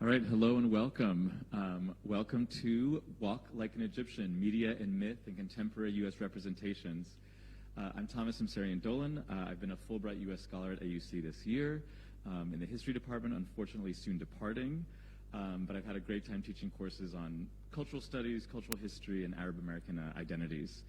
All right, hello and welcome. Welcome to Walk Like an Egyptian, Media and Myth and Contemporary U.S. Representations. I'm Thomas Simsarian Dolan. I've been a Fulbright US scholar at AUC this year in the history department, unfortunately soon departing. But I've had a great time teaching courses on cultural studies, cultural history, and Arab American identities.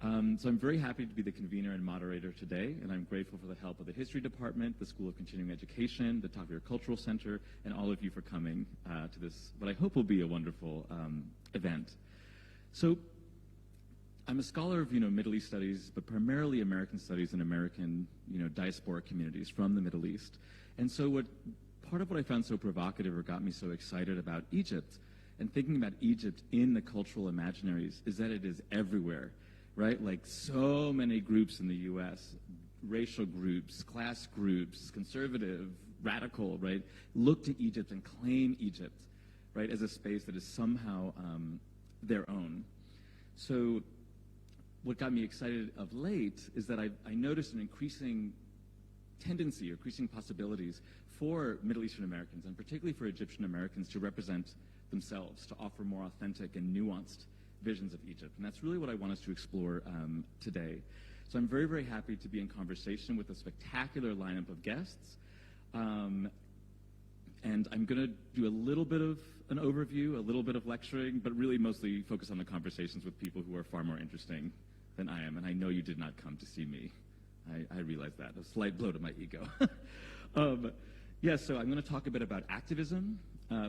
So I'm very happy to be the convener and moderator today, and I'm grateful for the help of the History Department, the School of Continuing Education, the Tavier Cultural Center, and all of you for coming to this, what I hope will be a wonderful event. So I'm a scholar of, Middle East studies, but primarily American studies and American, diasporic communities from the Middle East. And so part of what I found so provocative or got me so excited about Egypt and thinking about Egypt in the cultural imaginaries is that it is everywhere. Right? Like so many groups in the U.S., racial groups, class groups, conservative, radical, right, look to Egypt and claim Egypt, right, as a space that is somehow their own. So what got me excited of late is that I noticed an increasing tendency, or increasing possibilities for Middle Eastern Americans, and particularly for Egyptian Americans, to represent themselves, to offer more authentic and nuanced visions of Egypt. And that's really what I want us to explore today. So I'm very, very happy to be in conversation with a spectacular lineup of guests. And I'm going to do a little bit of an overview, a little bit of lecturing, but really mostly focus on the conversations with people who are far more interesting than I am. And I know you did not come to see me. I realize that. A slight blow to my ego. So I'm going to talk a bit about activism,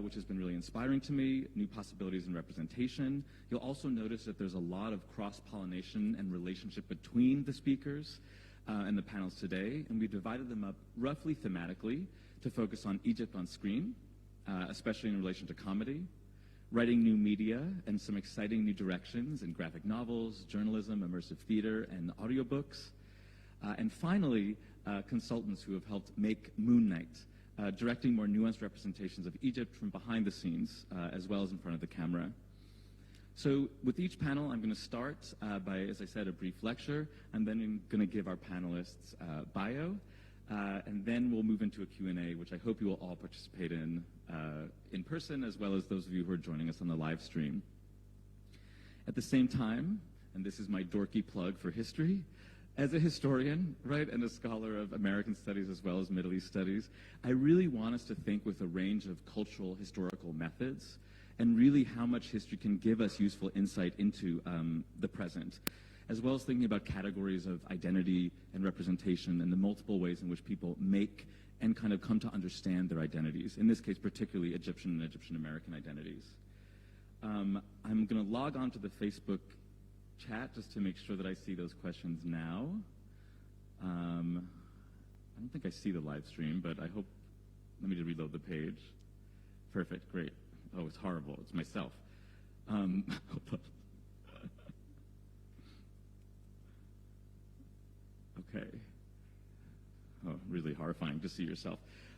which has been really inspiring to me, new possibilities in representation. You'll also notice that there's a lot of cross-pollination and relationship between the speakers and the panels today, and we've divided them up roughly thematically to focus on Egypt on screen, especially in relation to comedy, writing new media, and some exciting new directions in graphic novels, journalism, immersive theater, and audiobooks. And finally, consultants who have helped make Moon Knight, directing more nuanced representations of Egypt from behind the scenes, as well as in front of the camera. So with each panel, I'm going to start by, as I said, a brief lecture, and then I'm going to give our panelists bio, and then we'll move into a Q&A, which I hope you will all participate in person, as well as those of you who are joining us on the live stream. At the same time, and this is my dorky plug for history, as a historian, right, and a scholar of American studies as well as Middle East studies, I really want us to think with a range of cultural historical methods and really how much history can give us useful insight into the present, as well as thinking about categories of identity and representation and the multiple ways in which people make and kind of come to understand their identities, in this case particularly Egyptian and Egyptian American identities. I'm going to log on to the Facebook chat just to make sure that I see those questions now. I don't think I see the live stream, but I hope, let me just reload the page. Perfect, great. Oh, it's horrible, it's myself. Okay. Oh, really horrifying to see yourself.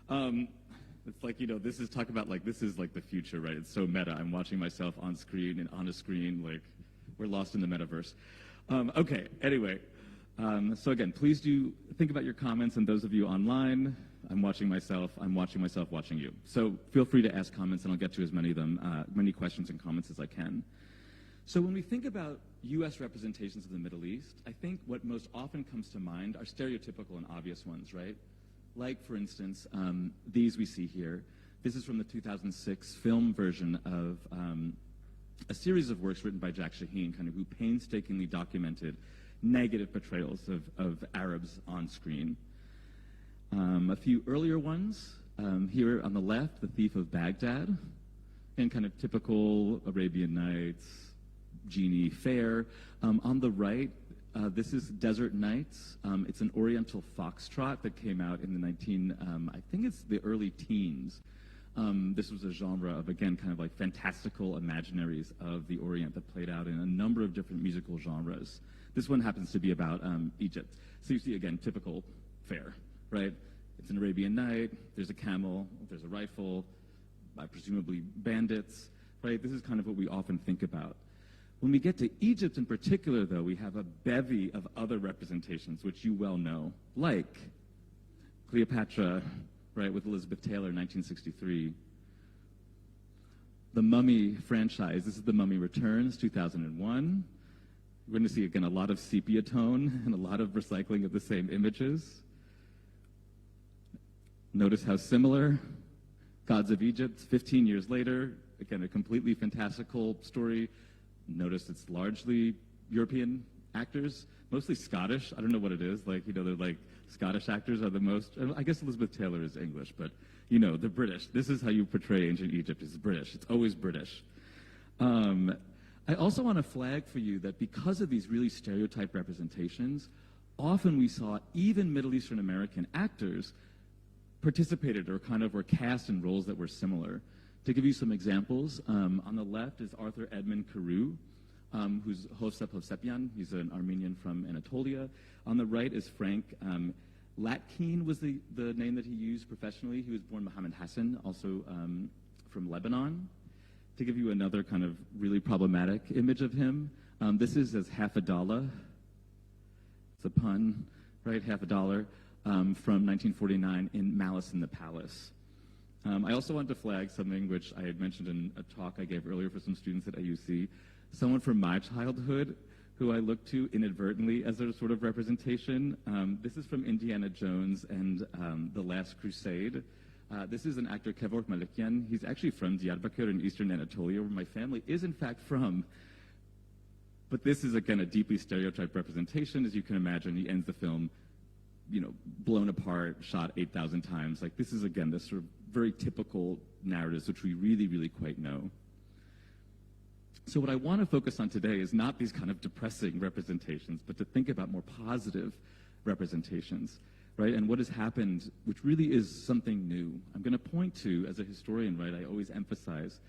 It's like, this is talk about this is like the future, right? It's so meta. I'm watching myself on screen and on a screen, like, we're lost in the metaverse. Okay, anyway. So again, please do think about your comments, and those of you online, I'm watching myself watching you. So feel free to ask comments, and I'll get to as many of them, many questions and comments as I can. So when we think about U.S. representations of the Middle East, I think what most often comes to mind are stereotypical and obvious ones, right? Like, for instance, these we see here. This is from the 2006 film version of a series of works written by Jack Shaheen, kind of who painstakingly documented negative portrayals of Arabs on screen. A few earlier ones, here on the left, The Thief of Baghdad, and kind of typical Arabian Nights, genie fare. On the right, this is Desert Nights. It's an Oriental foxtrot that came out in the I think it's the early teens. This was a genre of, again, kind of like fantastical imaginaries of the Orient that played out in a number of different musical genres. This one happens to be about Egypt. So you see, again, typical fare, right? It's an Arabian Night, there's a camel, there's a rifle, presumably bandits, right? This is kind of what we often think about. When we get to Egypt in particular, though, we have a bevy of other representations, which you well know, like Cleopatra, right, with Elizabeth Taylor, 1963, the Mummy franchise. This is The Mummy Returns, 2001. We're going to see, again, a lot of sepia tone and a lot of recycling of the same images. Notice how similar. Gods of Egypt, 15 years later. Again, a completely fantastical story. Notice it's largely European actors, mostly Scottish. I don't know what it is. Like, they're like Scottish actors are the most. I guess Elizabeth Taylor is English, but the British. This is how you portray ancient Egypt. It's British. It's always British. I also want to flag for you that because of these really stereotyped representations, often we saw even Middle Eastern American actors participated or kind of were cast in roles that were similar. To give you some examples, on the left is Arthur Edmund Carew, who's Hosep Hosepian. He's an Armenian from Anatolia. On the right is Frank Latkin was the name that he used professionally. He was born Mohammed Hassan, also from Lebanon. To give you another kind of really problematic image of him, this is as half a dollar. It's a pun, right? Half a dollar from 1949 in Malice in the Palace. I also wanted to flag something which I had mentioned in a talk I gave earlier for some students at AUC. Someone from my childhood who I looked to inadvertently as a sort of representation. This is from Indiana Jones and The Last Crusade. This is an actor, Kevork Malikian. He's actually from Diyarbakir in eastern Anatolia, where my family is in fact from. But this is, again, a deeply stereotyped representation. As you can imagine, he ends the film, blown apart, shot 8,000 times. Like, this is, again, this sort of very typical narratives, which we really, really quite know. So what I want to focus on today is not these kind of depressing representations, but to think about more positive representations, right? And what has happened, which really is something new. I'm going to point to, as a historian, right, I always emphasize,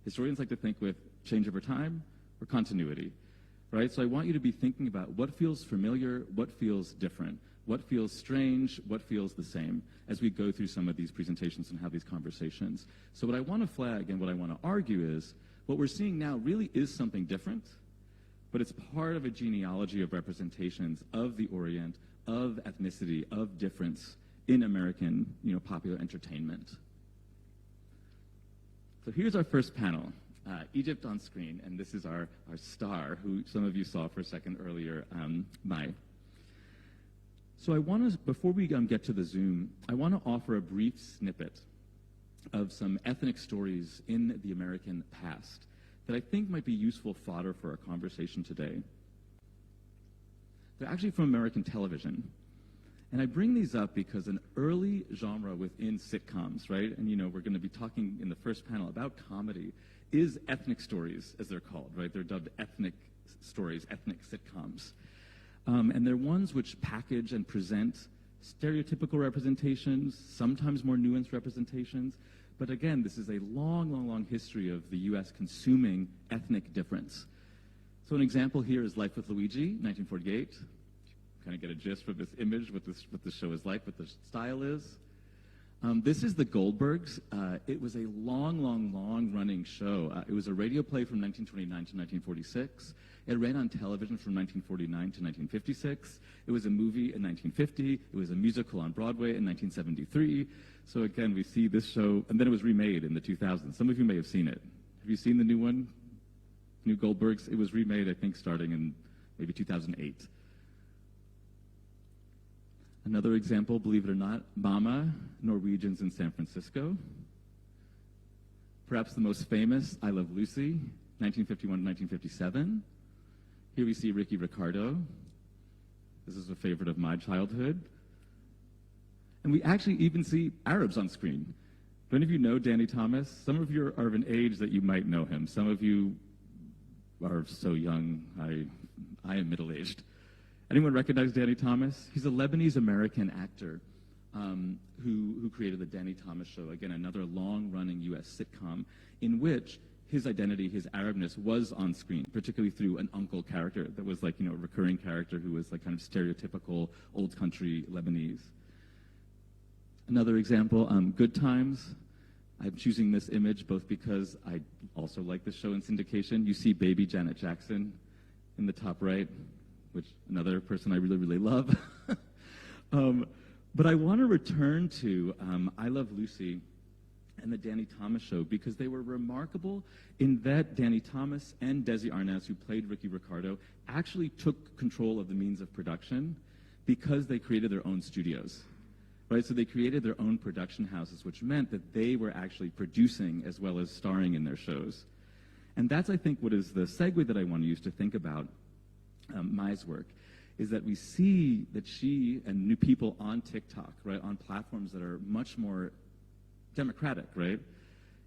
historians like to think with change over time or continuity, right? So I want you to be thinking about what feels familiar, what feels different, what feels strange, what feels the same as we go through some of these presentations and have these conversations. So what I want to flag and what I want to argue is what we're seeing now really is something different, but it's part of a genealogy of representations of the Orient, of ethnicity, of difference in American, popular entertainment. So here's our first panel, Egypt on screen, and this is our star, who some of you saw for a second earlier, Mai. So I want to, before we get to the Zoom, I want to offer a brief snippet of some ethnic stories in the American past that I think might be useful fodder for our conversation today. They're actually from American television. And I bring these up because an early genre within sitcoms, right, and we're going to be talking in the first panel about comedy, is ethnic stories, as they're called, right? They're dubbed ethnic stories, ethnic sitcoms. And they're ones which package and present stereotypical representations, sometimes more nuanced representations. But again, this is a long, long, long history of the U.S. consuming ethnic difference. So an example here is Life with Luigi, 1948. Kind of get a gist from this image, what this show is like, what the style is. This is the Goldbergs. It was a long, long, long-running show. It was a radio play from 1929 to 1946. It ran on television from 1949 to 1956. It was a movie in 1950. It was a musical on Broadway in 1973. So again, we see this show, and then it was remade in the 2000s. Some of you may have seen it. Have you seen the new one? New Goldbergs? It was remade, I think, starting in maybe 2008. Another example, believe it or not, Mama, Norwegians in San Francisco. Perhaps the most famous, I Love Lucy, 1951 to 1957. Here we see Ricky Ricardo. This is a favorite of my childhood. And we actually even see Arabs on screen. Do any of you know Danny Thomas? Some of you are of an age that you might know him. Some of you are so young, I am middle-aged. Anyone recognize Danny Thomas? He's a Lebanese-American actor who created the Danny Thomas Show, again, another long-running U.S. sitcom in which his identity, his Arabness, was on screen, particularly through an uncle character that was like, a recurring character who was like kind of stereotypical old country Lebanese. Another example, Good Times. I'm choosing this image both because I also like the show in syndication. You see baby Janet Jackson in the top right, which another person I really, really love. But I want to return to I Love Lucy and the Danny Thomas Show, because they were remarkable in that Danny Thomas and Desi Arnaz, who played Ricky Ricardo, actually took control of the means of production because they created their own studios. Right, so they created their own production houses, which meant that they were actually producing as well as starring in their shows. And that's, I think, what is the segue that I want to use to think about Mai's work, is that we see that she and new people on TikTok, right, on platforms that are much more democratic, right,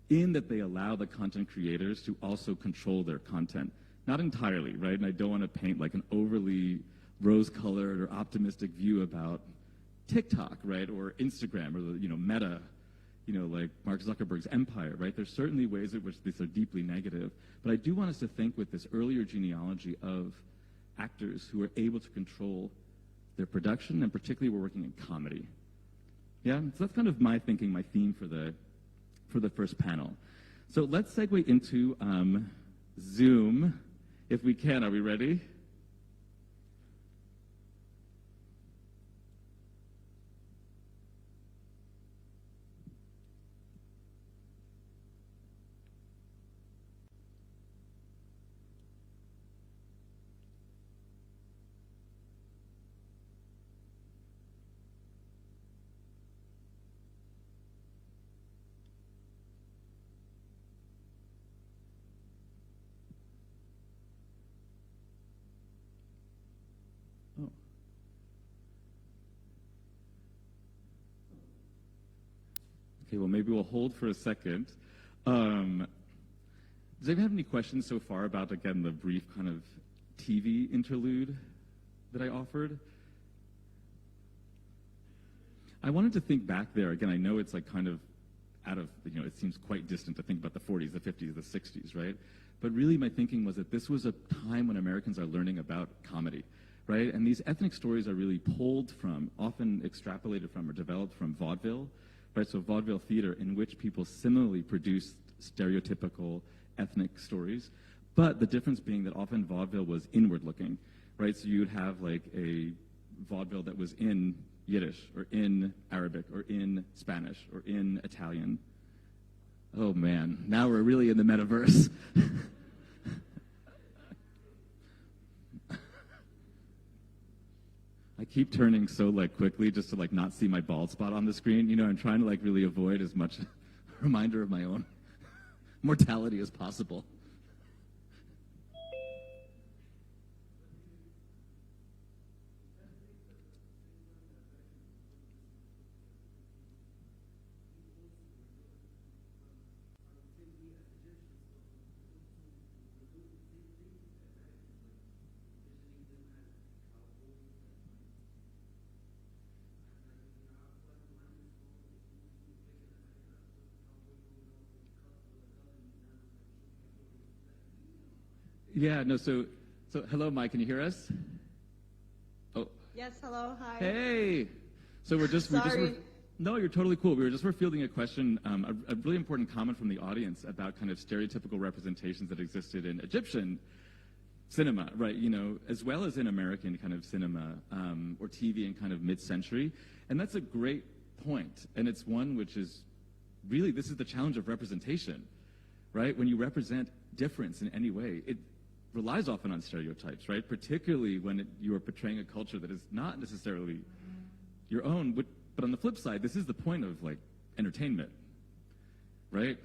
in that they allow the content creators to also control their content. Not entirely, right, and I don't want to paint like an overly rose-colored or optimistic view about TikTok, right, or Instagram, or the, Meta, like Mark Zuckerberg's empire, right? There's certainly ways in which these are deeply negative, but I do want us to think with this earlier genealogy of actors who are able to control their production, and particularly we're working in comedy. Yeah, so that's kind of my thinking, my theme for the first panel. So let's segue into Zoom, if we can. Are we ready? Oh. Okay, well, maybe we'll hold for a second. Does anyone have any questions so far about, again, the brief kind of TV interlude that I offered? I wanted to think back there. Again, I know it's like kind of out of, it seems quite distant to think about the 40s, the 50s, the 60s, right? But really my thinking was that this was a time when Americans are learning about comedy, right? And these ethnic stories are really pulled from, often extrapolated from or developed from vaudeville, right? So vaudeville theater, in which people similarly produced stereotypical ethnic stories, but the difference being that often vaudeville was inward looking, right? So you would have like a vaudeville that was in Yiddish or in Arabic or in Spanish or in Italian. Oh man, now we're really in the metaverse. I keep turning so quickly just to not see my bald spot on the screen. I'm trying to really avoid as much reminder of my own mortality as possible. Yeah, no, so hello, Mike, can you hear us? Oh. Yes, hello, hi. Hey! So Sorry. No, you're totally cool. We're fielding a question, a really important comment from the audience about kind of stereotypical representations that existed in Egyptian cinema, right, as well as in American kind of cinema, or TV in kind of mid-century. And that's a great point. And it's one which is really, this is the challenge of representation, right? When you represent difference in any way, it relies often on stereotypes, right? Particularly when you are portraying a culture that is not necessarily your own. But on the flip side, this is the point of entertainment, right?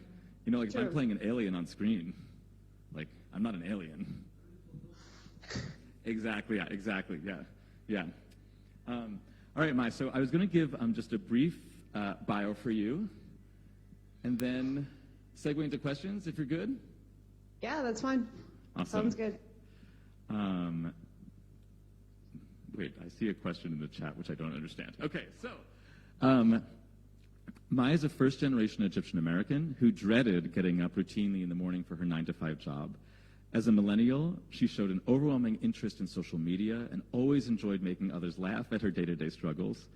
If I'm playing an alien on screen, I'm not an alien. Exactly, yeah. All right, Mai, so I was going to give just a brief bio for you, and then segue into questions, if you're good. Yeah, that's fine. Awesome. Sounds good. Wait, I see a question in the chat, which I don't understand. Okay, so Mai is a first-generation Egyptian American who dreaded getting up routinely in the morning for her 9-to-5 job. As a millennial, she showed an overwhelming interest in social media and always enjoyed making others laugh at her day-to-day struggles.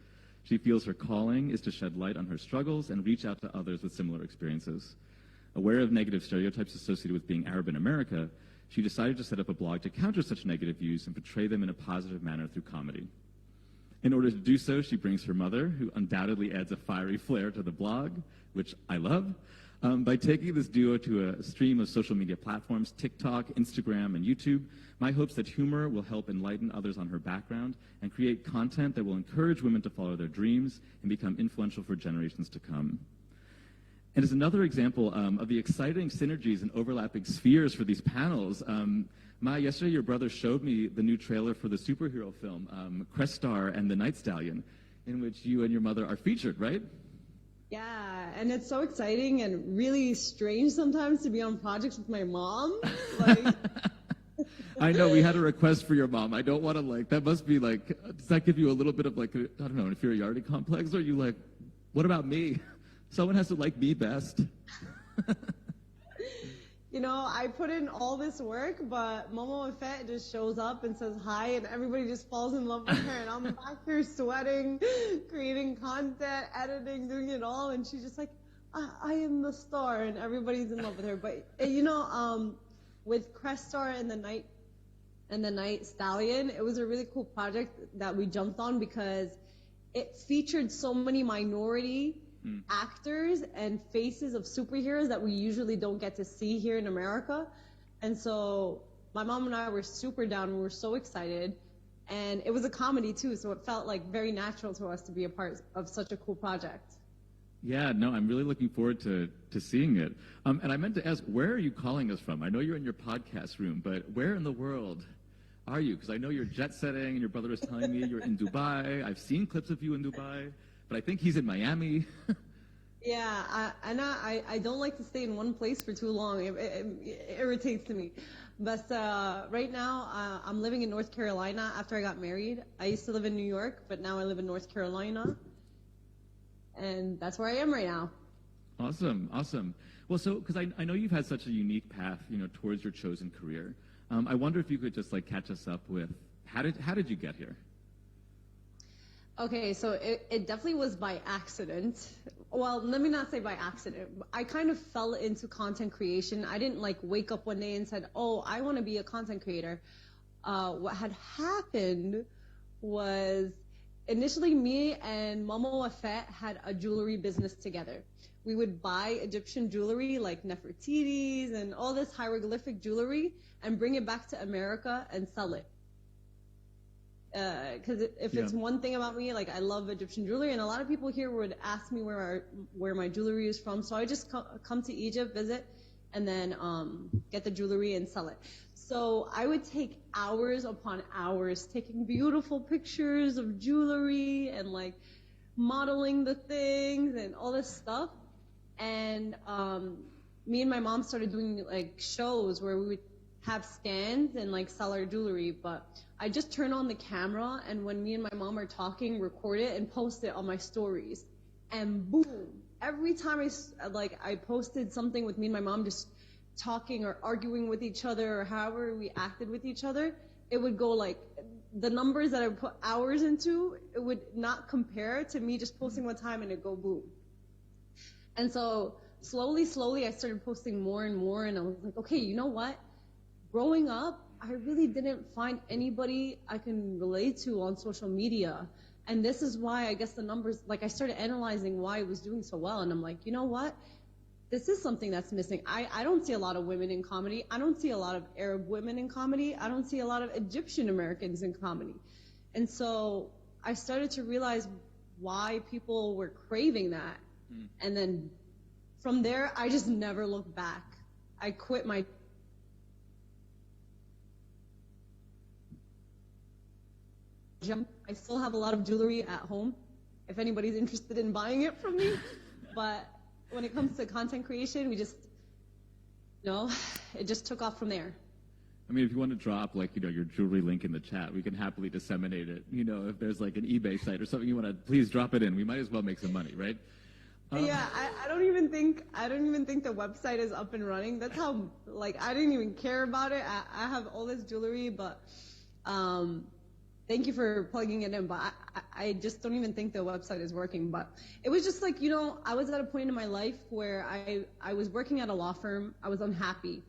She feels her calling is to shed light on her struggles and reach out to others with similar experiences. Aware of negative stereotypes associated with being Arab in America, she decided to set up a blog to counter such negative views and portray them in a positive manner through comedy. In order to do so, she brings her mother, who undoubtedly adds a fiery flair to the blog, which I love. By taking this duo to a stream of social media platforms, TikTok, Instagram, and YouTube, my hopes that humor will help enlighten others on her background and create content that will encourage women to follow their dreams and become influential for generations to come. And as another example of the exciting synergies and overlapping spheres for these panels, yesterday your brother showed me the new trailer for the superhero film, Crestar and the Night Stallion, in which you and your mother are featured, right? Yeah, and it's so exciting and really strange sometimes to be on projects with my mom. I know, we had a request for your mom. I don't want to, that must be, does that give you a little bit of, I don't know, an inferiority complex? Or are you like, what about me? Someone has to like me best. I put in all this work, but Momo Effet just shows up and says hi, and everybody just falls in love with her. And I'm back here sweating, creating content, editing, doing it all, and she's just like, I am the star, and everybody's in love with her. But with Crestar and the Night Stallion, it was a really cool project that we jumped on because it featured so many minority actors and faces of superheroes that we usually don't get to see here in America. And so my mom and I were super down. We were so excited. And it was a comedy too, so it felt like very natural to us to be a part of such a cool project. Yeah, no, I'm really looking forward to seeing it. And I meant to ask, where are you calling us from? I know you're in your podcast room, but where in the world are you? Because I know you're jet setting, and your brother was telling me you're in Dubai. I've seen clips of you in Dubai. But I think he's in Miami. Yeah, I don't like to stay in one place for too long. It irritates me. But right now, I'm living in North Carolina after I got married. I used to live in New York, but now I live in North Carolina. And that's where I am right now. Awesome. Well, so, because I know you've had such a unique path, towards your chosen career. I wonder if you could just, catch us up with, how did you get here? Okay, so it definitely was by accident. Well, let me not say by accident. I kind of fell into content creation. I didn't wake up one day and said, oh, I want to be a content creator. What had happened was initially me and Momo Effet had a jewelry business together. We would buy Egyptian jewelry like Nefertiti's and all this hieroglyphic jewelry and bring it back to America and sell it. Because it's one thing about me, I love Egyptian jewelry, and a lot of people here would ask me where my jewelry is from. So I just come to Egypt, visit, and then get the jewelry and sell it. So I would take hours upon hours taking beautiful pictures of jewelry and modeling the things and all this stuff. And me and my mom started doing shows where we would have stands and sell our jewelry, but I just turn on the camera, and when me and my mom are talking, record it and post it on my stories. And boom, every time I posted something with me and my mom just talking or arguing with each other or however we acted with each other, it would go the numbers that I put hours into, it would not compare to me just posting one time and it go boom. And so slowly I started posting more and more, and I was like, okay, you know what? Growing up, I really didn't find anybody I can relate to on social media. And this is why I guess the numbers, I started analyzing why it was doing so well. And I'm like, you know what? This is something that's missing. I don't see a lot of women in comedy. I don't see a lot of Arab women in comedy. I don't see a lot of Egyptian Americans in comedy. And so I started to realize why people were craving that. And then from there, I just never looked back. I quit my I still have a lot of jewelry at home if anybody's interested in buying it from me. But when it comes to content creation, we just, it just took off from there. I mean, if you want to drop your jewelry link in the chat, we can happily disseminate it. If there's an eBay site or something you want to, please drop it in. We might as well make some money, right? Yeah, I don't even think the website is up and running. That's how I didn't even care about it. I have all this jewelry, but thank you for plugging it in, but I just don't even think the website is working. But it was just I was at a point in my life where I was working at a law firm. I was unhappy.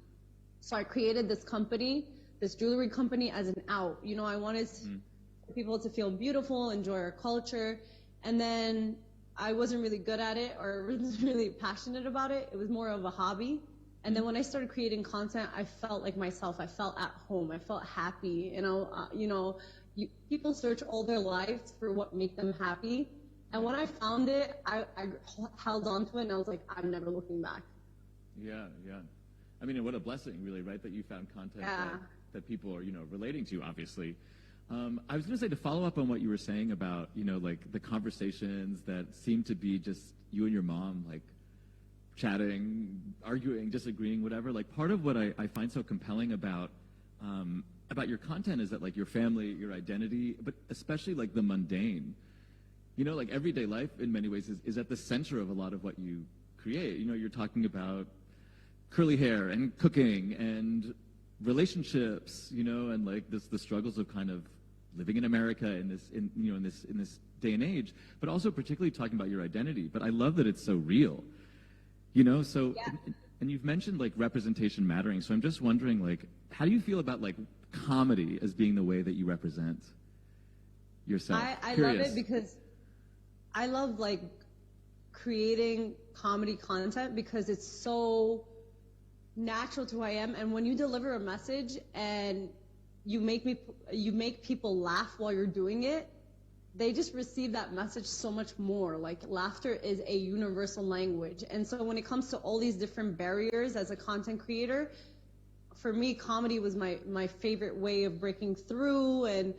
So I created this company, this jewelry company, as an out. I wanted people to feel beautiful, enjoy our culture. And then I wasn't really good at it or wasn't really passionate about it. It was more of a hobby. And then when I started creating content, I felt like myself. I felt at home. I felt happy. People search all their lives for what make them happy. And when I found it, I held on to it, and I was like, I'm never looking back. Yeah, yeah. I mean, what a blessing, really, right? That you found content that people are, relating to, obviously. I was going to say, to follow up on what you were saying about, like the conversations that seem to be just you and your mom, like chatting, arguing, disagreeing, whatever. Like, part of what I find so compelling about your content is that, like, your family, your identity, but especially like the mundane, like everyday life in many ways is at the center of a lot of what you create. You're talking about curly hair and cooking and relationships, and like the struggles of kind of living in America in this day and age, but also particularly talking about your identity. But I love that it's so real, so, yeah. and you've mentioned like representation mattering. So I'm just wondering, like, how do you feel about like comedy as being the way that you represent yourself? I love it because I love like creating comedy content because it's so natural to who I am. And when you deliver a message and you make people laugh while you're doing it, they just receive that message so much more. Like, laughter is a universal language. And so when it comes to all these different barriers as a content creator, for me, comedy was my favorite way of breaking through. And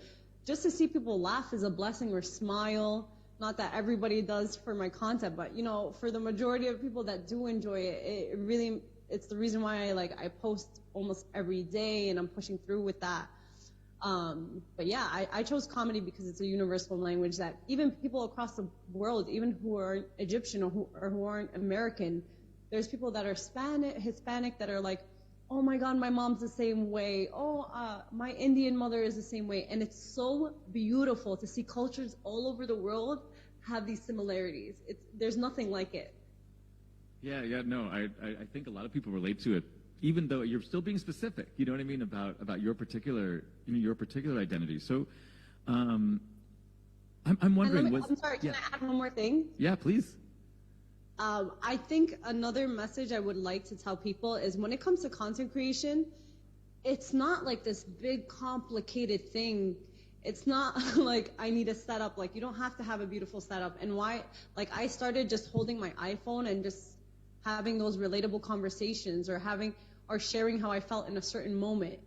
just to see people laugh is a blessing, or smile. Not that everybody does for my content, but for the majority of people that do enjoy it, it's the reason why I post almost every day, and I'm pushing through with that. But yeah, I chose comedy because it's a universal language that even people across the world, even who are Egyptian or who aren't American, there's people that are Hispanic that are like, oh my God, my mom's the same way. Oh, my Indian mother is the same way. And it's so beautiful to see cultures all over the world have these similarities. There's nothing like it. Yeah, no, I think a lot of people relate to it, even though you're still being specific. You know what I mean about your particular identity. So, I'm wondering. I'm sorry. Can I add one more thing? Yeah, please. I think another message I would like to tell people is when it comes to content creation, it's not like this big complicated thing. It's not like I need a setup. Like, you don't have to have a beautiful setup. And why? Like, I started just holding my iPhone and just having those relatable conversations, or sharing how I felt in a certain moment.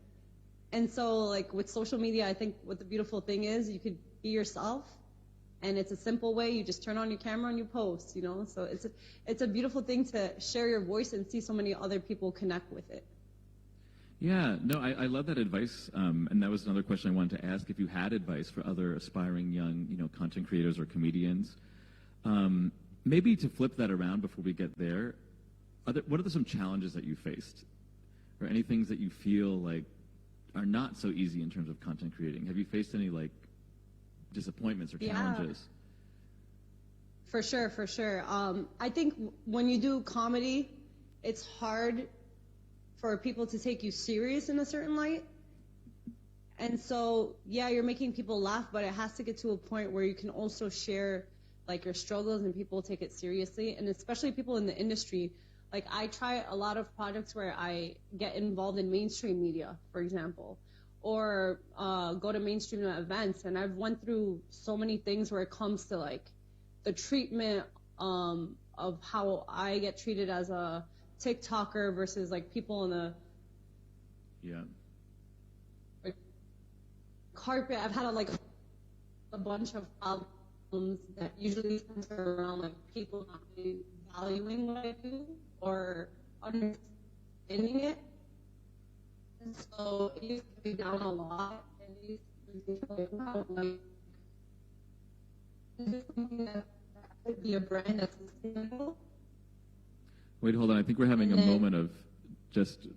And so, like, with social media, I think what the beautiful thing is, you could be yourself. And it's a simple way. You just turn on your camera and you post, So it's a beautiful thing to share your voice and see so many other people connect with it. Yeah, no, I love that advice. And that was another question I wanted to ask, if you had advice for other aspiring young, content creators or comedians. Maybe to flip that around before we get there, what are some challenges that you faced? Or any things that you feel like are not so easy in terms of content creating? Have you faced any, like, disappointments or challenges? For sure. I think when you do comedy, it's hard for people to take you serious in a certain light. And so, yeah, you're making people laugh, but it has to get to a point where you can also share like your struggles and people take it seriously. And especially people in the industry. Like, I try a lot of projects where I get involved in mainstream media, for example, or go to mainstream events. And I've went through so many things where it comes to like the treatment of how I get treated as a TikToker versus like people in the carpet. I've had a bunch of problems that usually center around like people not really valuing what I do or understanding it. And so it used to be down a lot, and it used to be like, wow, like, is this something that could be a brand that's sustainable? Wait, hold on. I think we're having a moment of just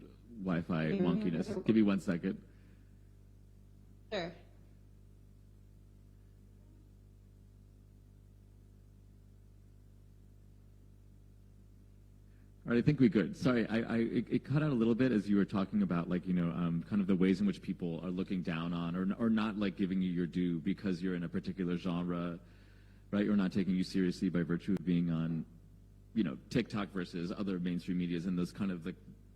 Wi-Fi wonkiness. Give me 1 second. Sure. All right, I think we're good. Sorry, it cut out a little bit as you were talking about, like, kind of the ways in which people are looking down on or not, like, giving you your due because you're in a particular genre, right? Or not taking you seriously by virtue of being on, TikTok versus other mainstream medias and those kind of, like,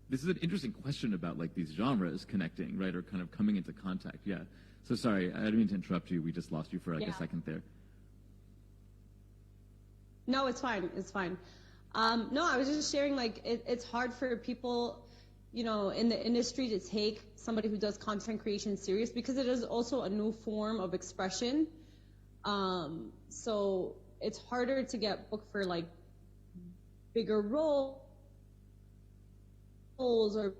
this is an interesting question about, like, these genres connecting, right, or kind of coming into contact, yeah. So sorry, I didn't mean to interrupt you. We just lost you for, like, a second there. No, it's fine. It's fine. No, I was just sharing, like, it's hard for people, in the industry to take somebody who does content creation serious because it is also a new form of expression. So it's harder to get booked for, like, bigger roles or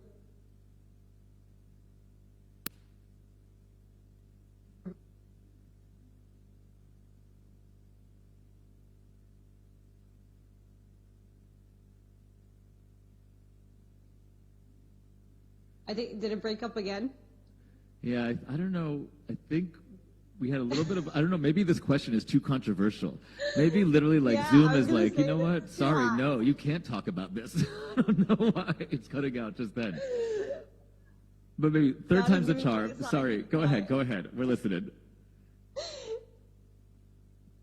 I think, did it break up again? Yeah, I don't know. I think we had a little bit of, I don't know, maybe this question is too controversial. Maybe literally, like, Yeah, Zoom I was is gonna like, you say know that. what? Sorry, Yeah. no, you can't talk about this. I don't know why it's cutting out just then. But maybe third God time's is the giving me charm. a sign. Sorry, go ahead. We're listening.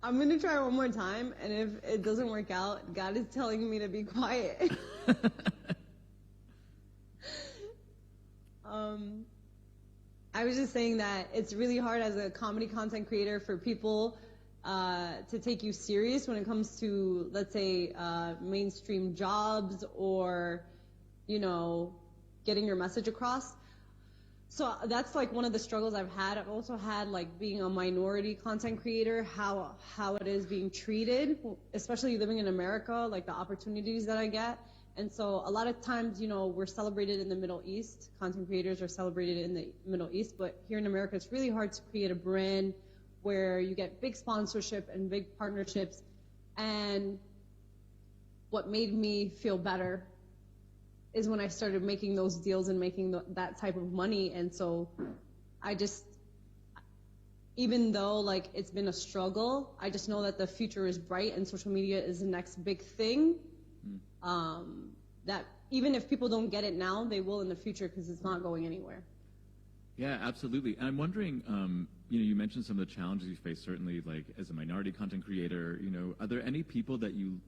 I'm going to try one more time, and if it doesn't work out, God is telling me to be quiet. I was just saying that it's really hard as a comedy content creator for people to take you serious when it comes to, let's say, mainstream jobs or, getting your message across. So that's like one of the struggles I've had. I've also had, like, being a minority content creator, how it is being treated, especially living in America, like the opportunities that I get. And so a lot of times, we're celebrated in the Middle East. Content creators are celebrated in the Middle East, but here in America, it's really hard to create a brand where you get big sponsorship and big partnerships. And what made me feel better is when I started making those deals and making that type of money. And so I just, even though, like, it's been a struggle, I just know that the future is bright and social media is the next big thing. That even if people don't get it now, they will in the future because it's not going anywhere. Yeah, absolutely. And I'm wondering, you mentioned some of the challenges you face, certainly, like, as a minority content creator, are there any people that you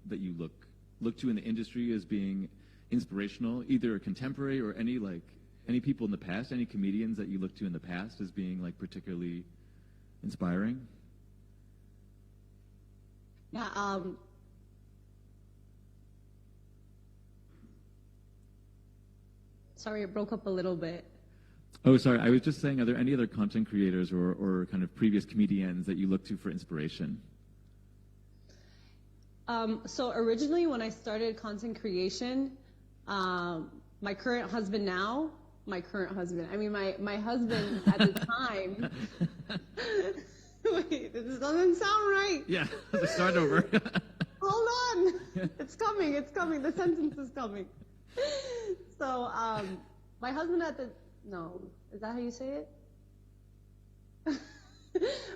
look to in the industry as being inspirational, either contemporary or any people in the past, any comedians that you look to in the past as being, like, particularly inspiring? Yeah, sorry, it broke up a little bit. Oh, sorry. I was just saying, are there any other content creators or kind of previous comedians that you look to for inspiration? So originally when I started content creation, my current husband, my husband at the time, wait, this doesn't sound right. Yeah, let's start over. Hold on. It's coming. The sentence is coming. So, my husband is that how you say it?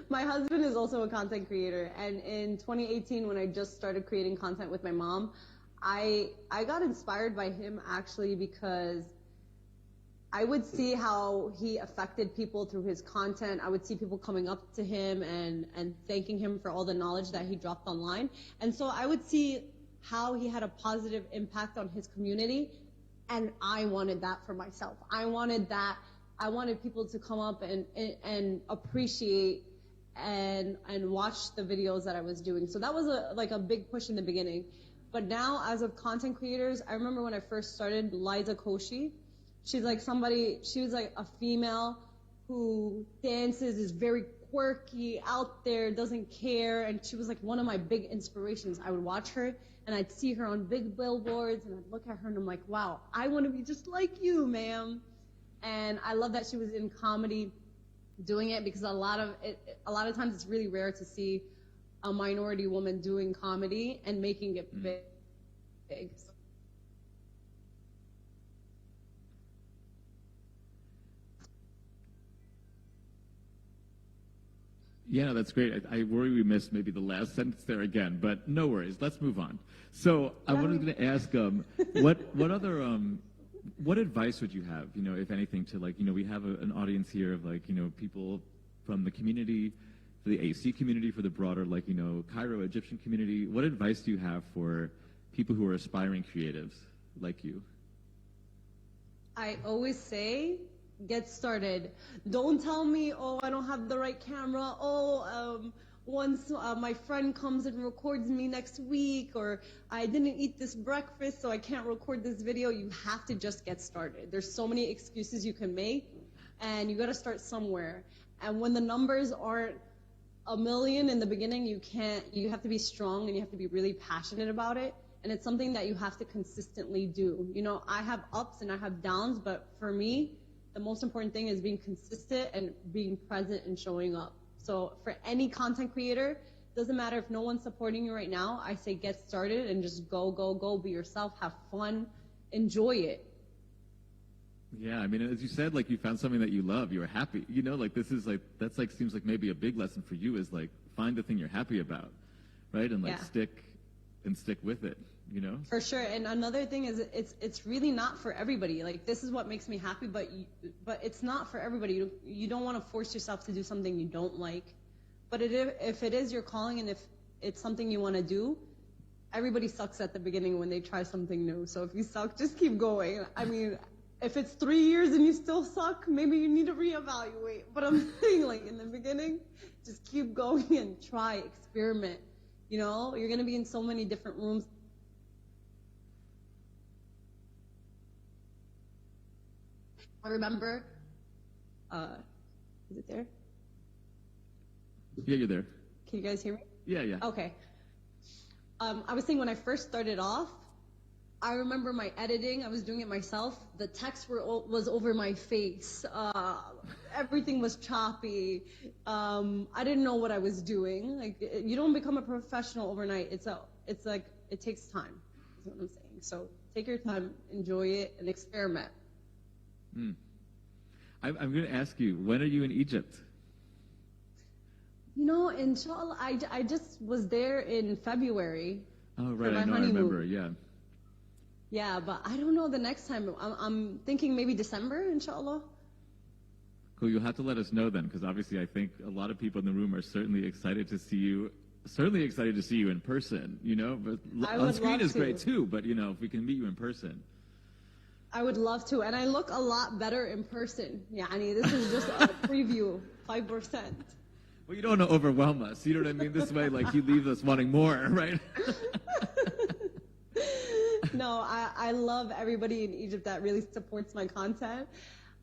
My husband is also a content creator, and in 2018, when I just started creating content with my mom, I got inspired by him actually because I would see how he affected people through his content. I would see people coming up to him and thanking him for all the knowledge that he dropped online. And so I would see how he had a positive impact on his community, and I wanted that for myself. I wanted people to come up and appreciate and watch the videos that I was doing. So that was a big push in the beginning. But now, as of content creators, I remember when I first started, Liza Koshy. She was like a female who dances, is very quirky, out there, doesn't care, and she was like one of my big inspirations. I would watch her, and I'd see her on big billboards, and I'd look at her, and I'm like, wow, I want to be just like you, ma'am. And I love that she was in comedy doing it, because a lot of times it's really rare to see a minority woman doing comedy and making it big. Yeah, no, that's great. I worry we missed maybe the last sentence there again, but no worries. Let's move on. So I wanted to ask, what other what advice would you have, if anything, to we have an audience here of people from the community, for the AC community, for the broader Cairo Egyptian community. What advice do you have for people who are aspiring creatives like you? I always say, get started. Don't tell me, oh, I don't have the right camera. Oh, once my friend comes and records me next week, or I didn't eat this breakfast, so I can't record this video. You have to just get started. There's so many excuses you can make, and you got to start somewhere. And when the numbers aren't a million in the beginning, you have to be strong and you have to be really passionate about it. And it's something that you have to consistently do. I have ups and I have downs, but for me, the most important thing is being consistent and being present and showing up. So for any content creator, doesn't matter if no one's supporting you right now, I say get started and just go, be yourself, have fun, enjoy it. Yeah, I mean, as you said, you found something that you love, you're happy. Seems like maybe a big lesson for you is find the thing you're happy about, right? And stick with it, For sure. And another thing is it's really not for everybody. This is what makes me happy, but it's not for everybody. You don't want to force yourself to do something you don't like. But if it is your calling and if it's something you want to do, everybody sucks at the beginning when they try something new. So if you suck, just keep going. I mean, if it's 3 years and you still suck, maybe you need to reevaluate. But I'm saying, in the beginning, just keep going and try, experiment. You're going to be in so many different rooms. I remember, is it there? Yeah, you're there. Can you guys hear me? Yeah. Okay. I was saying when I first started off, I remember my editing, I was doing it myself. The text was over my face. Everything was choppy. I didn't know what I was doing. You don't become a professional overnight. It takes time, is what I'm saying. So take your time, enjoy it, and experiment. I'm going to ask you, when are you in Egypt? Inshallah, I just was there in February. Oh, right, I remember, yeah. Yeah, but I don't know the next time. I'm thinking maybe December, inshallah. Cool, you'll have to let us know then, because obviously I think a lot of people in the room are certainly excited to see you in person, but on screen is great too, but if we can meet you in person. I would love to, and I look a lot better in person. This is just a preview, 5%. Well, you don't want to overwhelm us, you know what I mean? This way, you leave us wanting more, right? No, I love everybody in Egypt that really supports my content.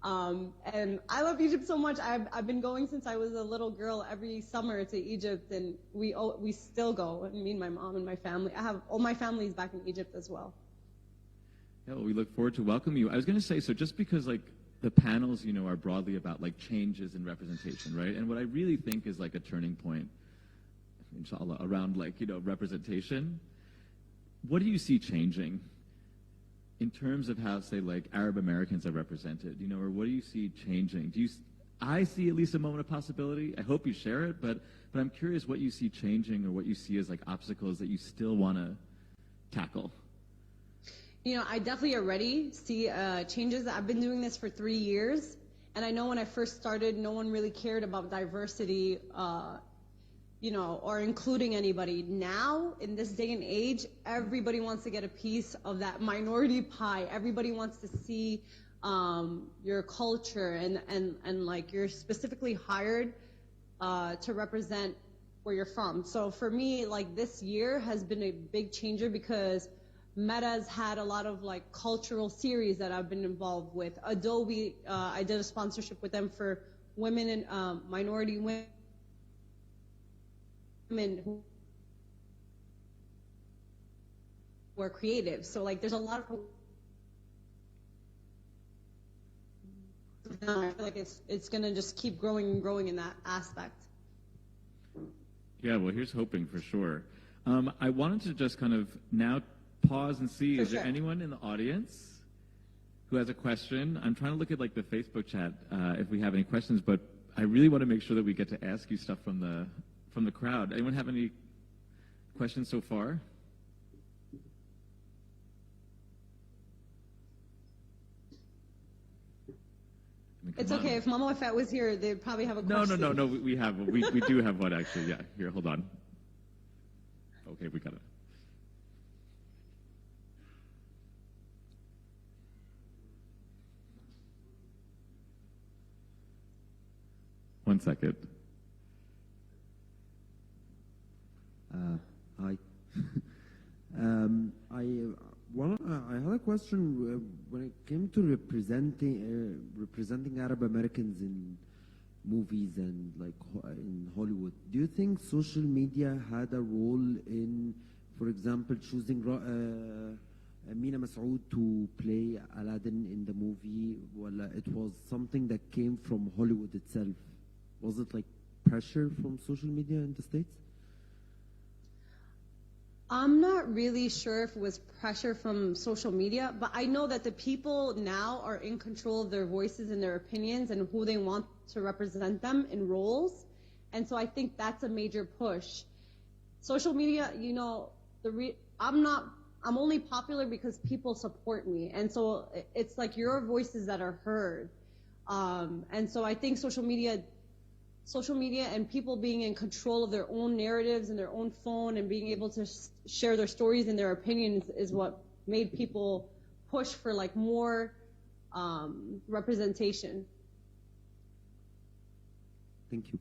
And I love Egypt so much. I've been going since I was a little girl every summer to Egypt, and we still go. Me and my mom and my family. I have all my family's back in Egypt as well. Yeah, well, we look forward to welcoming you. I was going to say, so just because the panels, are broadly about changes in representation, right? And what I really think is a turning point, inshallah, around representation. What do you see changing in terms of how, say, Arab Americans are represented, or what do you see changing? I see at least a moment of possibility. I hope you share it, but I'm curious what you see changing or what you see as obstacles that you still want to tackle. I definitely already see changes. I've been doing this for 3 years, and I know when I first started, no one really cared about diversity, or including anybody. Now, in this day and age, everybody wants to get a piece of that minority pie. Everybody wants to see your culture, and you're specifically hired to represent where you're from. So for me, this year has been a big changer because Meta's had a lot of cultural series that I've been involved with. Adobe, I did a sponsorship with them for women and minority women who were creative. So there's a lot of, I feel like it's gonna just keep growing and growing in that aspect. Yeah, well, here's hoping for sure. I wanted to just kind of now pause and see, is there anyone in the audience who has a question? I'm trying to look at the Facebook chat if we have any questions, but I really want to make sure that we get to ask you stuff from the crowd. Anyone have any questions so far? It's okay. If Mama Fat was here, they'd probably have a question. No. We do have one actually. Yeah. Here, hold on. Okay, we got it. One second. Hi. I had a question when it came to representing Arab Americans in movies and like in Hollywood. Do you think social media had a role in, for example, choosing Mina Masood to play Aladdin in the movie? Well, it was something that came from Hollywood itself. Was it like pressure from social media in the States? I'm not really sure if it was pressure from social media, but I know that the people now are in control of their voices and their opinions and who they want to represent them in roles. And so I think that's a major push. Social media, you know, I'm only popular because people support me. And so it's like your voices that are heard. And so I think social media and people being in control of their own narratives and their own phone and being able to share their stories and their opinions is what made people push for like more representation. Thank you.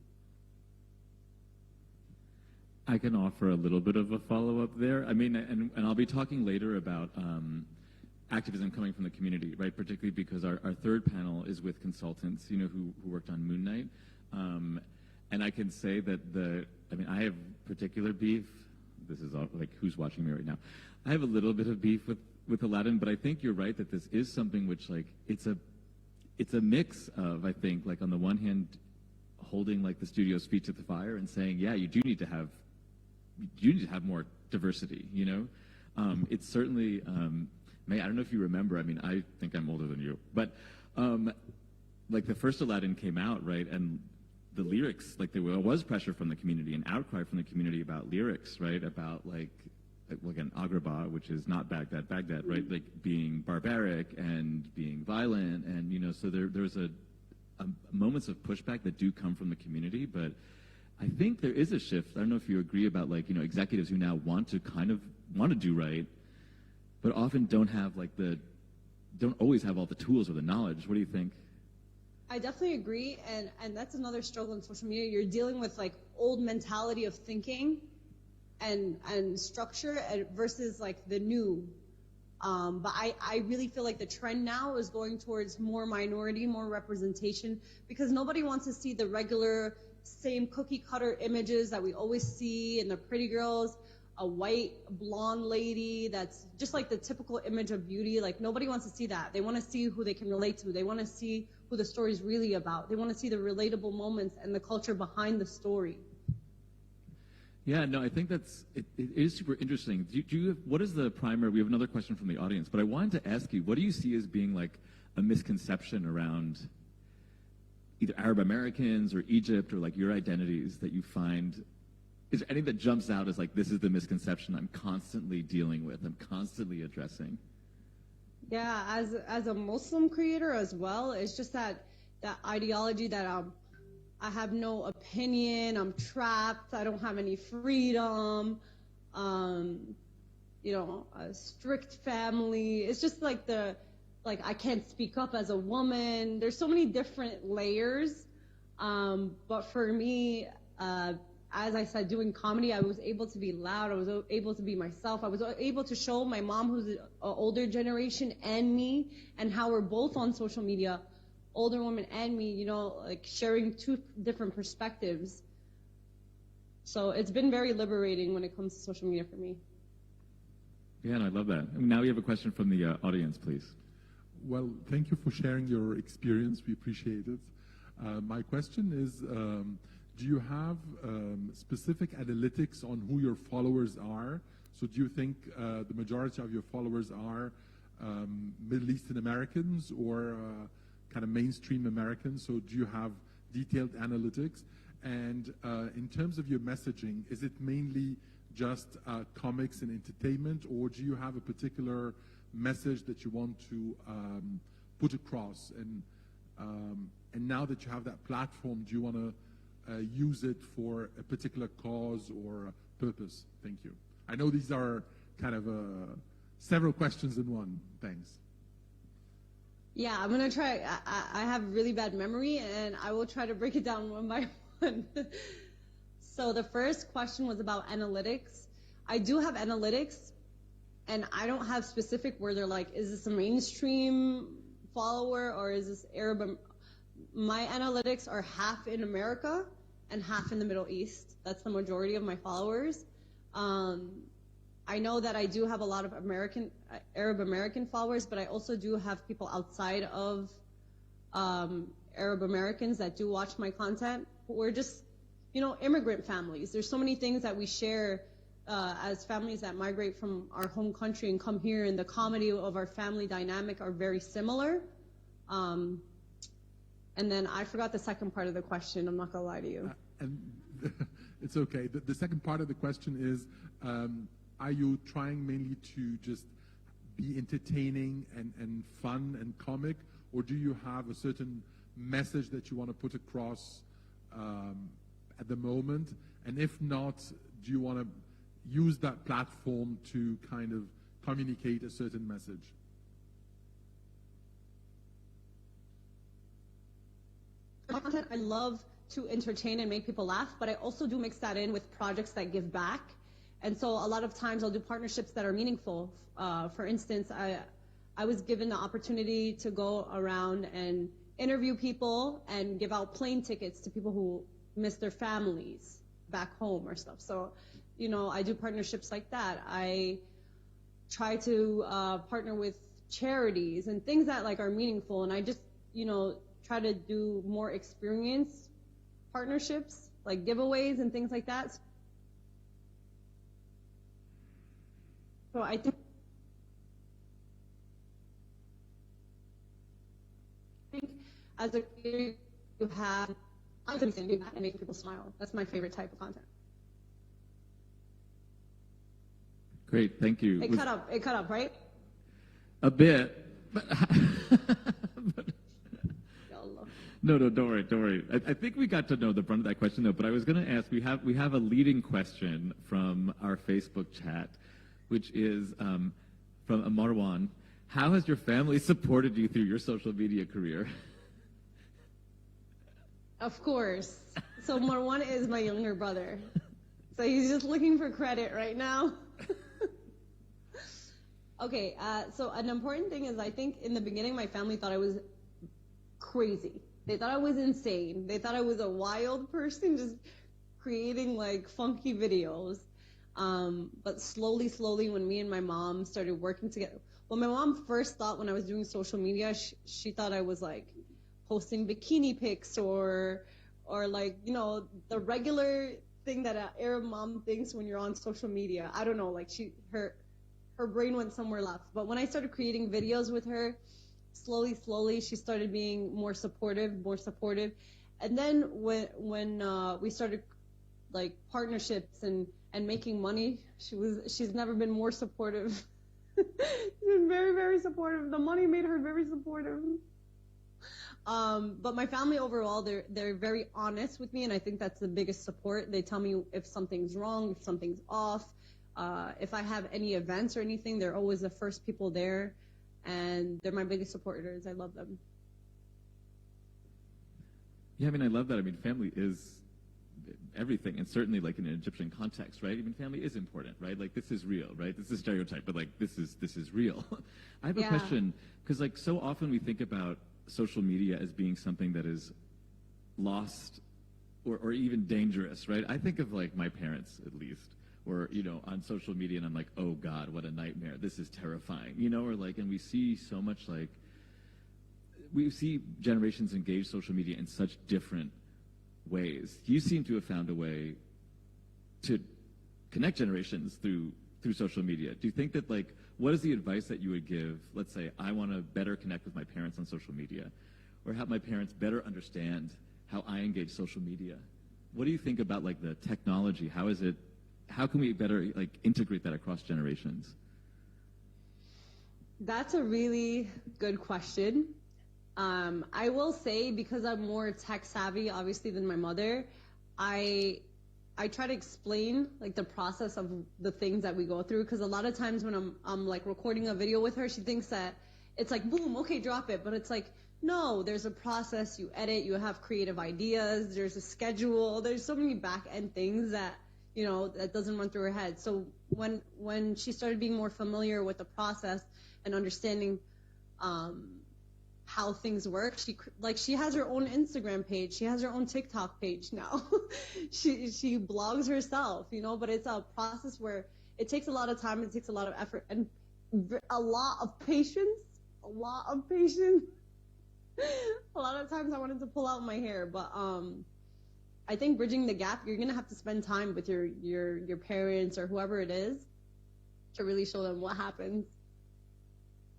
I can offer a little bit of a follow-up there. I mean, and I'll be talking later about activism coming from the community, right? Particularly because our third panel is with consultants, you know, who worked on Moon Knight. And I can say that I have particular beef. This is all, like, who's watching me right now? I have a little bit of beef with Aladdin, but I think you're right that this is something which, like, it's a mix of, I think, like, on the one hand, holding, like, the studio's feet to the fire and saying, yeah, you need to have more diversity, you know? It's certainly, May, I don't know if you remember, I mean, I think I'm older than you, but, like, the first Aladdin came out, right, and the lyrics, like, there was pressure from the community, an outcry from the community about lyrics, right, about, like again, Agrabah, which is not Baghdad, right, like, being barbaric and being violent, and, you know, so there's a moments of pushback that do come from the community, but I think there is a shift. I don't know if you agree about, like, you know, executives who now want to do right, but often don't always have all the tools or the knowledge. What do you think? I definitely agree, and that's another struggle in social media. You're dealing with like old mentality of thinking and structure versus like the new. But I really feel like the trend now is going towards more minority, more representation, because nobody wants to see the regular same cookie cutter images that we always see in the pretty girls, a white blonde lady that's just like the typical image of beauty. Like, nobody wants to see that. They want to see who they can relate to. They want to see who the story is really about. They want to see the relatable moments and the culture behind the story. Yeah, no, I think it is super interesting. What is the primary, we have another question from the audience, but I wanted to ask you, what do you see as being like a misconception around either Arab Americans or Egypt or like your identities that you find? Is there anything that jumps out as like, this is the misconception I'm constantly dealing with, I'm constantly addressing? Yeah, as a Muslim creator as well, it's just that ideology that I have no opinion, I'm trapped, I don't have any freedom, you know, a strict family. It's just like I can't speak up as a woman. There's so many different layers. But for me, as I said, doing comedy, I was able to be loud. I was able to be myself. I was able to show my mom, who's an older generation, and me, and how we're both on social media, older women and me, you know, like sharing two different perspectives. So it's been very liberating when it comes to social media for me. Yeah, and I love that. Now we have a question from the audience, please. Well, thank you for sharing your experience. We appreciate it. My question is, do you have specific analytics on who your followers are? So do you think the majority of your followers are Middle Eastern Americans or kind of mainstream Americans? So do you have detailed analytics. And in terms of your messaging, is it mainly just comics and entertainment, or do you have a particular message that you want to put across? And now that you have that platform, do you want to use it for a particular cause or purpose? Thank you. I know these are kind of several questions in one. Thanks. Yeah, I'm gonna try. I have really bad memory, and I will try to break it down one by one. So the first question was about analytics. I do have analytics, and I don't have specific where they're like, is this a mainstream follower or is this Arab? My analytics are half in America and half in the Middle East. That's the majority of my followers. I know that I do have a lot of Arab American followers, but I also do have people outside of Arab Americans that do watch my content. We're just, immigrant families. There's so many things that we share as families that migrate from our home country and come here, and the comedy of our family dynamic are very similar. And then I forgot the second part of the question. I'm not gonna lie to you. And it's okay. The second part of the question is, are you trying mainly to just be entertaining and fun and comic, or do you have a certain message that you want to put across at the moment? And if not, do you want to use that platform to kind of communicate a certain message? Content, I love to entertain and make people laugh, but I also do mix that in with projects that give back. And so a lot of times I'll do partnerships that are meaningful. For instance, I was given the opportunity to go around and interview people and give out plane tickets to people who miss their families back home or stuff. So, I do partnerships like that. I try to partner with charities and things that are meaningful. And I just, try to do more experience partnerships, like giveaways and things like that. So I think as a creator, you have and making people smile. That's my favorite type of content. Great, thank you. It cut up, right? A bit. But No, don't worry. I think we got to know the brunt of that question, though. But I was going to ask, we have a leading question from our Facebook chat, which is from Marwan. How has your family supported you through your social media career? Of course. So Marwan is my younger brother. So he's just looking for credit right now. Okay, so an important thing is I think in the beginning my family thought I was crazy. They thought I was insane. They thought I was a wild person just creating funky videos. But slowly, when me and my mom started working together, well, my mom first thought when I was doing social media, she thought I was posting bikini pics or the regular thing that an Arab mom thinks when you're on social media. I don't know, her brain went somewhere left. But when I started creating videos with her, slowly she started being more supportive. And then when we started partnerships and making money, she's never been more supportive. She's been very, very supportive. The money made her very supportive. But my family overall, they're very honest with me, and I think that's the biggest support. They tell me if something's wrong, if something's off. If I have any events or anything, they're always the first people there, and they're my biggest supporters. I love them. Yeah, I love that. Family is everything, and certainly in an Egyptian context, right? Family is important, right? This is real, right? This is stereotype, but this is real. I have a question, because so often we think about social media as being something that is lost or even dangerous, right? I think of my parents, at least, or on social media, and I'm like, oh God, what a nightmare. This is terrifying, or and we see so much we see generations engage social media in such different ways. You seem to have found a way to connect generations through social media. Do you think that what is the advice that you would give? Let's say I want to better connect with my parents on social media, or help my parents better understand how I engage social media. What do you think about like the technology? How can we better like integrate that across generations? That's a really good question. I will say, because I'm more tech savvy, obviously, than my mother, I try to explain like the process of the things that we go through. Because a lot of times when I'm like recording a video with her, she thinks that it's like boom, okay, drop it. But it's like, no, there's a process. You edit, you have creative ideas. There's a schedule. There's so many back end things that that doesn't run through her head. So when she started being more familiar with the process and understanding how things work, she has her own Instagram page, she has her own TikTok page now. she blogs herself, but it's a process where it takes a lot of time, it takes a lot of effort, and a lot of patience. A lot of times I wanted to pull out my hair, but I think bridging the gap, you're gonna have to spend time with your parents or whoever it is to really show them what happens,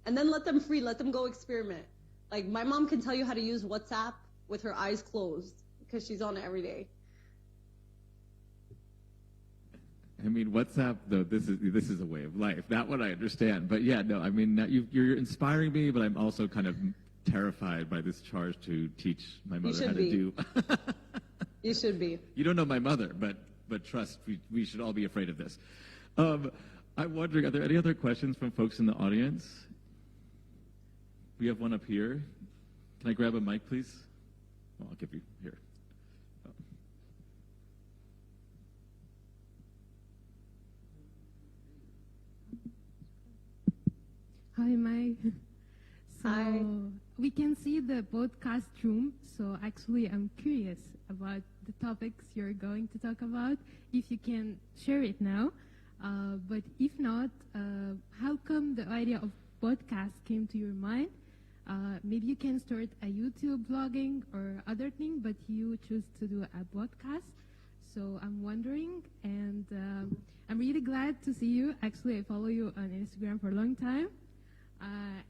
and then let them free, let them go experiment. Like, my mom can tell you how to use WhatsApp with her eyes closed because she's on it every day. I mean, WhatsApp, though, this is a way of life. That one I understand. But yeah, no, I mean, you're inspiring me, but I'm also kind of terrified by this charge to teach my mother how to do. You should be. You don't know my mother, but trust, we should all be afraid of this. I'm wondering, are there any other questions from folks in the audience? We have one up here. Can I grab a mic, please? Well, I'll give you here. Oh. Hi, Mai. Hi. We can see the podcast room, so actually I'm curious about the topics you're going to talk about, if you can share it now. But if not, how come the idea of podcast came to your mind? Maybe you can start a YouTube vlogging or other thing, but you choose to do a podcast. So I'm wondering, and I'm really glad to see you. Actually, I follow you on Instagram for a long time.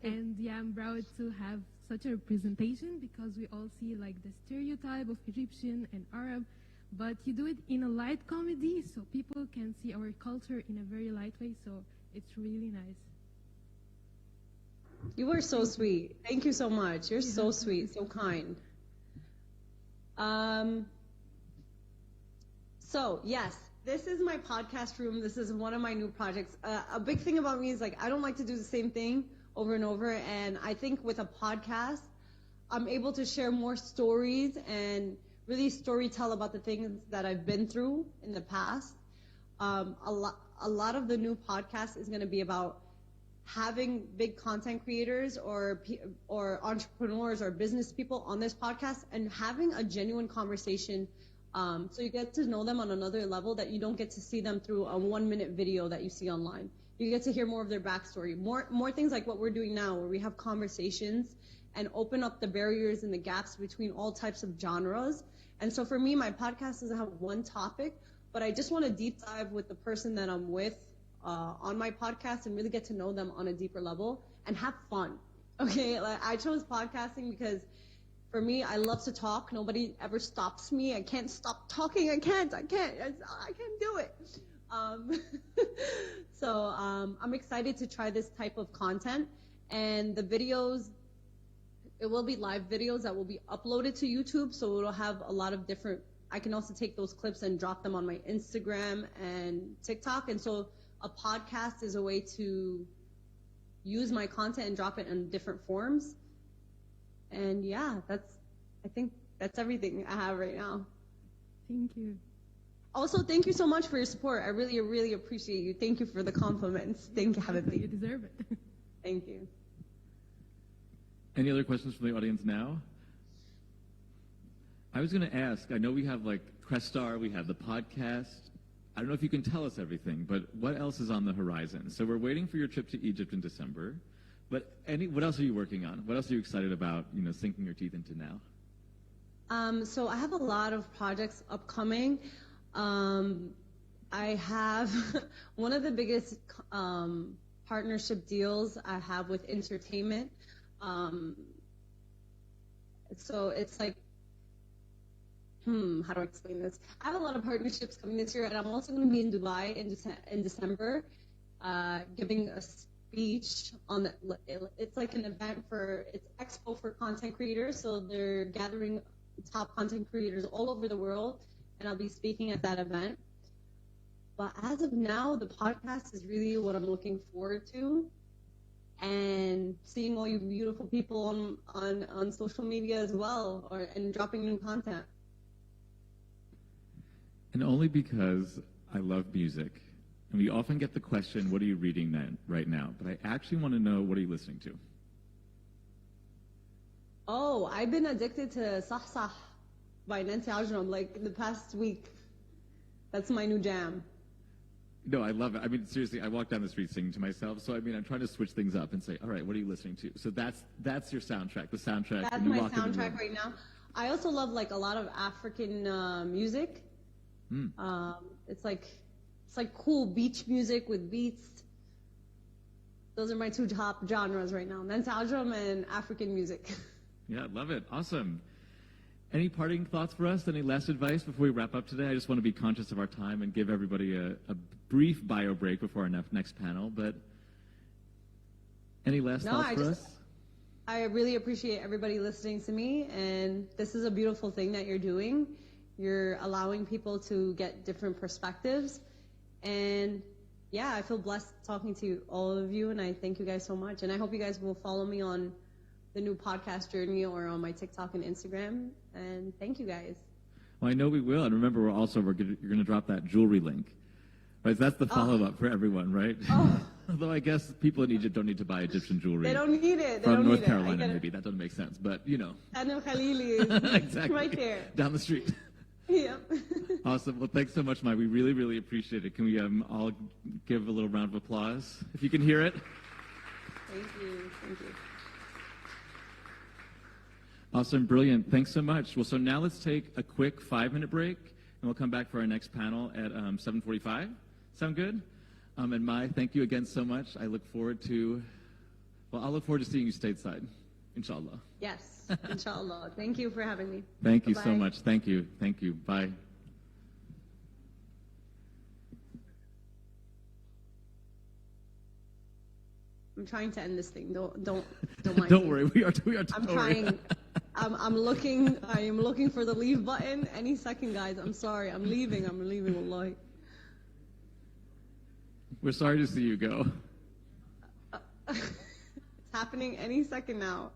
And yeah, I'm proud to have such a representation, because we all see like the stereotype of Egyptian and Arab, but you do it in a light comedy, so people can see our culture in a very light way, so it's really nice. You were so sweet. Thank you so much. You're so sweet, so kind. So yes, this is my podcast room. This is one of my new projects. A big thing about me is like, I don't like to do the same thing over and over. And I think with a podcast, I'm able to share more stories and really story tell about the things that I've been through in the past. A lot of the new podcast is going to be about having big content creators or entrepreneurs or business people on this podcast and having a genuine conversation, so you get to know them on another level that you don't get to see them through a 1-minute video that you see online. You get to hear more of their backstory, more things like what we're doing now, where we have conversations and open up the barriers and the gaps between all types of genres. And so for me, my podcast doesn't have one topic, but I just want to deep dive with the person that I'm with on my podcast and really get to know them on a deeper level and have fun. Okay, like, I chose podcasting because for me, I love to talk. Nobody ever stops me. I can't stop talking. I can't do it. So I'm excited to try this type of content, and the videos, it will be live videos that will be uploaded to YouTube, so it'll have a lot of different, I can also take those clips and drop them on my Instagram and TikTok. And so a podcast is a way to use my content and drop it in different forms. And yeah, I think that's everything I have right now. Thank you. Also, thank you so much for your support. I really, really appreciate you. Thank you for the compliments. Thank you, Habibti. You deserve it. Thank you. Any other questions from the audience now? I was going to ask, I know we have like Crestar, we have the podcast. I don't know if you can tell us everything, but what else is on the horizon? So we're waiting for your trip to Egypt in December, but what else are you working on? What else are you excited about, sinking your teeth into now? So I have a lot of projects upcoming. I have one of the biggest partnership deals I have with entertainment. So it's like how do I explain this? I have a lot of partnerships coming this year, and I'm also going to be in Dubai in December, giving a speech on it's like an event it's expo for content creators. So they're gathering top content creators all over the world, and I'll be speaking at that event. But as of now, the podcast is really what I'm looking forward to, and seeing all you beautiful people on social media as well, and dropping new content. And only because I love music. And we often get the question, what are you reading then, right now? But I actually want to know, what are you listening to? Oh, I've been addicted to Sah Sah by Nancy Ajram, like the past week. That's my new jam. No, I love it. I mean, seriously, I walk down the street singing to myself. So, I mean, I'm trying to switch things up and say, all right, what are you listening to? So that's your soundtrack, the soundtrack. That's my soundtrack right now. I also love, like, a lot of African music. It's like cool beach music with beats. Those are my two top genres right now: Nancy Ajram and African music. Yeah, love it. Awesome. Any parting thoughts for us? Any last advice before we wrap up today? I just want to be conscious of our time and give everybody a brief bio break before our next panel. But any last thoughts for us? I really appreciate everybody listening to me, and this is a beautiful thing that you're doing. You're allowing people to get different perspectives. And yeah, I feel blessed talking to all of you, and I thank you guys so much. And I hope you guys will follow me on the new podcast journey or on my TikTok and Instagram. And thank you guys. Well, I know we will. And remember, you're going to drop that jewelry link. Right? So that's the follow-up for everyone, right? Oh. Although I guess people in Egypt don't need to buy Egyptian jewelry. They don't need it. From North Carolina, maybe. That doesn't make sense. But, you know. Anil Khalili is exactly. right there. Down the street. Yeah. Awesome. Well, thanks so much, Mai. We really, really appreciate it. Can we all give a little round of applause, if you can hear it? Thank you. Thank you. Awesome. Brilliant. Thanks so much. Well, so now let's take a quick 5-minute break, and we'll come back for our next panel at 7:45. Sound good? And Mai, thank you again so much. I'll look forward to seeing you stateside, inshallah. Yes. Inshallah. Thank you for having me. Thank you Bye-bye. so much. Thank you. Thank you. Bye. I'm trying to end this thing. Don't mind. Don't me. worry. We are. I'm trying. I'm looking. I am looking for the leave button any second, guys. I'm sorry. I'm leaving. Wallahi. We're sorry to see you go. It's happening any second now.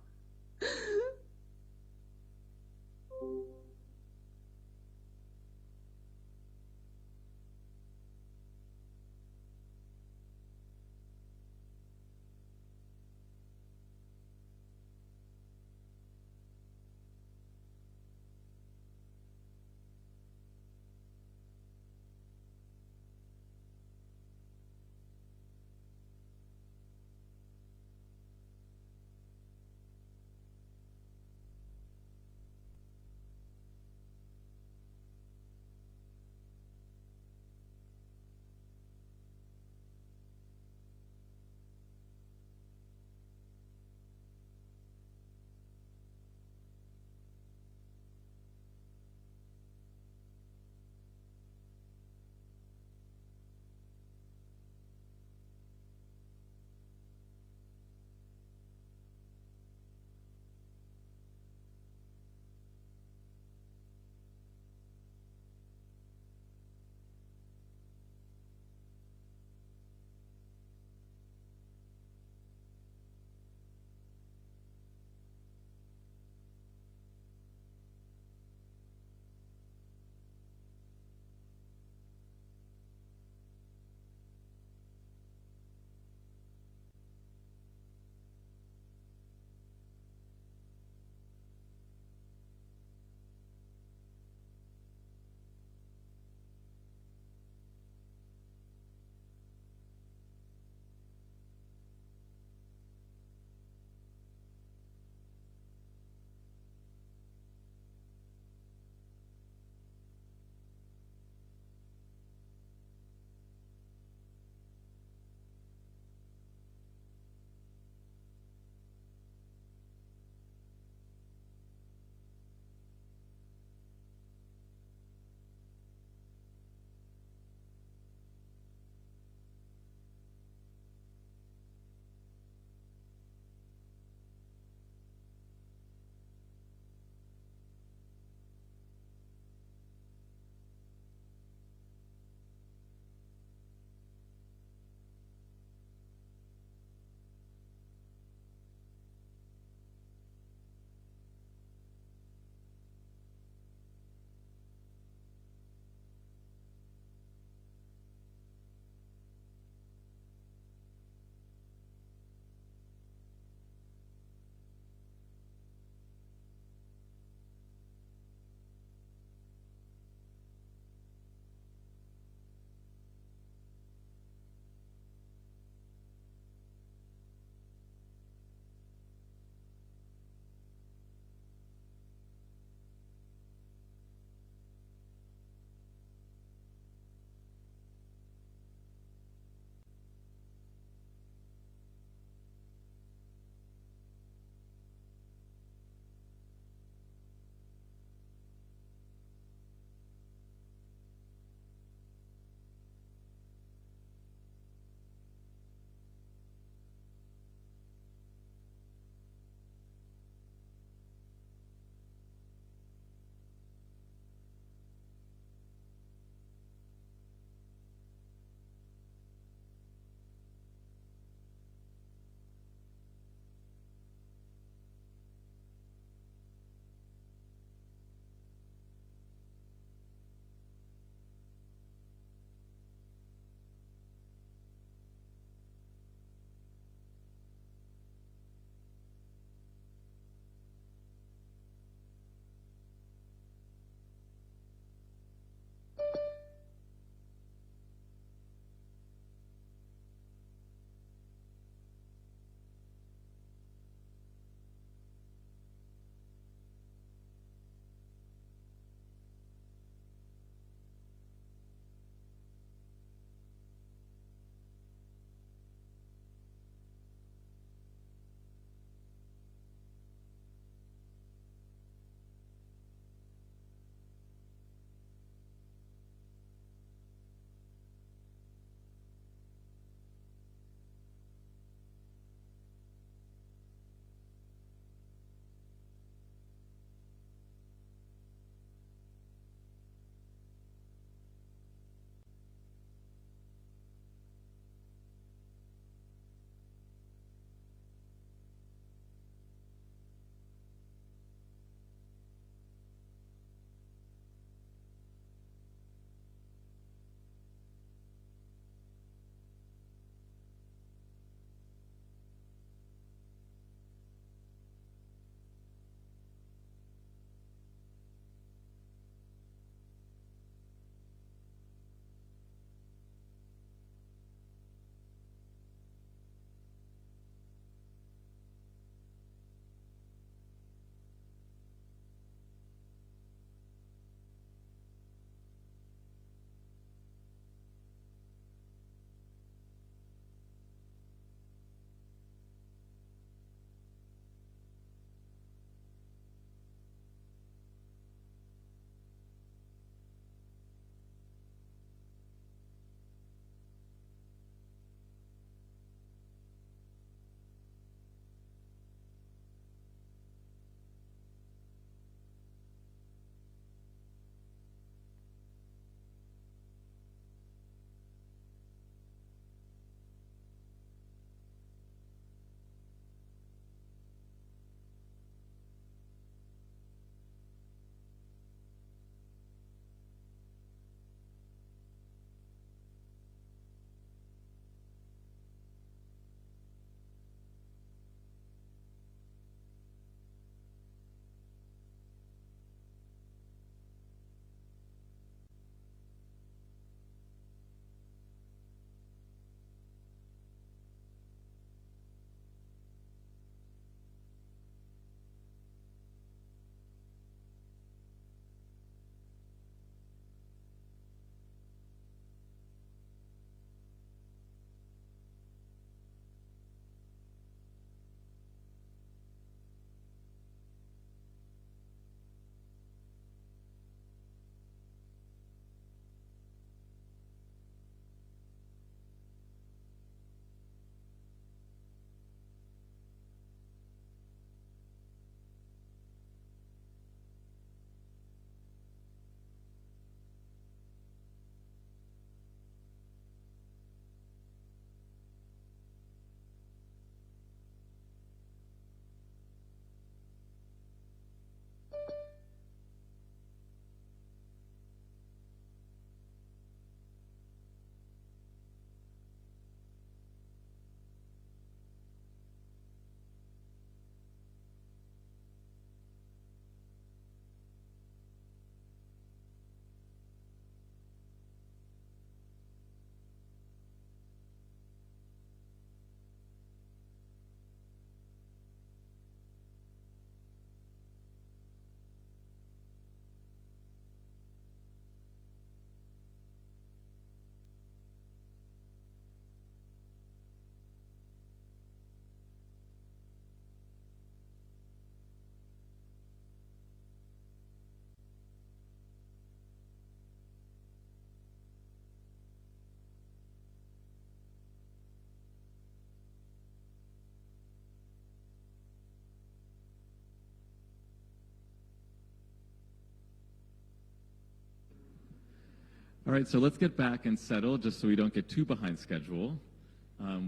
All right, so let's get back and settle just so we don't get too behind schedule.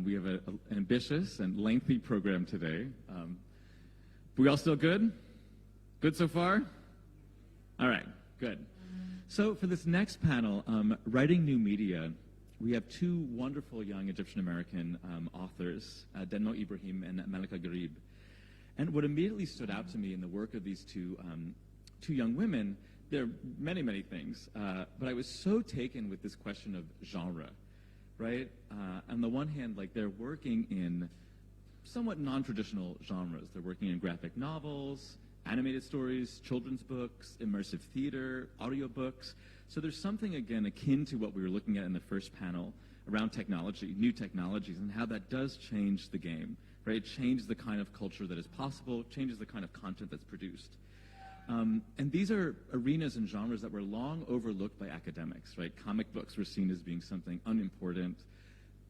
We have an ambitious and lengthy program today. We all still good? Good so far? All right, good. So for this next panel, Writing New Media, we have two wonderful young Egyptian-American authors, Denmo Ibrahim and Malika Gharib. And what immediately stood out to me in the work of these two young women, there are many, many things, but I was so taken with this question of genre, right? On the one hand, like they're working in somewhat non-traditional genres. They're working in graphic novels, animated stories, children's books, immersive theater, audiobooks. So there's something, again, akin to what we were looking at in the first panel around technology, new technologies, and how that does change the game, right? It changes the kind of culture that is possible, changes the kind of content that's produced. And these are arenas and genres that were long overlooked by academics, right? Comic books were seen as being something unimportant,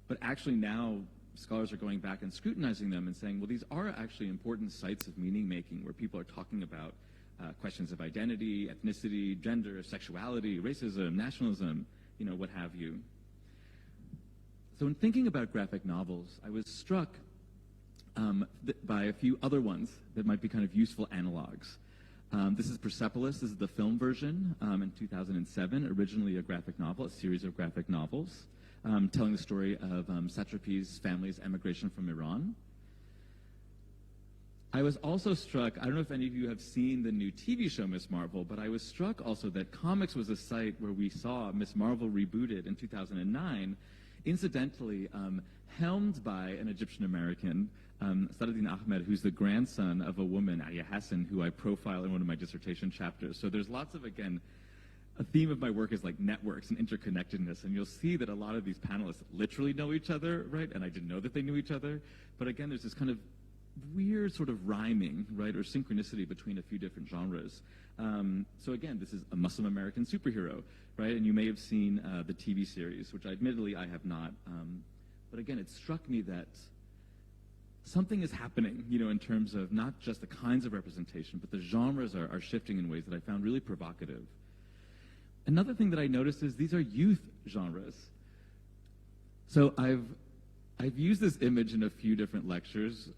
but actually now scholars are going back and scrutinizing them and saying, well, these are actually important sites of meaning making where people are talking about questions of identity, ethnicity, gender, sexuality, racism, nationalism, you know, what have you. So in thinking about graphic novels, I was struck by a few other ones that might be kind of useful analogs. This is Persepolis. This is the film version in 2007, originally a graphic novel, a series of graphic novels, telling the story of Satrapi's family's emigration from Iran. I was also struck, I don't know if any of you have seen the new TV show Ms. Marvel, but I was struck also that comics was a site where we saw Ms. Marvel rebooted in 2009, incidentally helmed by an Egyptian-American, Saladin Ahmed, who's the grandson of a woman, Arya Hassan, who I profile in one of my dissertation chapters. So there's lots of, again, a theme of my work is like networks and interconnectedness, and you'll see that a lot of these panelists literally know each other, right? And I didn't know that they knew each other. But again, there's this kind of weird sort of rhyming, right, or synchronicity between a few different genres. So again, this is a Muslim American superhero, right? And you may have seen the TV series, which admittedly I have not. But again, it struck me that something is happening, you know, in terms of not just the kinds of representation, but the genres are shifting in ways that I found really provocative. Another thing that I noticed is these are youth genres. So I've used this image in a few different lectures.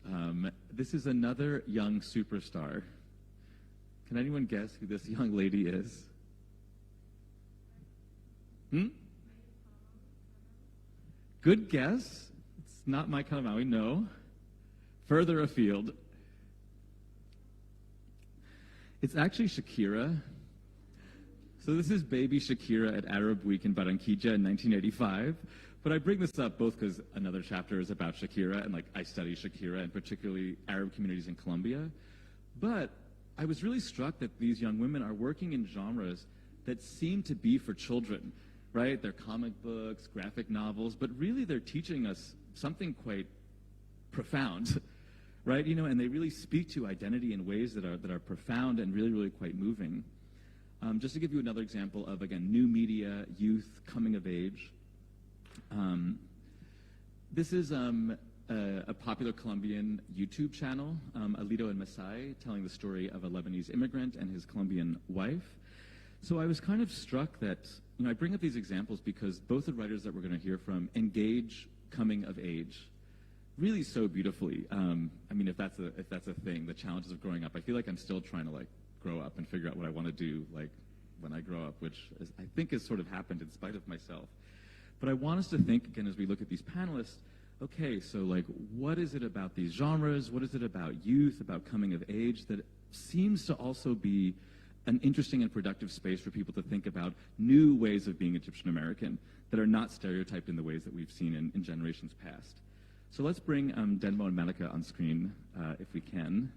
This is another young superstar. Can anyone guess who this young lady is? Good guess. It's not Mai Kalamaui, no. Further afield. It's actually Shakira. So this is baby Shakira at Arab Week in Barranquilla in 1985. But I bring this up both because another chapter is about Shakira, and like I study Shakira and particularly Arab communities in Colombia. But I was really struck that these young women are working in genres that seem to be for children, right? They're comic books, graphic novels, but really they're teaching us something quite profound, right? You know, and they really speak to identity in ways that are profound and really, really quite moving. Just to give you another example of, again, new media, youth, coming of age. This is a popular Colombian YouTube channel, Alito and Masai, telling the story of a Lebanese immigrant and his Colombian wife. So I was kind of struck that, you know, I bring up these examples because both the writers that we're going to hear from engage coming of age really so beautifully. I mean, if that's a thing, the challenges of growing up, I feel like I'm still trying to like grow up and figure out what I want to do like when I grow up, which is, I think has sort of happened in spite of myself. But I want us to think, again, as we look at these panelists, okay, so like, what is it about these genres? What is it about youth, about coming of age that seems to also be an interesting and productive space for people to think about new ways of being Egyptian American that are not stereotyped in the ways that we've seen in generations past. So let's bring Denmo and Malika on screen, if we can.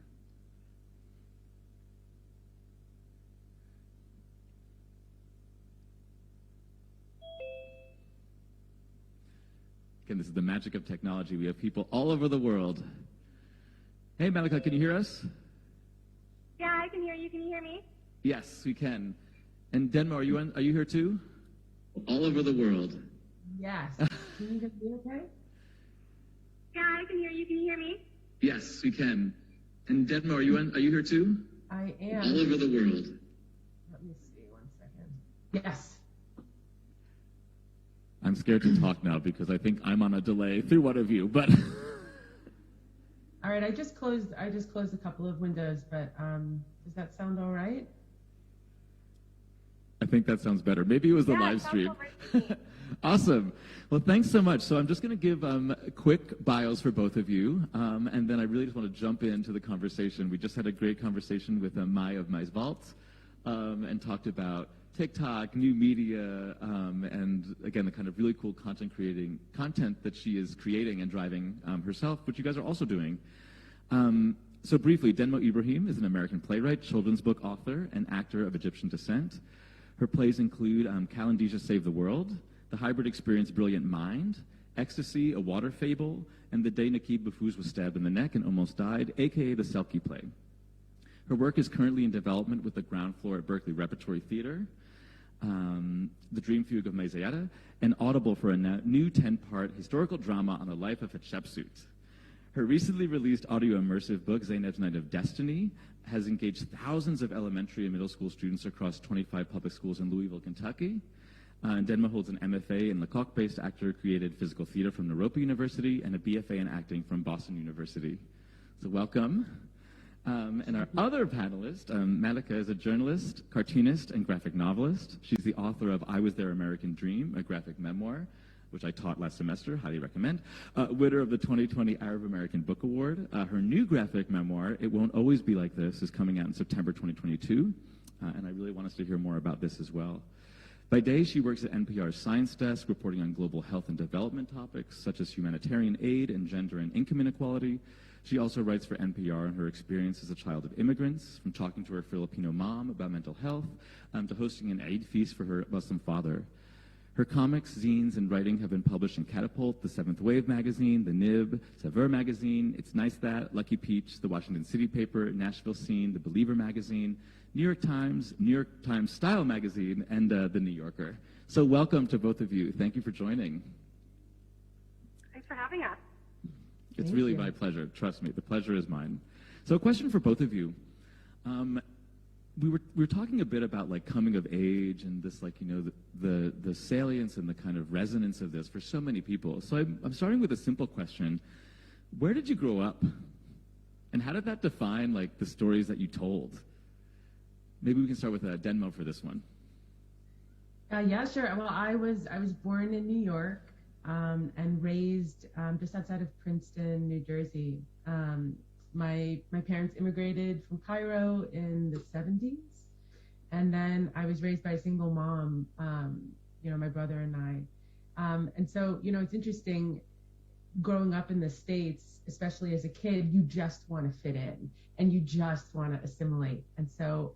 Again, this is the magic of technology. We have people all over the world. Hey, Malika, can you hear us? Yeah, I can hear you. Can you hear me? Yes, we can. And Denmo, are you here too? All over the world. Yes. Can you hear me okay? Yeah, I can hear you. Can you hear me? Yes, we can. And Denmo, are you here too? I am. All over the world. Let me see 1 second. Yes. I'm scared to talk now because I think I'm on a delay through one of you, but All right, I just closed a couple of windows, but does that sound all right? I think that sounds better. Maybe it was the Yeah, live it sounds stream. all right to me. Awesome. Well, thanks so much. So I'm just going to give quick bios for both of you, and then I really just want to jump into the conversation. We just had a great conversation with Mai of Mai's Vault, and talked about TikTok, new media, and again, the kind of really cool content that she is creating and driving herself, which you guys are also doing. So briefly, Denmo Ibrahim is an American playwright, children's book author, and actor of Egyptian descent. Her plays include Calendesia Save the World, The Hybrid Experience Brilliant Mind, Ecstasy, A Water Fable, and The Day Naquib Mahfouz was stabbed in the neck and almost died, aka the Selkie play. Her work is currently in development with the ground floor at Berkeley Repertory Theater, The Dream Fugue of Mayzayada, and Audible for a new 10-part historical drama on the life of Hatshepsut. Her recently released audio immersive book, Zainab's Night of Destiny, has engaged thousands of elementary and middle school students across 25 public schools in Louisville, Kentucky. Denma holds an MFA in Lecoq-based actor-created physical theater from Naropa University and a BFA in acting from Boston University. So welcome. And our other panelist, Malika, is a journalist, cartoonist, and graphic novelist. She's the author of I Was Their American Dream, a graphic memoir, which I taught last semester, highly recommend. Winner of the 2020 Arab American Book Award. Her new graphic memoir, It Won't Always Be Like This, is coming out in September 2022. And I really want us to hear more about this as well. By day, she works at NPR's Science Desk, reporting on global health and development topics, such as humanitarian aid and gender and income inequality. She also writes for NPR on her experience as a child of immigrants, from talking to her Filipino mom about mental health, to hosting an Eid feast for her Muslim father. Her comics, zines, and writing have been published in Catapult, The Seventh Wave magazine, The Nib, Saveur magazine, It's Nice That, Lucky Peach, The Washington City Paper, Nashville Scene, The Believer magazine, New York Times Style magazine, and The New Yorker. So welcome to both of you. Thank you for joining. Thanks for having us. It's Thank really you. my pleasure. Trust me, the pleasure is mine. So a question for both of you. We were talking a bit about like coming of age and this, like, you know, the salience and the kind of resonance of this for so many people. So I'm starting with a simple question. Where did you grow up? And how did that define like the stories that you told? Maybe we can start with Denmo for this one. Yeah, sure. Well, I was born in New York and raised just outside of Princeton, New Jersey. My parents immigrated from Cairo in the 70s, and then I was raised by a single mom, my brother and I. And so, it's interesting growing up in the States, especially as a kid, you just want to fit in and you just want to assimilate. And so,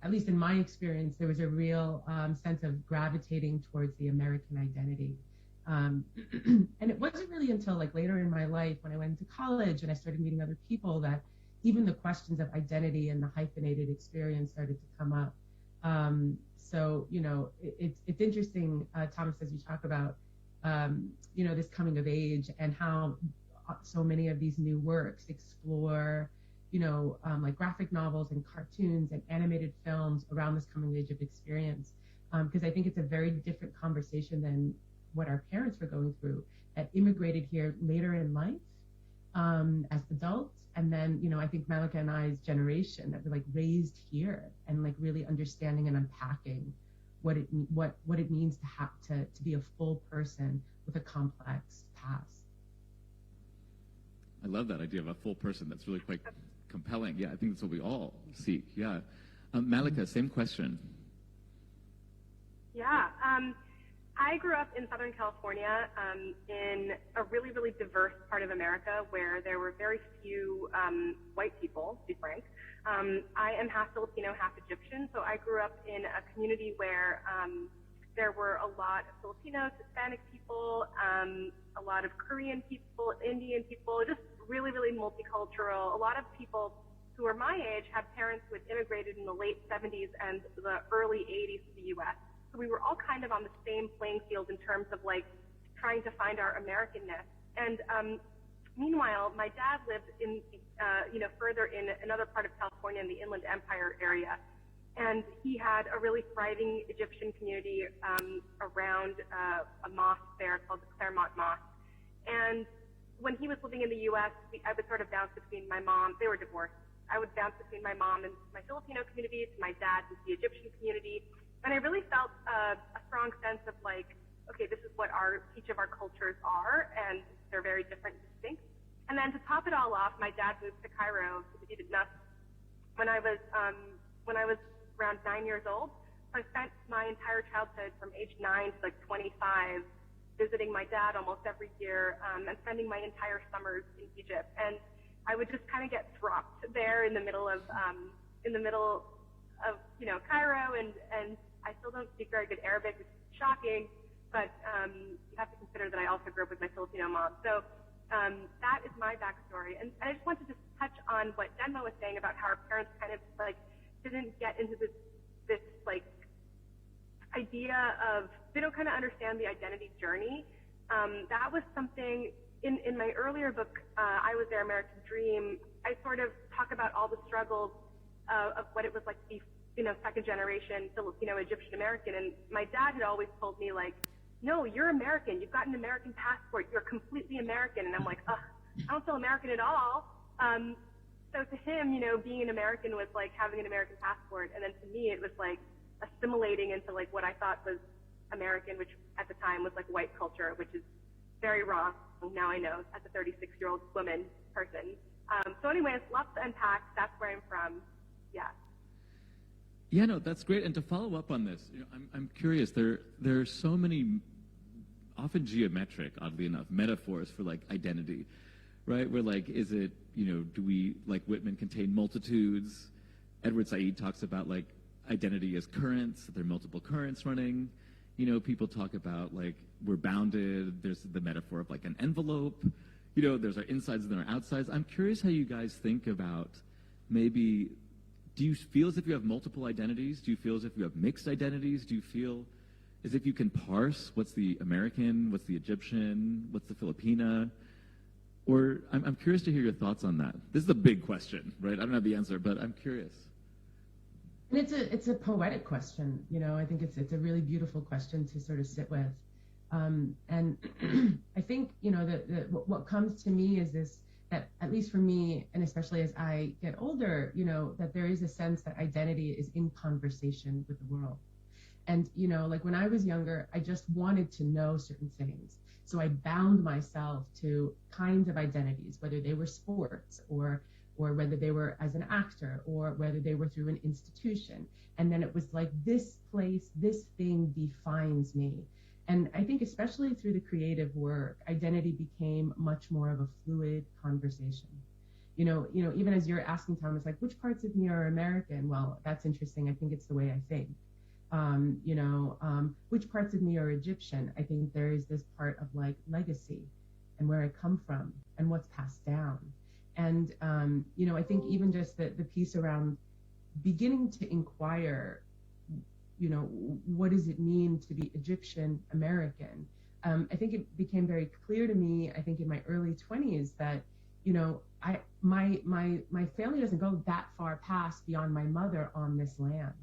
at least in my experience, there was a real sense of gravitating towards the American identity. And it wasn't really until like later in my life when I went to college and I started meeting other people that even the questions of identity and the hyphenated experience started to come up. So, it's interesting, Thomas, as you talk about, this coming of age and how so many of these new works explore, like graphic novels and cartoons and animated films around this coming of age of experience. Because I think it's a very different conversation than what our parents were going through, that immigrated here later in life as adults. And then, I think Malika and I's generation that were like raised here and like really understanding and unpacking what it means to have to be a full person with a complex past. I love that idea of a full person. That's really quite compelling. Yeah, I think that's what we all seek. Yeah. Malika, same question. Yeah. I grew up in Southern California in a really, really diverse part of America where there were very few white people, to be frank. I am half Filipino, half Egyptian, so I grew up in a community where there were a lot of Filipinos, Hispanic people, a lot of Korean people, Indian people, just really, really multicultural. A lot of people who are my age have parents who had immigrated in the late 70s and the early 80s to the U.S. So we were all kind of on the same playing field in terms of like trying to find our Americanness. And meanwhile, my dad lived in, further in another part of California in the Inland Empire area. And he had a really thriving Egyptian community around a mosque there called the Claremont Mosque. And when he was living in the U.S., I would sort of bounce between my mom. They were divorced. I would bounce between my mom and my Filipino community to my dad and the Egyptian community. And I really felt a strong sense of like, okay, this is what each of our cultures are, and they're very different and distinct. And then to top it all off, my dad moved to Cairo to the Nuts when I was around 9 years old. So I spent my entire childhood from age 9 to like 25 visiting my dad almost every year and spending my entire summers in Egypt. And I would just kind of get dropped there in the middle of Cairo, and I still don't speak very good Arabic, which is shocking, but you have to consider that I also grew up with my Filipino mom. So that is my backstory. And I just wanted to touch on what Denma was saying about how our parents kind of like didn't get into this like idea of, they don't kind of understand the identity journey. That was something in my earlier book, I Was Their American Dream. I sort of talk about all the struggles of what it was like to be, second generation Filipino Egyptian American. And my dad had always told me like, no, you're American. You've got an American passport. You're completely American. And I'm like, ugh, I don't feel American at all. So to him, being an American was like having an American passport. And then to me, it was like assimilating into like what I thought was American, which at the time was like white culture, which is very wrong. Now I know as a 36-year-old woman person. So anyways, lots to unpack. That's where I'm from. Yeah. Yeah, no, that's great. And to follow up on this, I'm curious. There are so many, often geometric, oddly enough, metaphors for like identity, right? Where like, is it, do we, like Whitman, contain multitudes? Edward Said talks about like identity as currents. There are multiple currents running. People talk about like we're bounded. There's the metaphor of like an envelope. There's our insides and our outsides. I'm curious how you guys think about maybe. Do you feel as if you have multiple identities? Do you feel as if you have mixed identities? Do you feel as if you can parse what's the American, what's the Egyptian, what's the Filipina? Or I'm curious to hear your thoughts on that. This is a big question, right? I don't have the answer, but I'm curious. And it's a poetic question. I think it's a really beautiful question to sort of sit with. And I think, what comes to me is this, that at least for me, and especially as I get older, that there is a sense that identity is in conversation with the world. And, like when I was younger, I just wanted to know certain things. So I bound myself to kinds of identities, whether they were sports or whether they were as an actor or whether they were through an institution. And then it was like, this place, this thing defines me. And I think especially through the creative work, identity became much more of a fluid conversation. Even as you're asking, Thomas, like, which parts of me are American? Well, that's interesting. I think it's the way I think. Which parts of me are Egyptian? I think there is this part of like legacy and where I come from and what's passed down. And, I think even just the piece around beginning to inquire, what does it mean to be Egyptian American? I think it became very clear to me, I think in my early 20s that, my family doesn't go that far past beyond my mother on this land.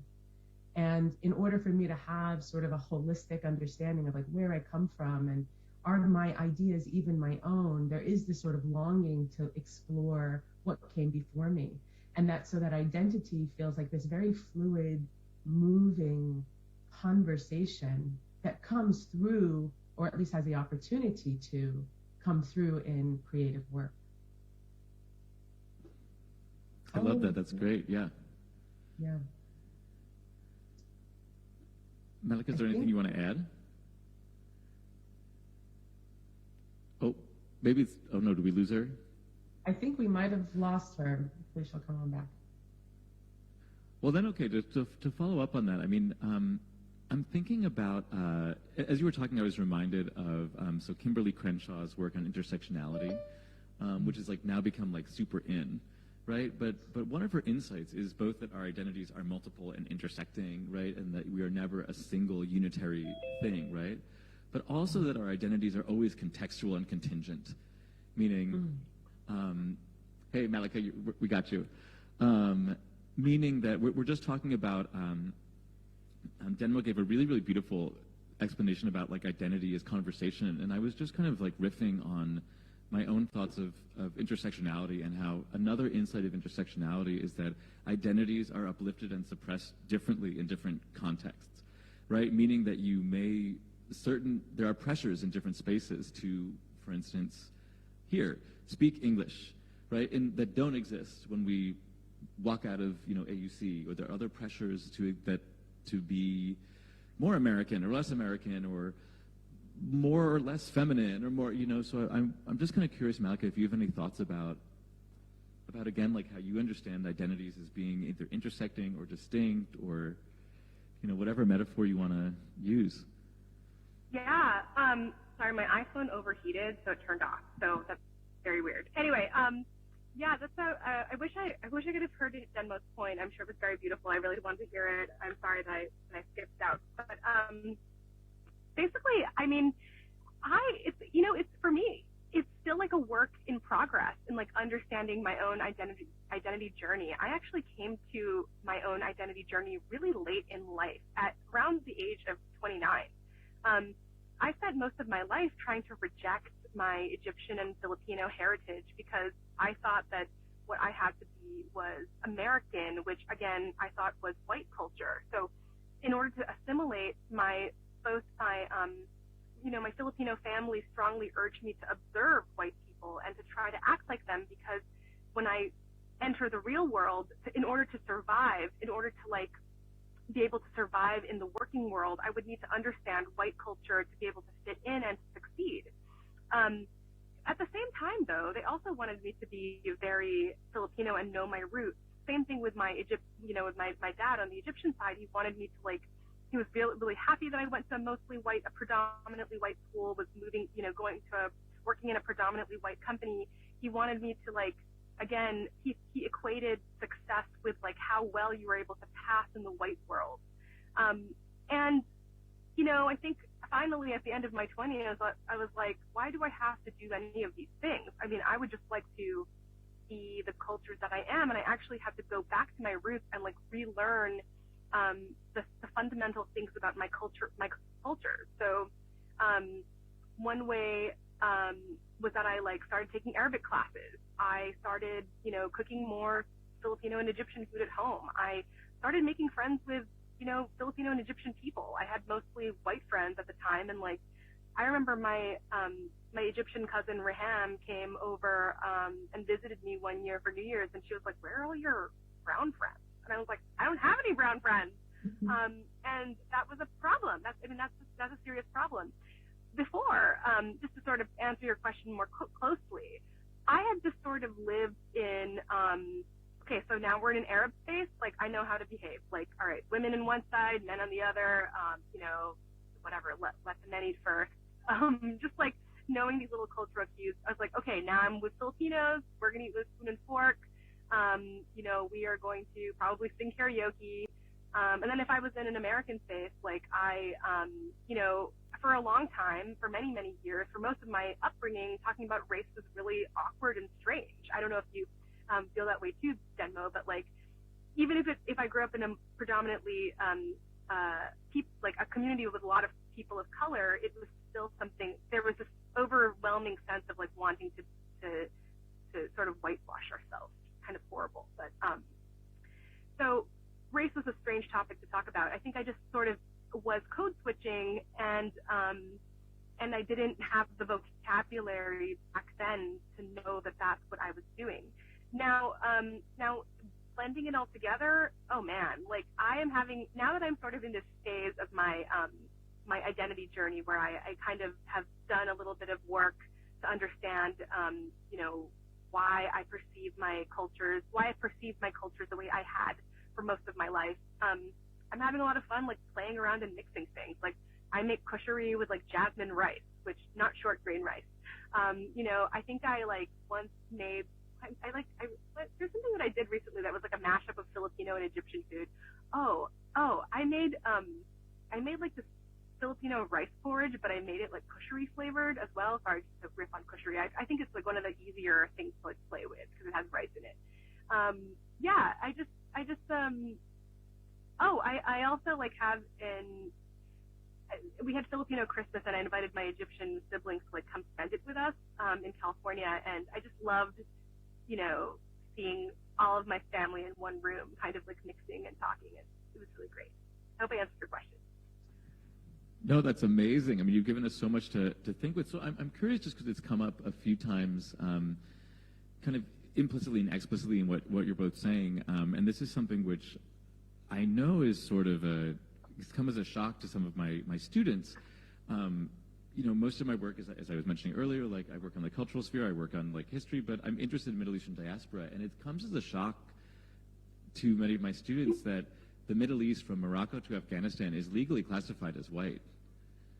And in order for me to have sort of a holistic understanding of like where I come from and are my ideas even my own, there is this sort of longing to explore what came before me. And so that identity feels like this very fluid, moving conversation that comes through, or at least has the opportunity to come through in creative work. I love that. That's great. Yeah. Yeah. Malika, is there anything you want to add? Oh, maybe it's, oh no, did we lose her? I think we might have lost her. Hopefully she'll come on back. Well, then, okay, to follow up on that, I mean, I'm thinking about, as you were talking, I was reminded of, so Kimberly Crenshaw's work on intersectionality, which is like now become like super in, right? But one of her insights is both that our identities are multiple and intersecting, right? And that we are never a single unitary thing, right? But also that our identities are always contextual and contingent, meaning, hey, Malika, we got you. meaning that we're just talking about, Denmo gave a really, really beautiful explanation about like identity as conversation, and I was just kind of like riffing on my own thoughts of intersectionality and how another insight of intersectionality is that identities are uplifted and suppressed differently in different contexts, right? Meaning that there are pressures in different spaces to, for instance, here, speak English, right? And that don't exist when we walk out of, AUC, or there are other pressures to be more American or less American, or more or less feminine, or more, so I'm just kind of curious, Malika, if you have any thoughts about again, like how you understand identities as being either intersecting or distinct, or, whatever metaphor you want to use. Yeah, sorry, my iPhone overheated, so it turned off, so that's very weird. Anyway, yeah, that's I wish I could have heard Denmo's point. I'm sure it was very beautiful. I really wanted to hear it. I'm sorry that I skipped out, but basically, I mean, it's for me, it's still like a work in progress in like understanding my own identity journey. I actually came to my own identity journey really late in life, at around the age of 29. I spent most of my life trying to reject my Egyptian and Filipino heritage because I thought that what I had to be was American, which again I thought was white culture. So in order to assimilate, my Filipino family strongly urged me to observe white people and to try to act like them, because when I enter the real world, in order to survive, in order to like be able to survive in the working world, I would need to understand white culture to be able to fit in and to succeed. At the same time, though, they also wanted me to be very Filipino and know my roots. Same thing with my with my dad on the Egyptian side. He wanted me to he was really, really happy that I went to a predominantly white school, was moving, working in a predominantly white company. He wanted me to again, he equated success with how well you were able to pass in the white world. And, I think finally at the end of my 20s, I was like, why do I have to do any of these things? I mean, I would just like to be the cultures that I am, and I actually had to go back to my roots and relearn the fundamental things about my culture. So one way was that I started taking Arabic classes. I started, cooking more Filipino and Egyptian food at home. I started making friends with, Filipino and Egyptian people. I had mostly white friends at the time, and I remember my Egyptian cousin Raham came over and visited me one year for New Year's, and she was like, "Where are all your brown friends?" And I was like, "I don't have any brown friends." And that was a problem. That's a serious problem. Before, just to sort of answer your question more closely, I had just sort of lived in, okay, so now we're in an Arab space, I know how to behave. All right, women on one side, men on the other, whatever, let the men eat first. Just knowing these little cultural cues, I was like, okay, now I'm with Filipinos, we're going to eat with spoon and fork. We are going to probably sing karaoke. And then if I was in an American space, for a long time, for many, many years, for most of my upbringing, talking about race was really awkward and strange. I don't know if you feel that way too, Denmo, but even if I grew up in a predominantly a community with a lot of people of color, it was still something. There was this overwhelming sense of wanting to sort of whitewash ourselves. Kind of horrible, but so race was a strange topic to talk about. I think I just sort of was code switching, and I didn't have the vocabulary back then to know that that's what I was doing. Now blending it all together, oh man, I am having, now that I'm sort of in this phase of my my identity journey where I kind of have done a little bit of work to understand, why I perceive my cultures the way I had for most of my life. I'm having a lot of fun, playing around and mixing things. I make kushari with jasmine rice, which not short grain rice. I think I once made, there's something that I did recently that was a mashup of Filipino and Egyptian food. I made this Filipino rice porridge, but I made it kushari flavored as well. Sorry, just to riff on kushari. I think it's one of the easier things to play with because it has rice in it. I just I also like have we had Filipino Christmas, and I invited my Egyptian siblings to like come spend it with us in California, and I just loved, seeing all of my family in one room, kind of like mixing and talking. It was really great. I hope I answered your question. No, that's amazing. I mean, you've given us so much to think with. So I'm curious, just because it's come up a few times, kind of implicitly and explicitly in what you're both saying, and this is something which I know is sort of it's come as a shock to some of my students. Most of my work is, as I was mentioning earlier, like I work on the cultural sphere, I work on like history, but I'm interested in Middle Eastern diaspora, and it comes as a shock to many of my students that the Middle East, from Morocco to Afghanistan, is legally classified as white.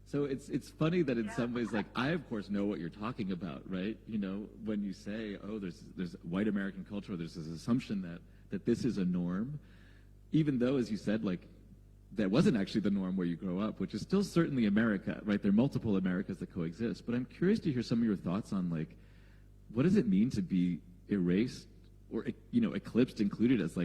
So it's funny that in some ways, like, I of course know what you're talking about, right? When you say, oh, there's white American culture, there's this assumption that this is a norm, even though, as you said, like, that wasn't actually the norm where you grow up, which is still certainly America, right? There are multiple Americas that coexist. But I'm curious to hear some of your thoughts on, like, what does it mean to be erased or, eclipsed, included as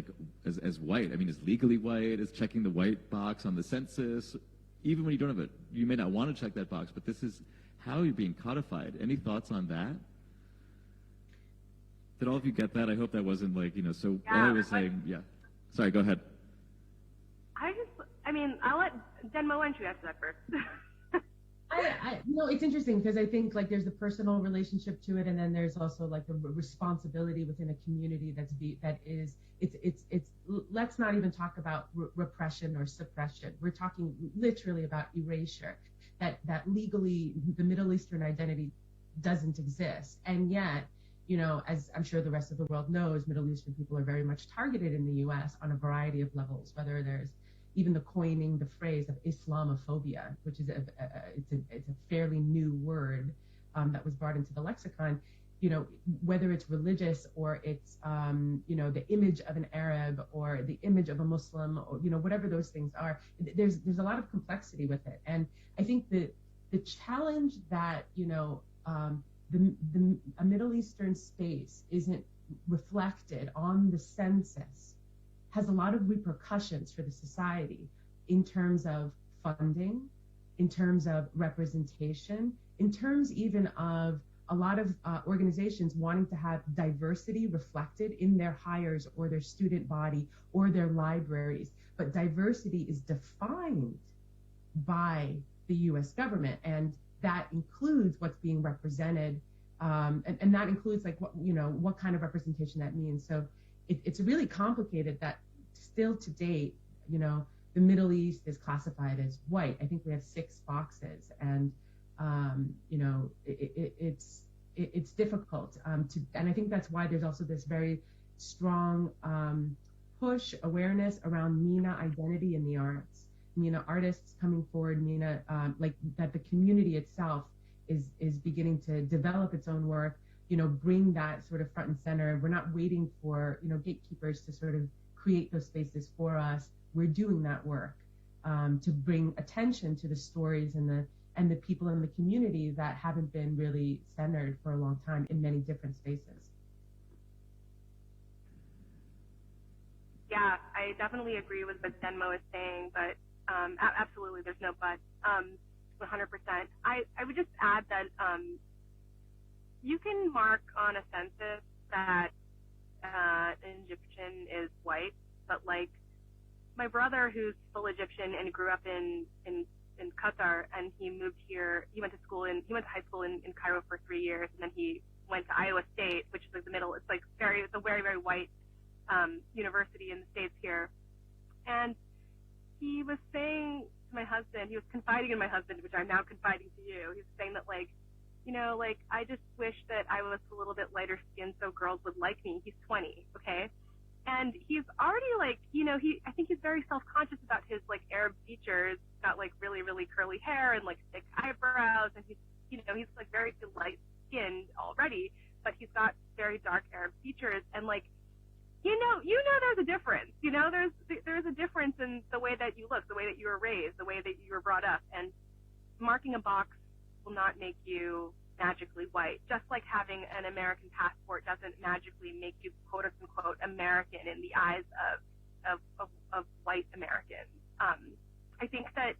white? I mean, is legally white, is checking the white box on the census, even when you don't have it, you may not want to check that box, but this is how you're being codified. Any thoughts on that? Did all of you get that? I hope that wasn't like, so all I was saying, yeah. Sorry, go ahead. I'll let Denmo, why don't you answer that first? It's interesting because I think like there's a personal relationship to it, and then there's also like a responsibility within a community let's not even talk about repression or suppression. We're talking literally about erasure, that legally the Middle Eastern identity doesn't exist. And yet, as I'm sure the rest of the world knows, Middle Eastern people are very much targeted in the US on a variety of levels, whether there's even the phrase of Islamophobia, which is it's a fairly new word that was brought into the lexicon. Whether it's religious or it's the image of an Arab or the image of a Muslim, or whatever those things are, there's a lot of complexity with it. And I think the challenge that a Middle Eastern space isn't reflected on the census has a lot of repercussions for the society in terms of funding, in terms of representation, in terms even of a lot of organizations wanting to have diversity reflected in their hires or their student body or their libraries. But diversity is defined by the US government, and that includes what's being represented, and that includes like what kind of representation that means. So it's really complicated that still to date, the Middle East is classified as white. I think we have 6 boxes, and it's difficult and I think that's why there's also this very strong push awareness around MENA identity in the arts. MENA artists coming forward, MENA like that the community itself is beginning to develop its own work, bring that sort of front and center. We're not waiting for gatekeepers to sort of create those spaces for us. We're doing that work to bring attention to the stories and the people in the community that haven't been really centered for a long time in many different spaces. Yeah, I definitely agree with what Denmo is saying, but absolutely, there's no but. 100%. I would just add that you can mark on a census that an Egyptian is white, but like my brother, who's full Egyptian and grew up in Qatar, and he moved here. He went to high school in Cairo for 3 years, and then he went to Iowa State, which is like the middle. It's a very, very white university in the States here. And he was saying to my husband, he was confiding in my husband, which I'm now confiding to you. He was saying that I just wish that I was a little bit lighter skinned so girls would like me. He's 20, okay? And he's already I think he's very self-conscious about his Arab features. He's got really, really curly hair and thick eyebrows, and he's very light skinned already, but he's got very dark Arab features, and there's a difference. There's a difference in the way that you look, the way that you were raised, the way that you were brought up, and marking a box will not make you magically white, just like having an American passport doesn't magically make you quote unquote American in the eyes of of white Americans. I think that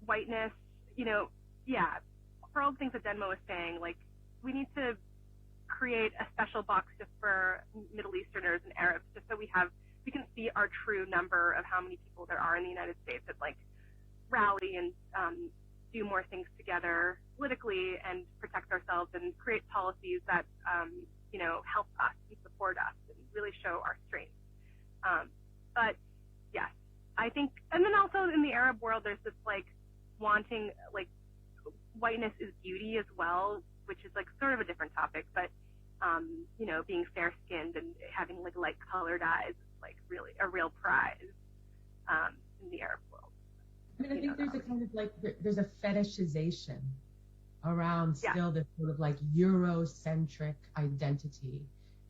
whiteness, for all the things that Denmo was saying, like, we need to create a special box just for Middle Easterners and Arabs, just so we can see our true number of how many people there are in the United States that, like, rally and do more things together politically and protect ourselves and create policies that help us and support us and really show our strength. But yes, I think, and then also in the Arab world, there's this like wanting, like, whiteness is beauty as well, which is like sort of a different topic, but being fair-skinned and having like light-colored eyes is like really a real prize in the Arab world. I mean, I think there's a kind of like, there's a fetishization around still this sort of like Eurocentric identity.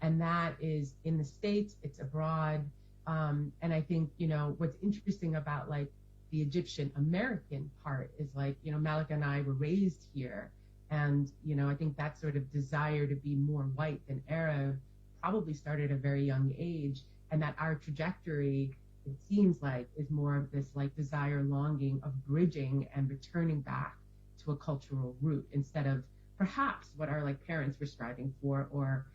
And that is in the States, it's abroad. And I think, what's interesting about like the Egyptian American part is like, Malika and I were raised here. And, I think that sort of desire to be more white than Arab probably started at a very young age. And that our trajectory, it seems like, is more of this like desire, longing of bridging and returning back to a cultural root instead of perhaps what our like parents were striving for, or,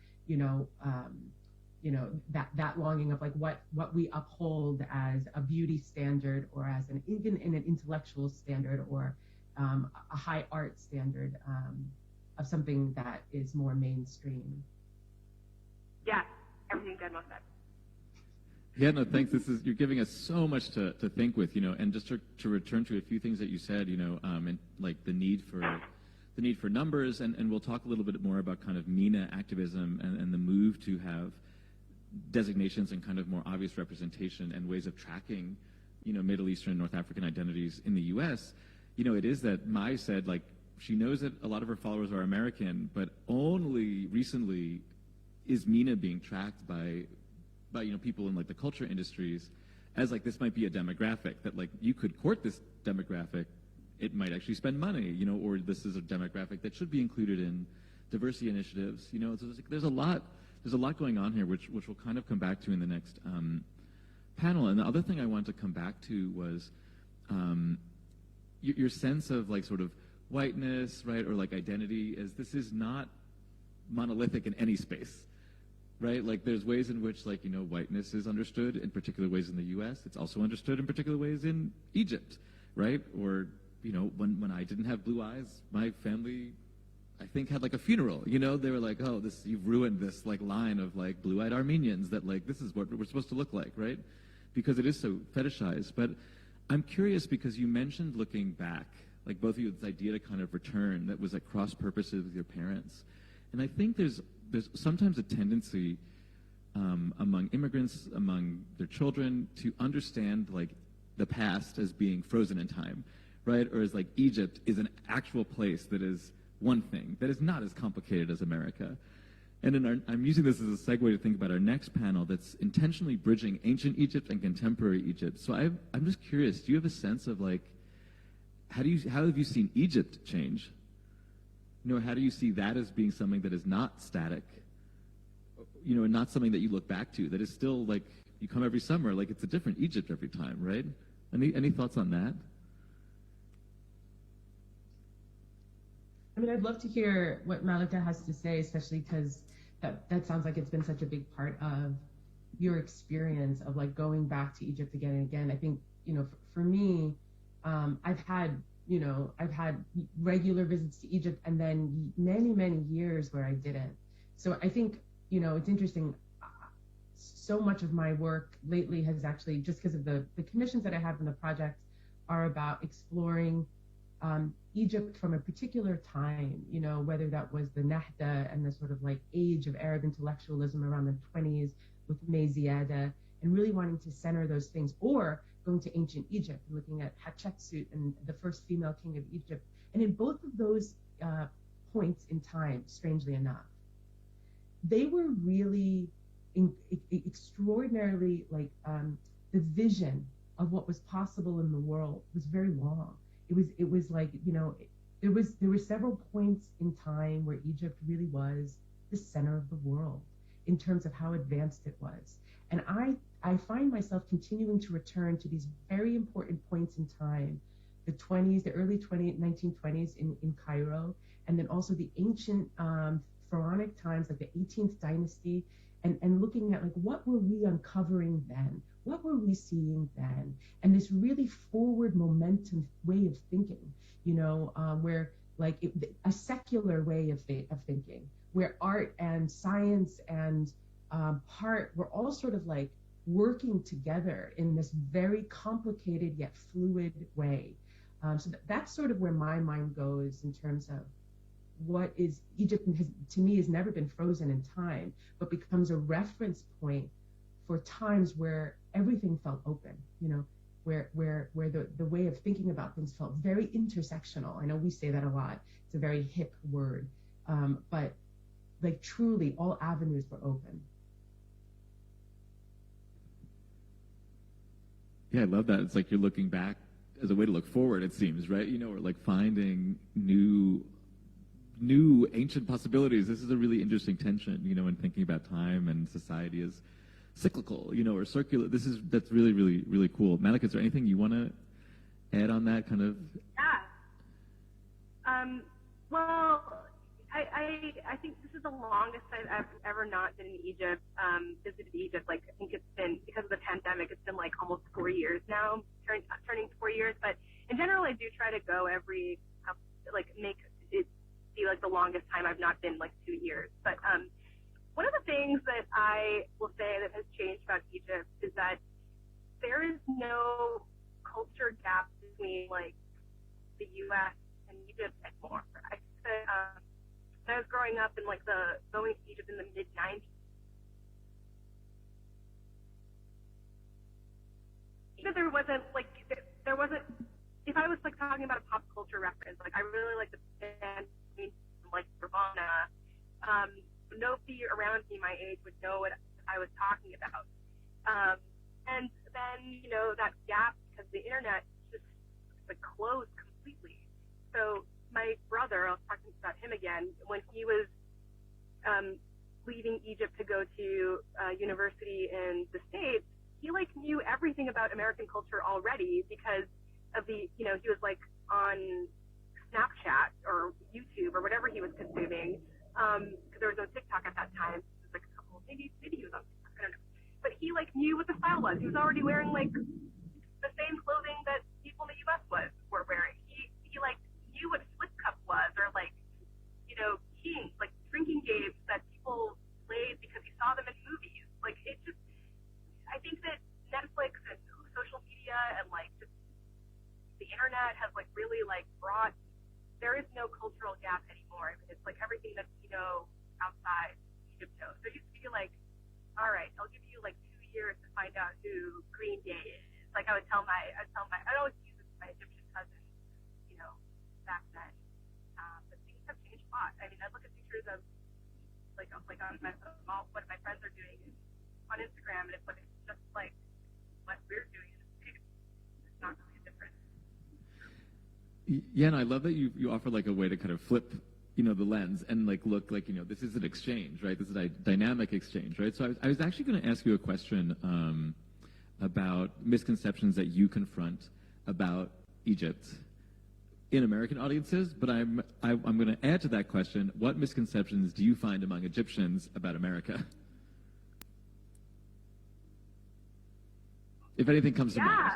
that longing of like what we uphold as a beauty standard, or as even in an intellectual standard, or a high art standard of something that is more mainstream. Yeah, everything Denmo said. Yeah, no, thanks. You're giving us so much to think with, and just to return to a few things that you said, and like the need for numbers, and we'll talk a little bit more about kind of MENA activism and the move to have designations and kind of more obvious representation and ways of tracking, Middle Eastern and North African identities in the U.S. It is that Mai said, like, she knows that a lot of her followers are American, but only recently is MENA being tracked by people in like the culture industries as like this might be a demographic that like you could court this demographic, it might actually spend money, or this is a demographic that should be included in diversity initiatives. So there's a lot going on here, which we'll kind of come back to in the next panel. And the other thing I wanted to come back to was your sense of like sort of whiteness, right, or like identity, as this is not monolithic in any space. Right, like there's ways in which, like, whiteness is understood in particular ways in the U.S. It's also understood in particular ways in Egypt, right? Or, when I didn't have blue eyes, my family, I think, had like a funeral. They were like, "Oh, you've ruined this like line of like blue-eyed Armenians that like this is what we're supposed to look like," right? Because it is so fetishized. But I'm curious because you mentioned looking back, like both of you, this idea to kind of return that was like cross purposes with your parents, and I think there's sometimes a tendency among immigrants, among their children, to understand like the past as being frozen in time, right? Or as like Egypt is an actual place that is one thing, that is not as complicated as America. And I'm using this as a segue to think about our next panel that's intentionally bridging ancient Egypt and contemporary Egypt. So I'm just curious, do you have a sense of like, how have you seen Egypt change? How do you see that as being something that is not static, and not something that you look back to, that is still like, you come every summer, like it's a different Egypt every time, right? Any thoughts on that? I mean, I'd love to hear what Malika has to say, especially because that sounds like it's been such a big part of your experience of like going back to Egypt again and again. I think, for me, I've had regular visits to Egypt and then many, many years where I didn't. So I think, it's interesting. So much of my work lately has actually, just because of the commissions that I have in the project, are about exploring Egypt from a particular time, whether that was the Nahda and the sort of like age of Arab intellectualism around the 20s with May Ziada, and really wanting to center those things, or going to ancient Egypt and looking at Hatshepsut and the first female king of Egypt. And in both of those points in time, strangely enough, they were really extraordinarily like the vision of what was possible in the world was very long. It was like, there were several points in time where Egypt really was the center of the world. in terms of how advanced it was. And I find myself continuing to return to these very important points in time, the 20s, the early 1920s in Cairo, and then also the ancient pharaonic times, like the 18th dynasty, and looking at like what were we uncovering then? What were we seeing then? And this really forward momentum way of thinking, where like a secular way of thinking, where art and science and art were all sort of like working together in this very complicated yet fluid way. So that's sort of where my mind goes in terms of what is Egypt to me has never been frozen in time, but becomes a reference point for times where everything felt open, where the way of thinking about things felt very intersectional. I know we say that a lot. It's a very hip word, but like truly all avenues were open. Yeah, I love that. It's like you're looking back as a way to look forward, it seems, right? Or like finding new ancient possibilities. This is a really interesting tension, when thinking about time and society as cyclical, or circular. That's really, really, really cool. Malika, is there anything you want to add on that kind of? Yeah. Well, I think this is the longest I've ever not been in Egypt, visited Egypt. Like, I think it's been, because of the pandemic, it's been like almost 4 years now, turning 4 years. But in general, I do try to go every, make it be like the longest time I've not been, like 2 years. But one of the things that I will say that has changed about Egypt is that there is no culture gap between like the U.S. and Egypt anymore. I said, when I was growing up and like going to Egypt in the mid-90s, even there wasn't, if I was like talking about a pop culture reference, like I really like the band like Nirvana, nobody around me my age would know what I was talking about. And then, that gap, because the internet just like closed completely. So my brother, I was talking about him again, when he was leaving Egypt to go to university in the States, he like knew everything about American culture already because of he was like on Snapchat or YouTube or whatever he was consuming, because there was no TikTok at that time. It was like a couple, maybe he was on TikTok, I don't know. But he like knew what the style was. He was already wearing like the same clothing that people in the U.S. were wearing. He like knew what flip cup was, or like, kings, like drinking games that people played because he saw them in movies. Like, it just, I think that Netflix and social media and like just the internet has like really like brought, there is no cultural gap anymore. I mean, it's like everything that outside Egypt knows. There used to be like, all right, I'll give you like 2 years to find out who Green Day is. Like I'd always use this with my Egyptian cousins, back then. But things have changed a lot. I mean, I look at pictures of like on what my friends are doing on Instagram, and it's just like what we're doing. It's not really different. Yeah, and I love that you offer like a way to kind of flip, the lens and like look like, this is an exchange, right? This is a dynamic exchange, right? So I was actually going to ask you a question about misconceptions that you confront about Egypt in American audiences, but I'm going to add to that question: what misconceptions do you find among Egyptians about America? If anything comes to mind.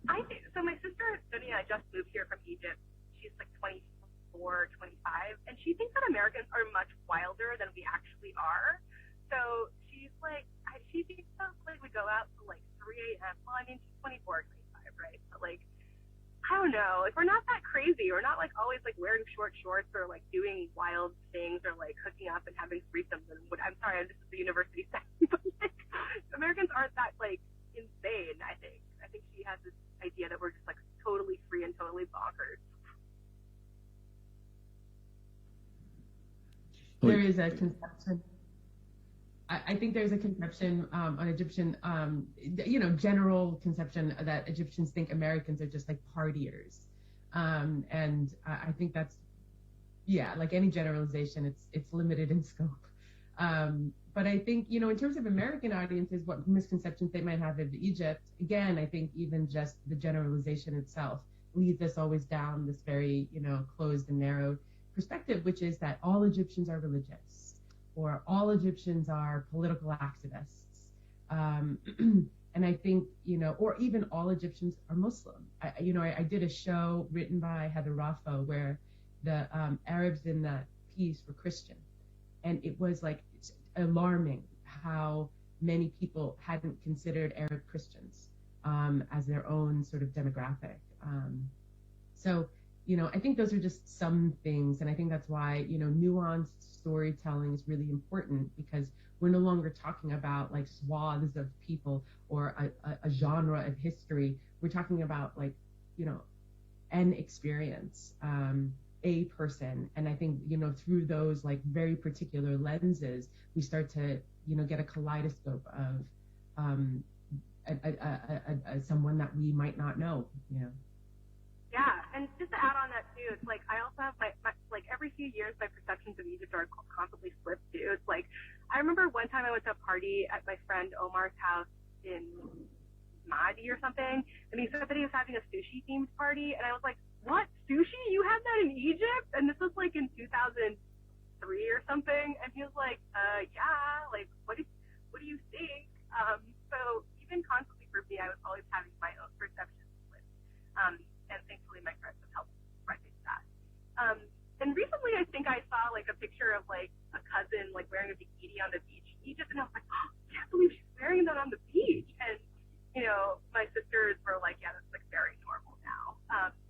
I think so. My sister Sonia just moved here from Egypt. She's like 24, 25, and she thinks that Americans are much wilder than we actually are. So she's like, she thinks that like we go out till like 3 a.m. Well, I mean, she's 24, 25, right? But like, I don't know. Like, we're not that crazy. We're not like always like wearing short shorts or like doing wild things or like hooking up and having threesomes. And I'm sorry, this is the university setting, but like, Americans aren't that like insane. I think she has this idea that we're just like totally free and totally bonkers. There is a conception. I think there's a conception on Egyptian, general conception that Egyptians think Americans are just like partiers. And I think that's, like any generalization, it's limited in scope. But I think, in terms of American audiences, what misconceptions they might have of Egypt, again, I think even just the generalization itself leads us always down this very, closed and narrow perspective, which is that all Egyptians are religious or all Egyptians are political activists. And I think, or even all Egyptians are Muslim. I did a show written by Heather Raffo where the Arabs in that piece were Christian. And it was like alarming how many people hadn't considered Arab Christians as their own sort of demographic. So, I think those are just some things. And I think that's why, nuanced storytelling is really important, because we're no longer talking about like swaths of people or a genre of history. We're talking about like, an experience, a person. And I think, through those like very particular lenses, we start to, get a kaleidoscope of someone that we might not know, Yeah, and just to add on that too, it's like I also have my like every few years my perceptions of Egypt are constantly flipped too. It's like I remember one time I went to a party at my friend Omar's house in Mahdi or something, and he said that he was having a sushi themed party, and I was like, what, sushi? You have that in Egypt? And this was like in 2003 or something, and he was like, yeah, like what do you think? So even constantly for me, I was always having my own perceptions flipped. And thankfully my friends have helped recognize that. And recently I think I saw like a picture of like a cousin like wearing a bikini on the beach in Egypt, and I was like, oh, I can't believe she's wearing that on the beach. And my sisters were like, yeah, that's like very normal now.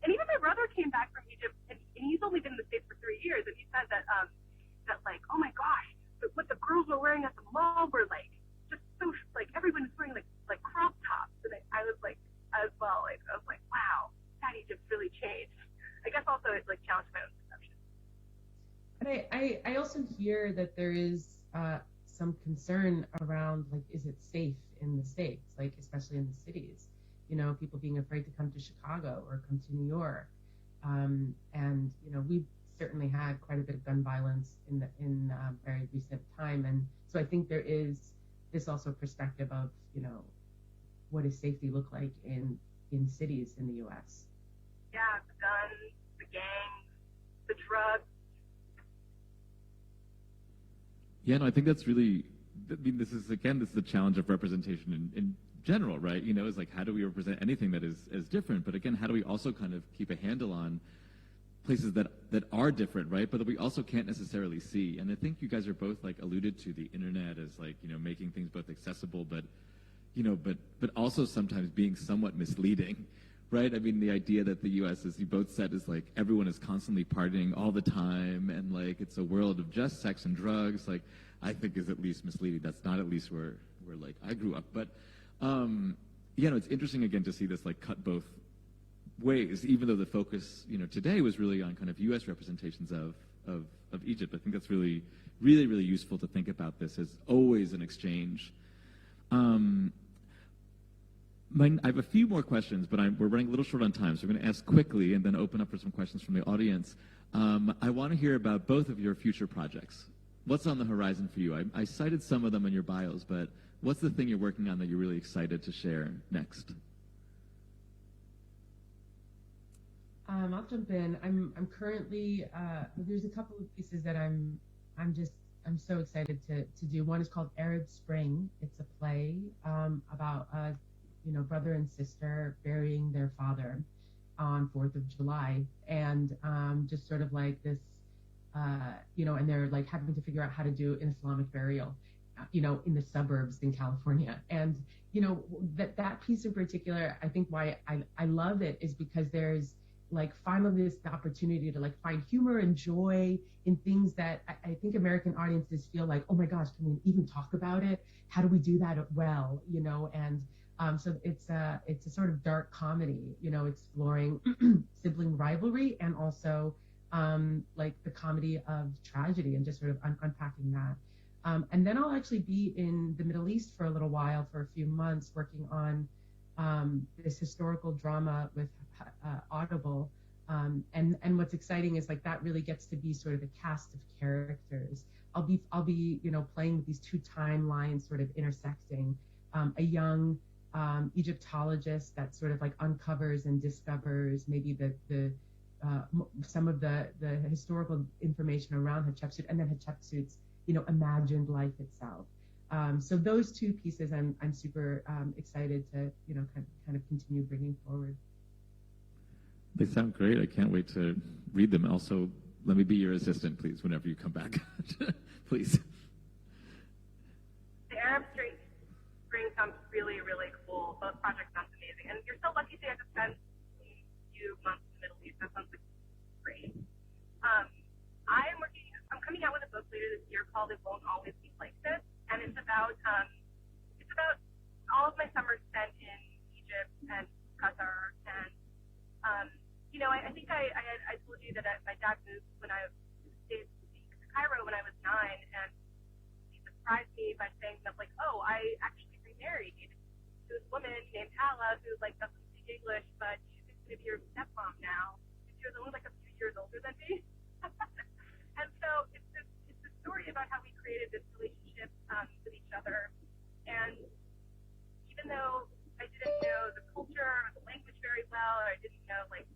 And even my brother came back from Egypt, and he's only been in the States for 3 years, and he said that that like, oh my gosh, what the girls were wearing at the mall were like just so like everyone was wearing like crop tops, and I was like as well, like I was like, wow, that Egypt's really changed. I guess also it's like challenged my own perception. But I also hear that there is some concern around like, is it safe in the States, like especially in the cities? People being afraid to come to Chicago or come to New York, and we've certainly had quite a bit of gun violence in very recent time, and so I think there is this also perspective of what does safety look like in cities in the U.S. Yeah, the guns, the gangs, the drugs. Yeah, no, I think that's really, this is the challenge of representation in general, right? It's like, how do we represent anything that is different? But again, how do we also kind of keep a handle on places that are different, right? But that we also can't necessarily see. And I think you guys are both like alluded to the internet as like, making things both accessible, but also sometimes being somewhat misleading, right? I mean, the idea that the U.S., as you both said, is like everyone is constantly partying all the time, and like it's a world of just sex and drugs, like I think is at least misleading. That's not at least where like I grew up. But it's interesting again to see this like cut both ways, even though the focus, today was really on kind of U.S. representations of Egypt. I think that's really, really, really useful to think about this as always an exchange. I have a few more questions, but we're running a little short on time, so I'm going to ask quickly and then open up for some questions from the audience. I want to hear about both of your future projects. What's on the horizon for you? I cited some of them in your bios, but what's the thing you're working on that you're really excited to share next? I'll jump in. I'm currently there's a couple of pieces that I'm so excited to do. One is called Arab Spring. It's a play about brother and sister burying their father on 4th of July, and just sort of like this, and they're like having to figure out how to do an Islamic burial, in the suburbs in California. And that piece in particular, I think why I love it is because there's like finally this opportunity to like find humor and joy in things that I think American audiences feel like, oh my gosh, can we even talk about it? How do we do that well? And so it's a sort of dark comedy, exploring sibling rivalry and also like the comedy of tragedy and just sort of unpacking that. And then I'll actually be in the Middle East for a little while, for a few months, working on this historical drama with Audible. And what's exciting is like that really gets to be sort of a cast of characters I'll be playing with these two timelines sort of intersecting. A young Egyptologist that sort of like uncovers and discovers maybe some of the historical information around Hatshepsut, and then Hatshepsut's imagined life itself. So those two pieces I'm super excited to kind of continue bringing forward. They sound great. I can't wait to read them. Also, let me be your assistant, please, whenever you come back. Please. The Arab Spring sounds really, really cool. Both projects sound amazing. And you're so lucky to get to spend a few months in the Middle East. That sounds like great. I'm coming out with a book later this year called It Won't Always Be Like This. And it's about all of my summers spent in Egypt and Qatar. And, I think I told you that my dad moved when I stayed to Cairo when I was 9. And he surprised me by saying that, like, oh, I actually remarried to this woman named Hala who, like, doesn't speak English, but she's going to be your stepmom now. And she was only, like, a few years older than me. And so it's a story about how we created this relationship with each other. And even though I didn't know the culture or the language very well, or I didn't know, like,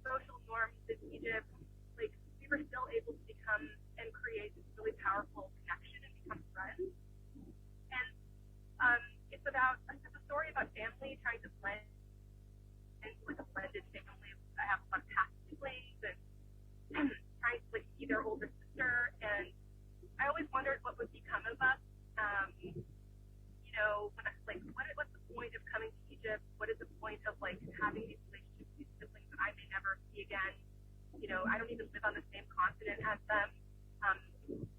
social norms in Egypt, like, we were still able to become and create this really powerful connection and become friends. And it's a story about family trying to blend into, like, a blended family. I have a lot of past siblings and trying to, like, be their older sister. And I always wondered what would become of us. What's the point of coming to Egypt? What is the point of, like, having these relationships with these siblings that I may never see again? I don't even live on the same continent as them.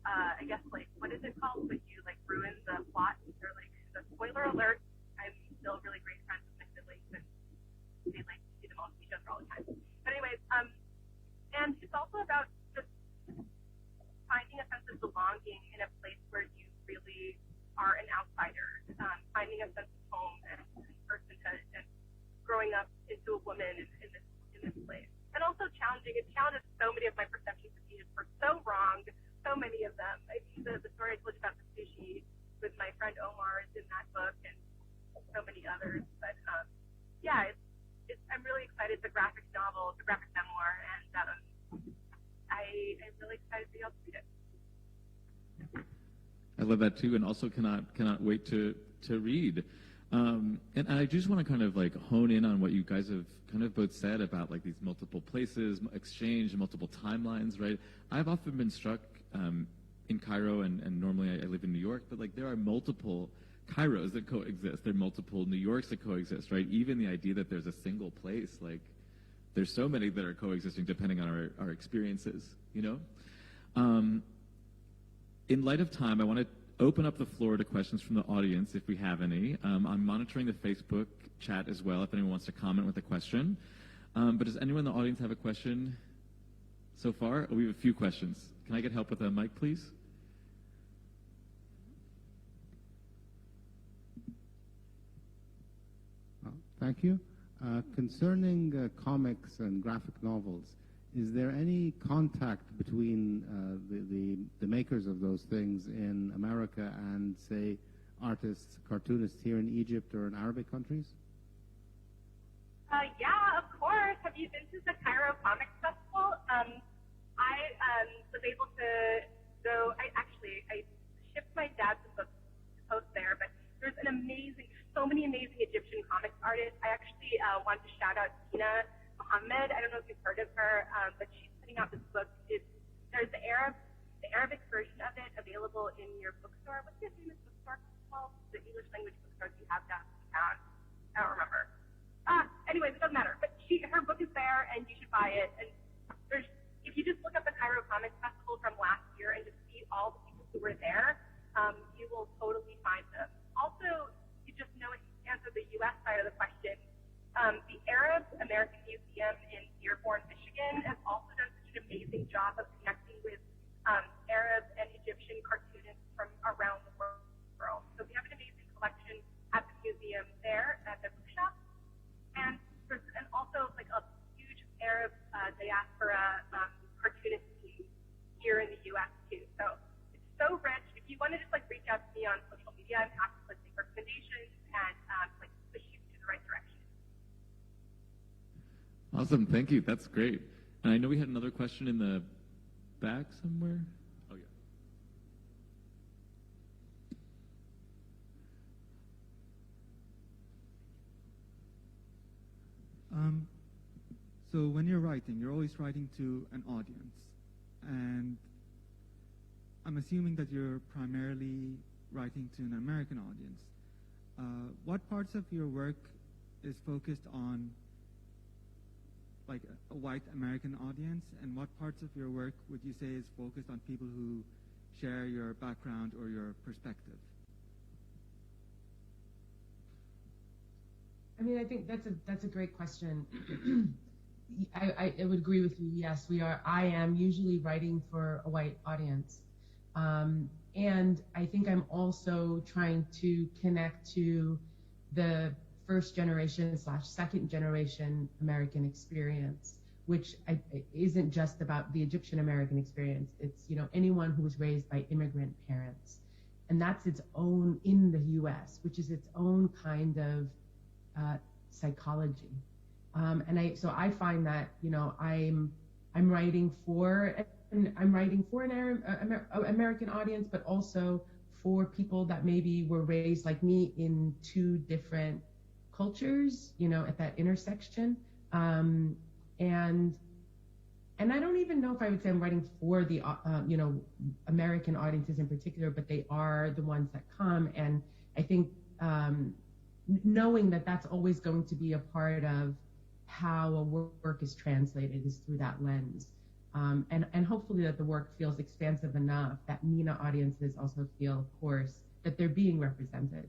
I guess, like, what is it called when you, like, ruin the plot? Or, like, the spoiler alert, I'm still really great friends with my siblings, and they, like, see them all each other all the time. But anyways, and it's also about just finding a sense of belonging in a place where you really are an outsider, finding a sense of home and personhood, and growing up into a woman in this place. And also challenging. It challenges so many of my perceptions of Egypt were so wrong, so many of them. I mean, the story I told you about the sushi with my friend Omar is in that book, and so many others. But yeah, I'm really excited. It's a graphic novel, it's a graphic memoir, and I'm really excited for y'all to read it. I love that too, and also cannot wait to read. And I just want to kind of, like, hone in on what you guys have kind of both said about, like, these multiple places, exchange, multiple timelines, right? I've often been struck in Cairo, and normally I live in New York, but, like, there are multiple Cairos that coexist. There are multiple New Yorks that coexist, right? Even the idea that there's a single place, like, there's so many that are coexisting depending on our experiences, In light of time, I want to open up the floor to questions from the audience, if we have any. I'm monitoring the Facebook chat as well, if anyone wants to comment with a question. But does anyone in the audience have a question so far? Oh, we have a few questions. Can I get help with a mic, please? Thank you. Concerning comics and graphic novels, is there any contact between the makers of those things in America and, say, artists, cartoonists here in Egypt or in Arabic countries? Yeah, of course. Have you been to the Cairo Comics Festival? I was able to go. I shipped my dad's book to post there, but there's so many amazing Egyptian comics artists. I actually want to shout out Tina Muhammad. I don't know if you've heard of her, but she's putting out this book. There's the Arabic version of it available in your bookstore. What's your famous bookstore called? The English language bookstore you have downtown. I don't remember. Anyways, it doesn't matter. But her book is there, and you should buy it. And if you just look up the Cairo Comics Festival from last year and just see all the people who were there, you will totally find them. Also, you just know it answer the U.S. side of the question. The Arab American Museum in Dearborn, Michigan, has also done such an amazing job of connecting with Arab and Egyptian cartoonists from around the world. So we have an amazing collection at the museum there at the bookshop, and also like a huge Arab diaspora cartoonist team here in the U.S. too. So it's want to just like reach out to me on social media, I'm happy to make recommendations and like push you to the right direction. Awesome, thank you. That's great. And I know we had another question in the back somewhere. Oh yeah. So when you're writing, you're always writing to an audience, and I'm assuming that you're primarily writing to an American audience. What parts of your work is focused on like a white American audience, and what parts of your work would you say is focused on people who share your background or your perspective? I mean, I think that's a great question. I would agree with you. Yes, I am usually writing for a white audience. And I think I'm also trying to connect to the first generation / second generation American experience, which isn't just about the Egyptian American experience. It's, anyone who was raised by immigrant parents. And that's its own, in the US, which is its own kind of psychology. So I find that, I'm writing for an American audience, but also for people that maybe were raised like me in two different cultures, at that intersection. And I don't even know if I would say I'm writing for the, American audiences in particular, but they are the ones that come. And I think knowing that that's always going to be a part of how a work is translated is through that lens. And hopefully that the work feels expansive enough that MENA audiences also feel, of course, that they're being represented.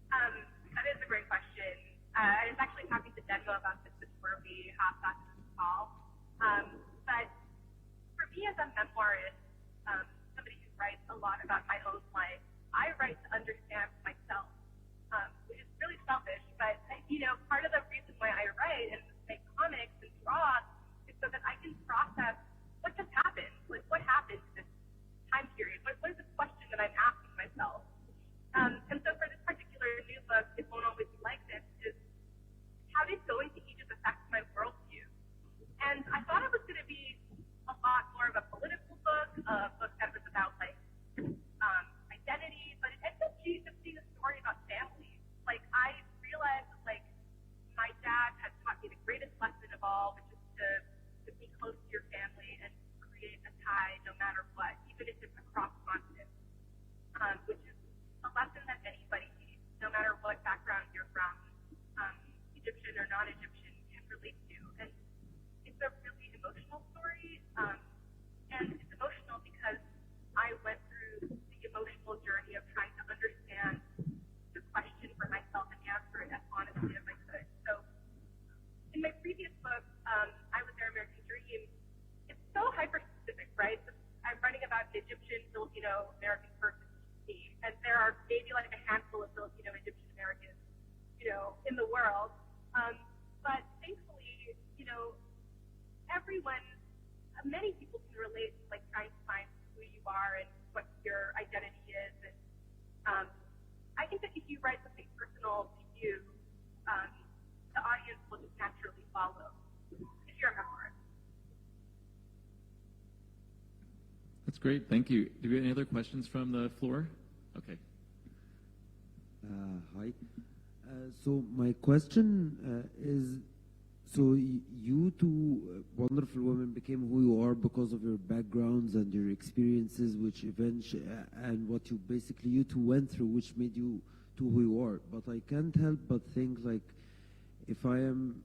That is a great question. I was actually talking to Denmo about this before we hopped on this call. But for me as a memoirist, somebody who writes a lot about my own life, I write to understand myself, which is really selfish. But, part of the reason why I write and make comics and draw is so that I can process what just happened. Like, what happened in this time period? What is the question that I'm asking myself? And so for this particular new book, It Won't Always Be Like This, is how did going to Egypt affect my worldview? And I thought it was going to be a lot more of a political book, a book that was about, like, identity, but it ended up just being a story about family. Like, I realized that, like, my dad had taught me the greatest lesson of all, which is to be close to your family and create a tie no matter what, even if it's across continents, which is a lesson that anybody, no matter what background you're from, Egyptian or non-Egyptian, can relate to. And it's a really emotional story, and it's emotional because I went through the emotional journey of trying to understand the question for myself and answer it as honestly as I could. So in my previous book, I Was Their American Dream, it's so hyper-specific, right? I'm writing about an Egyptian, Filipino, American person, and there are maybe like a handful of Filipino, Egyptian Americans, in the world. But thankfully, everyone, many people can relate to like trying to find who you are and what your identity is. And I think that if you write something personal to you, the audience will just naturally follow if you're a memoirist. That's great, thank you. Do we have any other questions from the floor? Okay. Hi. So my question is, so you two wonderful women became who you are because of your backgrounds and your experiences, which eventually, and what you two went through, which made you to who you are. But I can't help but think, like, if I am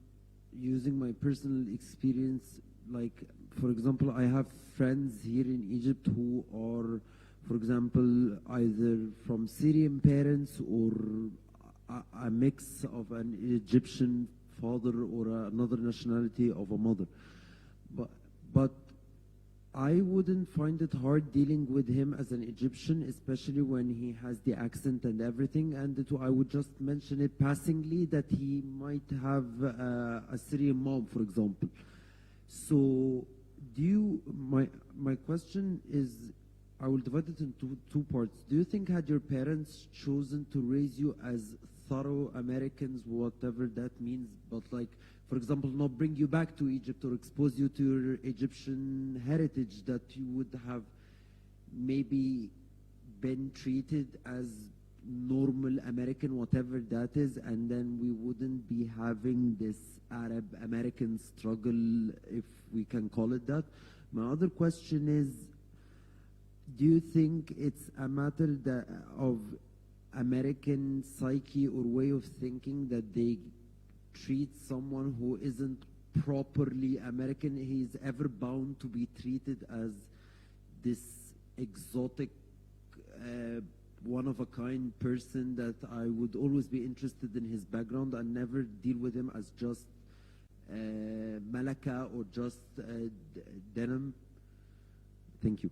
using my personal experience, like, for example, I have friends here in Egypt who are, for example, either from Syrian parents or a mix of an Egyptian father or another nationality of a mother. But I wouldn't find it hard dealing with him as an Egyptian, especially when he has the accent and everything. And I would just mention it passingly that he might have a Syrian mom, for example. So My question is, I will divide it into two parts. Do you think had your parents chosen to raise you as thorough Americans, whatever that means, but like, for example, not bring you back to Egypt or expose you to your Egyptian heritage, that you would have maybe been treated as normal American, whatever that is, and then we wouldn't be having this Arab-American struggle, if we can call it that? My other question is, do you think it's a matter of American psyche or way of thinking that they treat someone who isn't properly American, he's ever bound to be treated as this exotic, one-of-a-kind person that I would always be interested in his background and never deal with him as just Malaka or just denim? Thank you.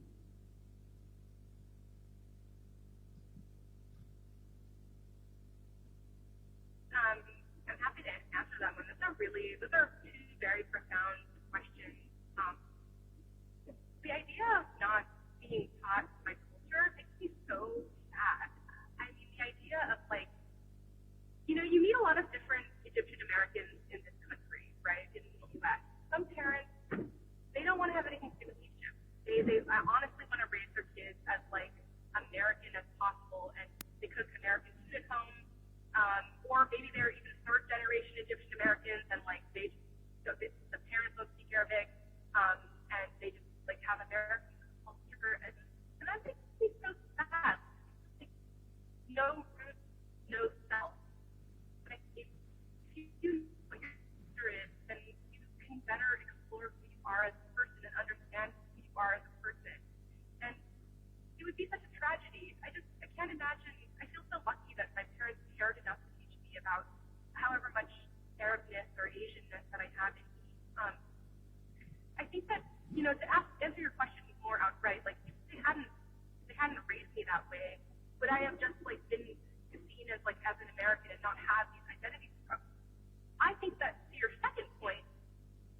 I'm happy to answer that one. Those are two very profound questions. The idea of not being taught my culture makes me so sad. I mean, the idea of like, you meet a lot of different Egyptian Americans in this country, right, in the U.S. Some parents, they don't want to have anything to do with Egypt. They honestly want to raise their kids as like American as possible, and they cook American food at home, or maybe they're even third generation Egyptian Americans, and like the parents don't speak Arabic, and they just like have American culture, and that makes me so sad. Like, no roots, no self. But if you know what your culture is, then you can better explore who you are as a person and understand who you are as a person. And it would be such a tragedy. I can't imagine. I feel so lucky that my parents cared enough to teach me about however much Arabness or Asianness that I have in me. I think that, to answer your question more outright, like if they hadn't raised me that way, would I have just like been seen as like as an American and not have these identity struggles? I think that to your second point,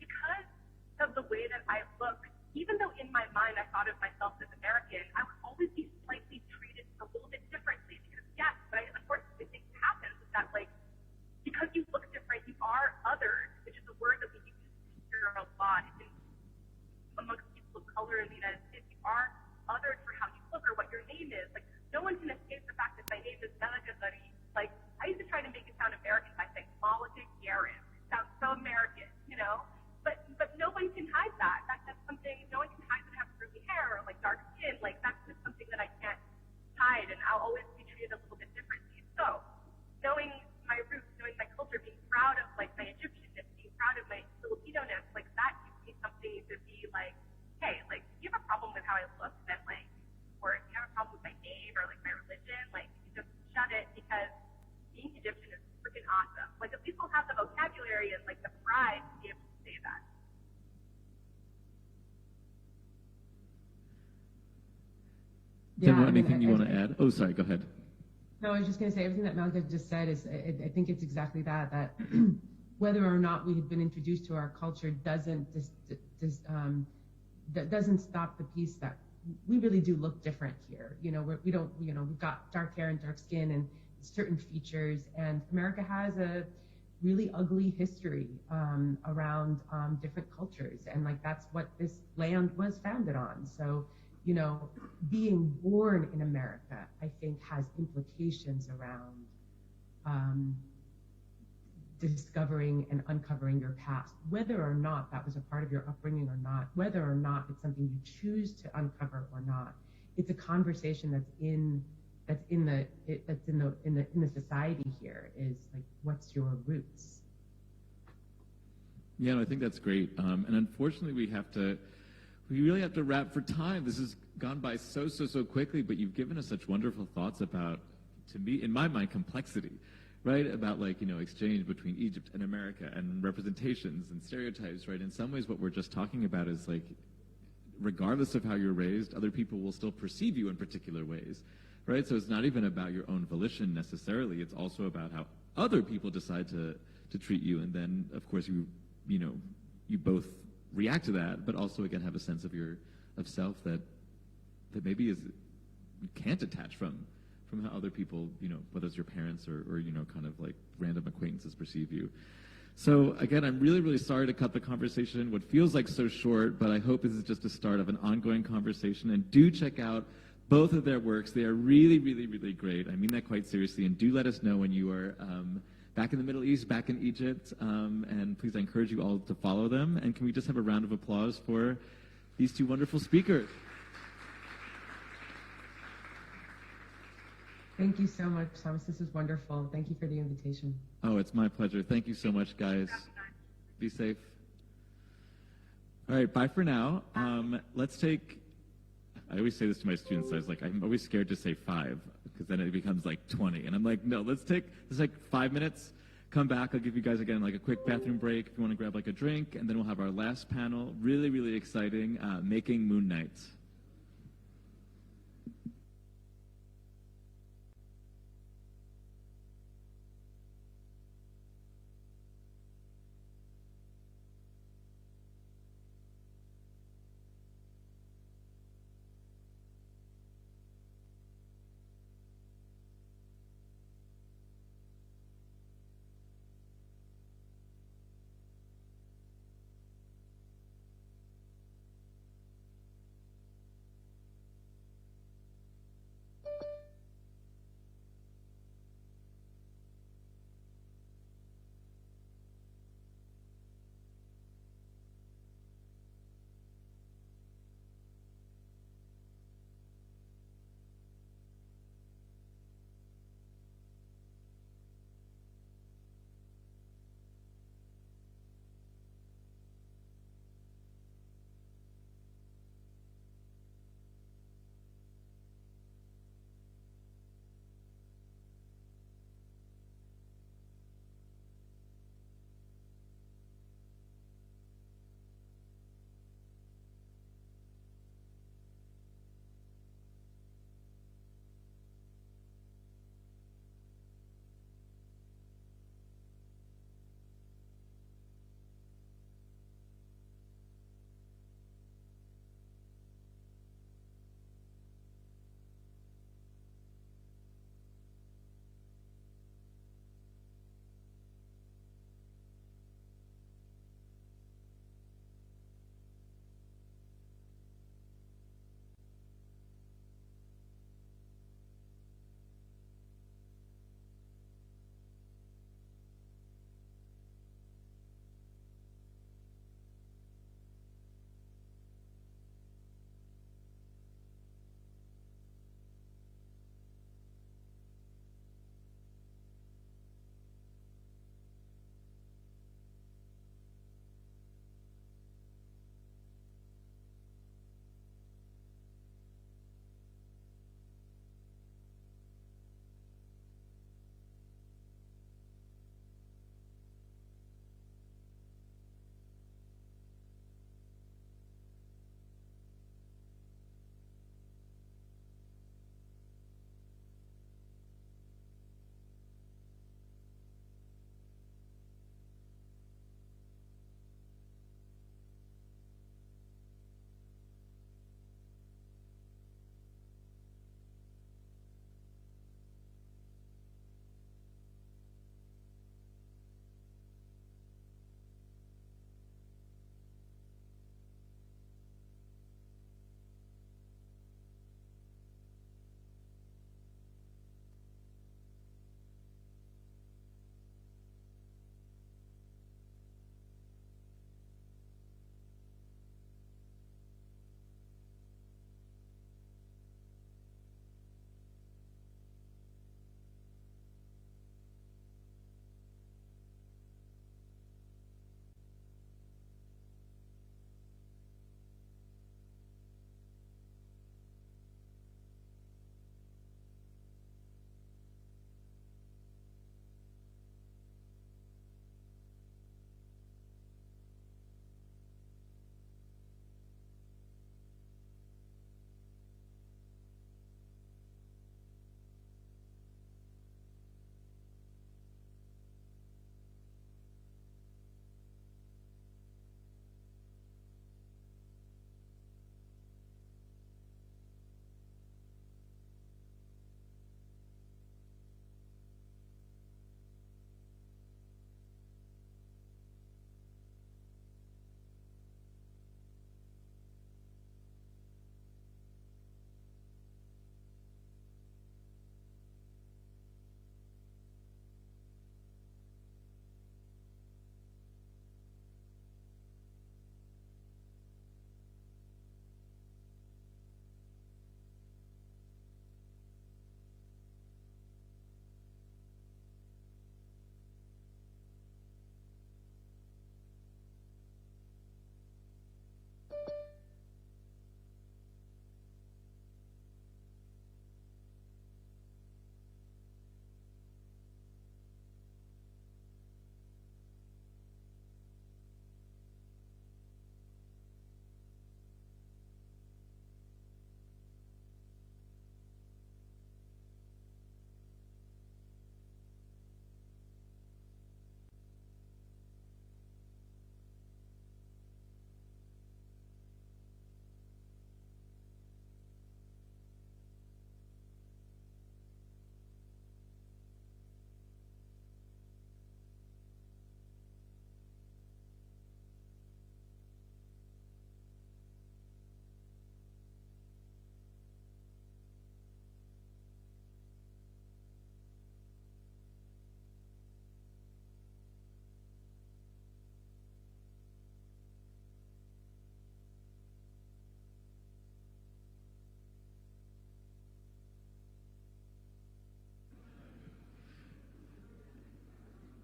because of the way that I look, even though in my mind I thought of myself as American, I would always be slightly treated a little bit differently, because yes, but I unfortunately think it happens is that like, because you look different, you are othered, which is a word that we use here a lot amongst people of color in the United States. You are othered for how you look or what your name is. Like, no one can escape the fact that my name is Malaka Zari. Like, I used to try to make it sound American by saying Malaka Yarin. It sounds so American, But no one can hide that. That's something, no one can hide that I have curly hair or like dark skin. Like, that's just something that I can't hide, and I'll always be treated a little bit differently. So, knowing my roots, knowing my culture, being proud of like my Egyptianness, being proud of my Filipino-ness, like that gives me something to be like, hey, like if you have a problem with how I look, then like, or if you have a problem with my name or like my religion, like you just shut it, because being Egyptian is freaking awesome. Like at least we'll have the vocabulary and like the pride to be able to say that. Demo, anything you want to add? Oh, sorry, go ahead. No, I was just going to say everything that Malika just said is, I think it's exactly that whether or not we had been introduced to our culture doesn't stop the piece that we really do look different here. We've got dark hair and dark skin and certain features, and America has a really ugly history around different cultures, and like that's what this land was founded on. So, being born in America, I think, has implications around discovering and uncovering your past, whether or not that was a part of your upbringing or not, whether or not it's something you choose to uncover or not. It's a conversation that's in the society here. Is like, what's your roots? Yeah, no, I think that's great. And unfortunately, we really have to wrap for time. This has gone by so quickly, but you've given us such wonderful thoughts about, to me, in my mind, complexity, right? About exchange between Egypt and America and representations and stereotypes, right? In some ways, what we're just talking about is like, regardless of how you're raised, other people will still perceive you in particular ways, right? So it's not even about your own volition necessarily. It's also about how other people decide to treat you. And then, of course, you both react to that, but also again have a sense of self that maybe you can't detach from how other people, whether it's your parents or kind of like random acquaintances perceive you. So again, I'm really, really sorry to cut the conversation, what feels like so short, but I hope this is just a start of an ongoing conversation. And do check out both of their works. They are really, really, really great. I mean that quite seriously. And do let us know when you are back in the Middle East, back in Egypt. And please, I encourage you all to follow them. And can we just have a round of applause for these two wonderful speakers? Thank you so much, Thomas. This is wonderful. Thank you for the invitation. Oh, it's my pleasure. Thank you so much, guys. Be safe. All right, bye for now. Let's take, I always say this to my students, I'm always scared to say 5, because then it becomes like 20. And I'm like, no, let's take 5 minutes, come back. I'll give you guys, again, like a quick bathroom break if you want to grab like a drink, and then we'll have our last panel, really, really exciting, Making Moon Night.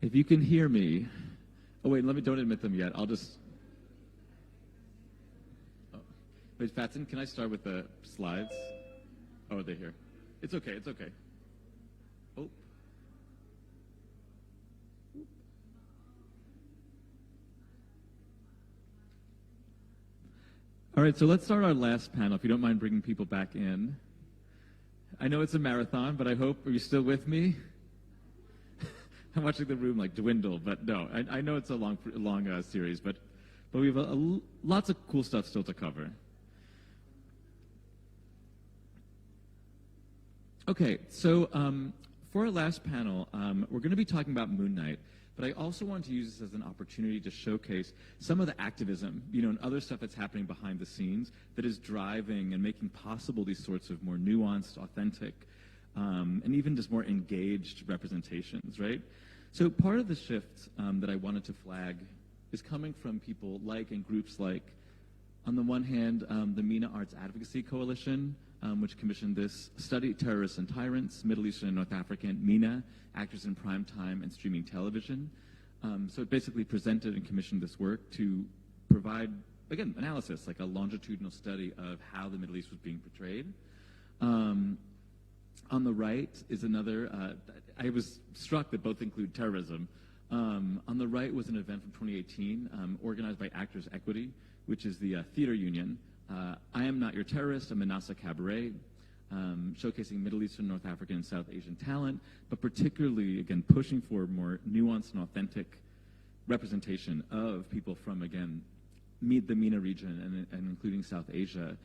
If you can hear me, oh wait, don't admit them yet. I'll just. Oh. Wait, Fatson, can I start with the slides? Oh, are they here? It's okay. It's okay. Oh. All right, so let's start our last panel, if you don't mind bringing people back in. I know it's a marathon, but I hope, are you still with me? I'm watching the room like dwindle, but no, I know it's a long series, but we have lots of cool stuff still to cover. Okay, so for our last panel, we're going to be talking about Moon Knight, but I also want to use this as an opportunity to showcase some of the activism, and other stuff that's happening behind the scenes that is driving and making possible these sorts of more nuanced, authentic, and even just more engaged representations, right? So part of the shift that I wanted to flag is coming from people like and groups like, on the one hand, the MENA Arts Advocacy Coalition, which commissioned this study, Terrorists and Tyrants, Middle Eastern and North African, MENA, Actors in Prime Time and Streaming Television. So it basically presented and commissioned this work to provide, again, analysis, like a longitudinal study of how the Middle East was being portrayed. On the right is another, I was struck that both include terrorism. On the right was an event from 2018 organized by Actors Equity, which is the theater union. I Am Not Your Terrorist, a Manassa Cabaret, showcasing Middle Eastern, North African, and South Asian talent, but particularly, again, pushing for more nuanced and authentic representation of people from, again, the MENA region and including South Asia.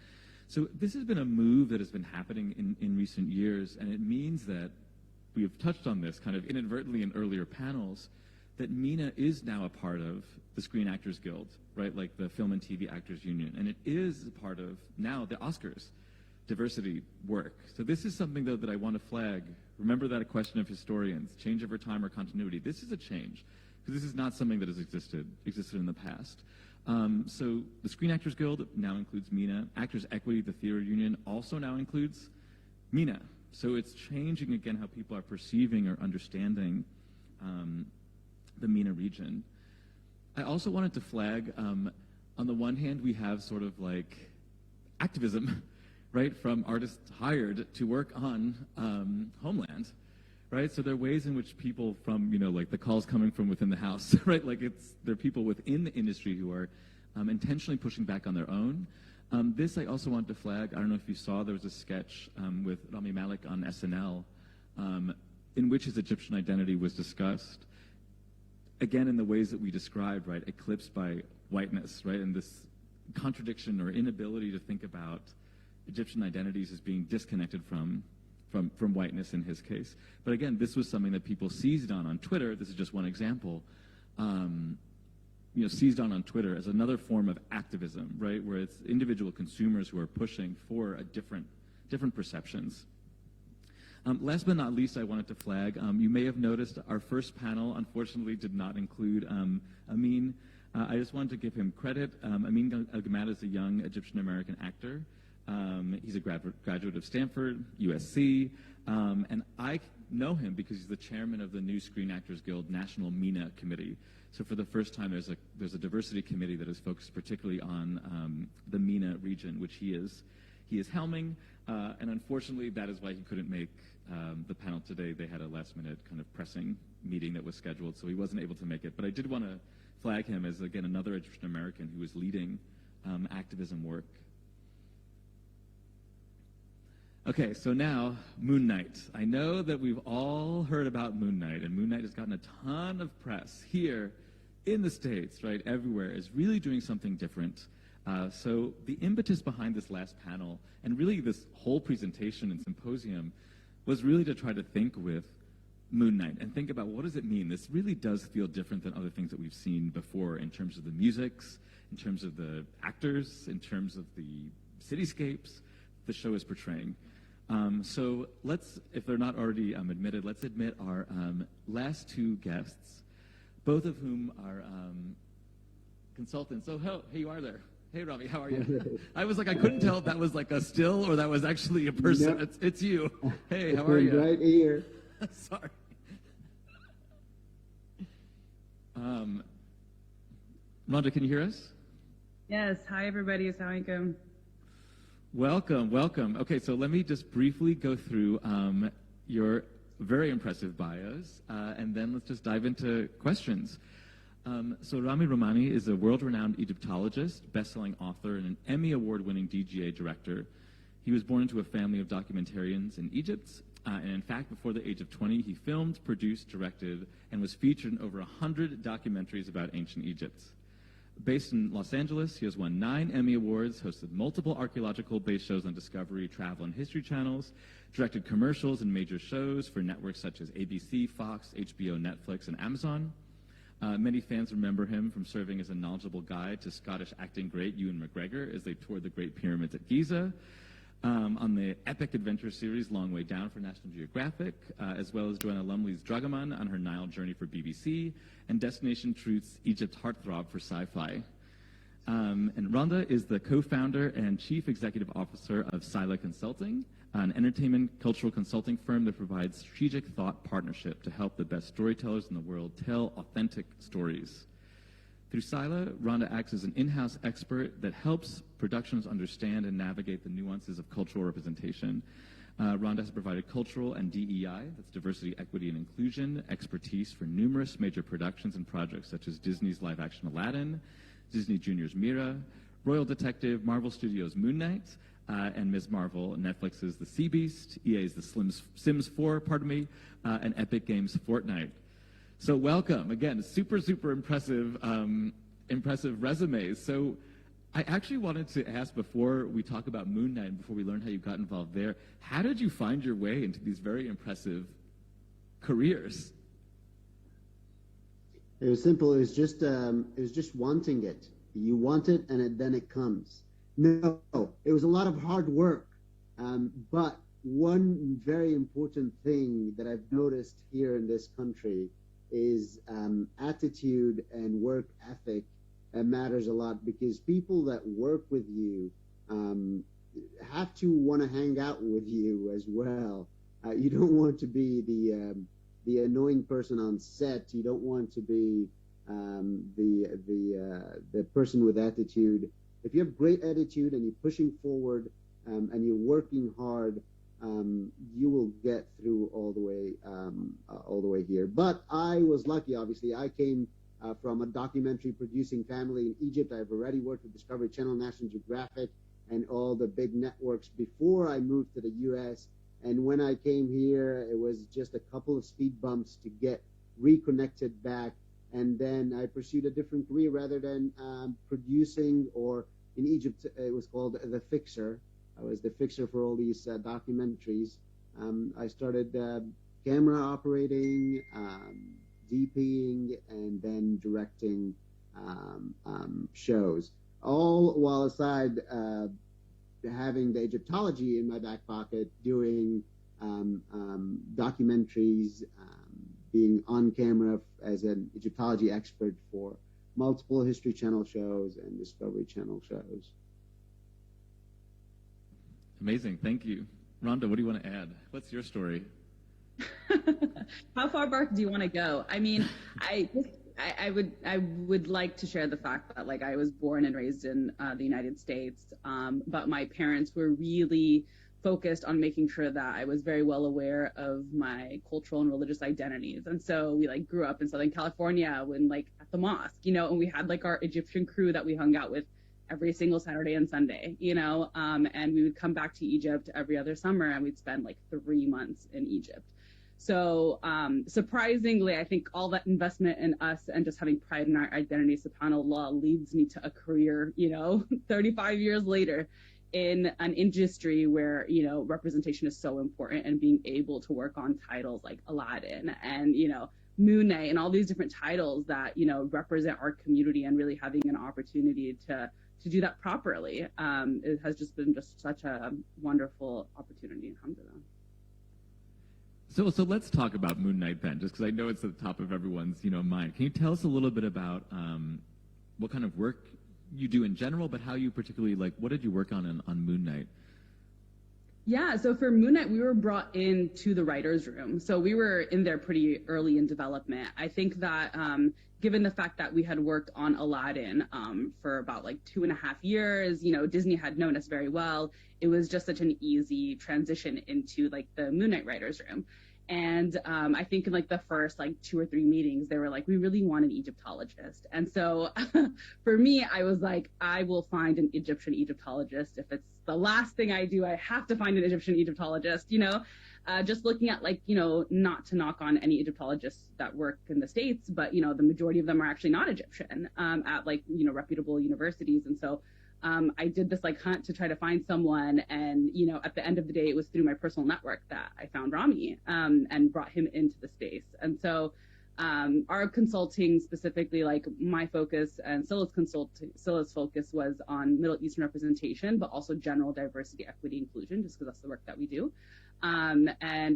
So this has been a move that has been happening in recent years, and it means that we have touched on this kind of inadvertently in earlier panels, that MENA is now a part of the Screen Actors Guild, right, like the Film and TV Actors Union, and it is a part of now the Oscars diversity work. So this is something, though, that I want to flag. Remember that a question of historians, change over time or continuity. This is a change, because this is not something that has existed in the past. So the Screen Actors Guild now includes MENA. Actors Equity, the theater union, also now includes MENA. So it's changing, again, how people are perceiving or understanding the MENA region. I also wanted to flag, on the one hand, we have sort of like activism, right, from artists hired to work on Homeland, right? So there are ways in which people from, like the calls coming from within the house, right? Like there are people within the industry who are intentionally pushing back on their own. This I also want to flag. I don't know if you saw, there was a sketch with Rami Malek on SNL in which his Egyptian identity was discussed. Again, in the ways that we described, right, eclipsed by whiteness, right, and this contradiction or inability to think about Egyptian identities as being disconnected from whiteness in his case. But again, this was something that people seized on Twitter. This is just one example. Seized on Twitter as another form of activism, right, where it's individual consumers who are pushing for a different perceptions. Last but not least, I wanted to flag, you may have noticed our first panel, unfortunately, did not include Amin. I just wanted to give him credit. Amin Al-Gamad is a young Egyptian-American actor. He's a graduate of Stanford, USC, and I know him because he's the chairman of the new Screen Actors Guild National MENA Committee. So for the first time, there's a diversity committee that is focused particularly on the MENA region, which he is helming, and unfortunately, that is why he couldn't make the panel today. They had a last-minute kind of pressing meeting that was scheduled, so he wasn't able to make it. But I did want to flag him as, again, another Egyptian-American who is leading activism work. Okay, so now, Moon Knight. I know that we've all heard about Moon Knight, and Moon Knight has gotten a ton of press here in the States, right, everywhere, is really doing something different. So the impetus behind this last panel, and really this whole presentation and symposium, was really to try to think with Moon Knight and think about what does it mean? This really does feel different than other things that we've seen before in terms of the musics, in terms of the actors, in terms of the cityscapes the show is portraying. So let's, if they're not already admitted, let's admit our last two guests, both of whom are consultants. So, hey, you are there. Hey, Rami, how are you? I was like, I couldn't tell if that was like a still or that was actually a person. No. It's you. Hey, how are you? Right here. Sorry. Rhonda, can you hear us? Yes. Hi, everybody. Assalamualaikum. Welcome, welcome. Okay, so let me just briefly go through your very impressive bios, and then let's just dive into questions. So Rami Romani is a world-renowned Egyptologist, best-selling author, and an Emmy Award-winning DGA director. He was born into a family of documentarians in Egypt, and in fact, before the age of 20, he filmed, produced, directed, and was featured in over 100 documentaries about ancient Egypt. Based in Los Angeles, he has won 9 Emmy Awards, hosted multiple archaeological-based shows on Discovery, Travel, and History channels, directed commercials and major shows for networks such as ABC, Fox, HBO, Netflix, and Amazon. Many fans remember him from serving as a knowledgeable guide to Scottish acting great Ewan McGregor as they toured the Great Pyramids at Giza, on the epic adventure series Long Way Down for National Geographic, as well as Joanna Lumley's Dragoman on her Nile journey for BBC, and Destination Truth's Egypt Heartthrob for Sci-Fi. And Rhonda is the co-founder and chief executive officer of Sila Consulting, an entertainment cultural consulting firm that provides strategic thought partnership to help the best storytellers in the world tell authentic stories. Through Sila, Rhonda acts as an in-house expert that helps productions understand and navigate the nuances of cultural representation. Rhonda has provided cultural and DEI, that's diversity, equity, and inclusion, expertise for numerous major productions and projects such as Disney's live-action Aladdin, Disney Junior's Mira, Royal Detective, Marvel Studios' Moon Knight, and Ms. Marvel, Netflix's The Sea Beast, EA's The Sims 4, and Epic Games' Fortnite. So welcome, again, super, super impressive, impressive resumes. So I actually wanted to ask, before we talk about Moon Knight and before we learn how you got involved there, how did you find your way into these very impressive careers? It was simple. It was just wanting it. You want it, and then it comes. No, it was a lot of hard work. But one very important thing that I've noticed here in this country is attitude and work ethic matters a lot, because people that work with you have to want to hang out with you as well. You don't want to be the annoying person on set. You don't want to be the person with attitude. If you have great attitude and you're pushing forward and you're working hard, you will get through all the way here. But I was lucky, obviously. I came from a documentary producing family in Egypt. I've already worked with Discovery Channel, National Geographic, and all the big networks before I moved to the U.S. And when I came here, it was just a couple of speed bumps to get reconnected back. And then I pursued a different career rather than producing, or in Egypt, it was called The Fixer. I was the fixer for all these documentaries. I started camera operating, DPing, and then directing shows. All while aside having the Egyptology in my back pocket, doing documentaries, being on camera as an Egyptology expert for multiple History Channel shows and Discovery Channel shows. Amazing, thank you. Rhonda, what do you want to add? What's your story? How far back do you want to go? I mean, I would like to share the fact that, like, I was born and raised in the United States, but my parents were really focused on making sure that I was very well aware of my cultural and religious identities. And so we grew up in Southern California when at the mosque, and we had our Egyptian crew that we hung out with every single Saturday and Sunday, and we would come back to Egypt every other summer, and we'd spend 3 months in Egypt. So surprisingly, I think all that investment in us and just having pride in our identity, subhanAllah, leads me to a career, 35 years later, in an industry where, representation is so important, and being able to work on titles like Aladdin and, Moon Knight and all these different titles that, represent our community, and really having an opportunity to do that properly. It has just been such a wonderful opportunity. Alhamdulillah. So let's talk about Moon Knight then, just because I know it's at the top of everyone's mind. Can you tell us a little bit about what kind of work you do in general, but how you particularly what did you work on Moon Knight? Yeah, so for Moon Knight, we were brought into the writer's room. So we were in there pretty early in development. I think that given the fact that we had worked on Aladdin for about like 2.5 years, Disney had known us very well. It was just such an easy transition into like the Moon Knight writer's room. And I think in like the first like 2 or 3 meetings, they were like, we really want an Egyptologist. And so for me, I was like, I will find an Egyptian Egyptologist. If it's the last thing I do, I have to find an Egyptian Egyptologist, just looking at like, not to knock on any Egyptologists that work in the States, but, the majority of them are actually not Egyptian at like, reputable universities. And so I did this like hunt to try to find someone, and at the end of the day, it was through my personal network that I found Rami and brought him into the space. And so our consulting, specifically like my focus and Scylla's focus was on Middle Eastern representation, but also general diversity, equity, inclusion, just because that's the work that we do. And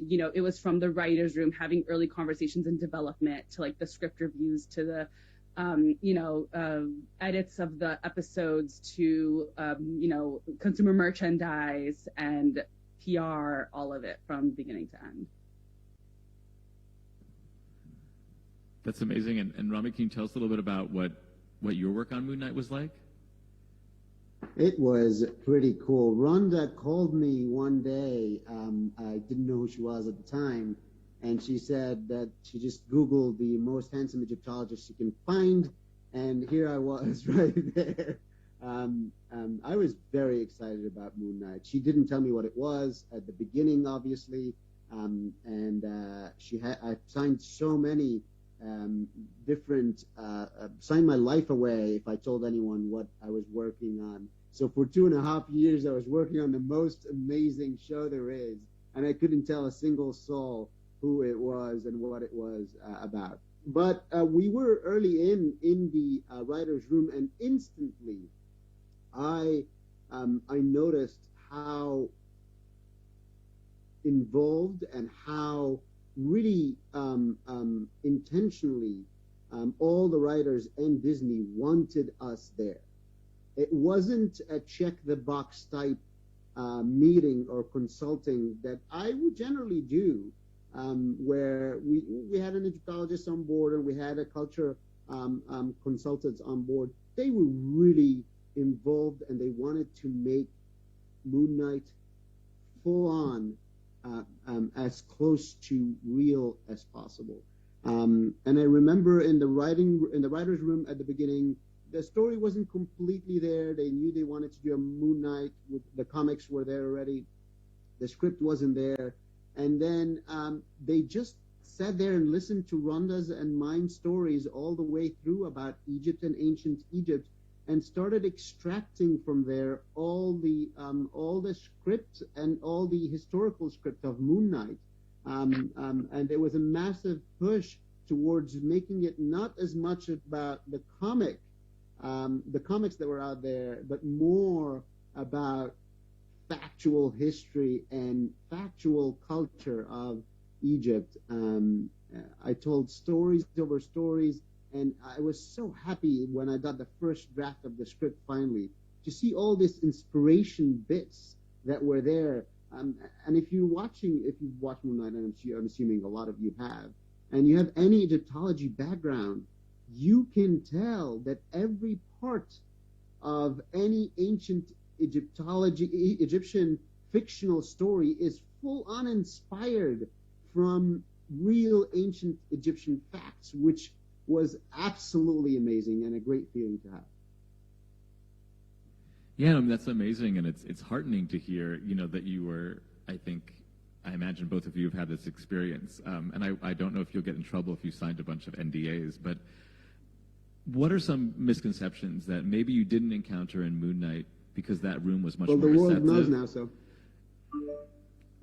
it was from the writer's room, having early conversations in development, to like the script reviews, to the edits of the episodes, to, consumer merchandise and PR, all of it from beginning to end. That's amazing. And Rami, can you tell us a little bit about what your work on Moon Knight was like? It was pretty cool. Rhonda called me one day. I didn't know who she was at the time. And she said that she just Googled the most handsome Egyptologist she can find, and here I was right there. I was very excited about Moon Knight. She didn't tell me what it was at the beginning, obviously, and I signed so many different, signed my life away if I told anyone what I was working on. So for 2.5 years, I was working on the most amazing show there is, and I couldn't tell a single soul who it was and what it was about. But we were early in the writer's room, and instantly I noticed how involved and how really intentionally all the writers and Disney wanted us there. It wasn't a check-the-box type meeting or consulting that I would generally do, where we had an Egyptologist on board and we had a culture consultants on board. They were really involved, and they wanted to make Moon Knight full on, as close to real as possible. And I remember in the writer's room at the beginning, the story wasn't completely there. They knew they wanted to do a Moon Knight. The comics were there already. The script wasn't there. And then they just sat there and listened to Rhonda's and mine stories all the way through about Egypt and ancient Egypt, and started extracting from there all the script and all the historical script of Moon Knight. And there was a massive push towards making it not as much about the comics that were out there, but more about factual history and factual culture of Egypt. I told stories over stories, and I was so happy when I got the first draft of the script finally, to see all these inspiration bits that were there. And if you've watched Moon Knight, and I'm assuming a lot of you have, and you have any Egyptology background, you can tell that every part of any ancient Egyptian fictional story is full on inspired from real ancient Egyptian facts, which was absolutely amazing and a great feeling to have. Yeah, that's amazing, and it's heartening to hear, that you were, I imagine both of you have had this experience, and I don't know if you'll get in trouble if you signed a bunch of NDAs, but what are some misconceptions that maybe you didn't encounter in Moon Knight because that room was much more receptive? Well, the world knows now, so.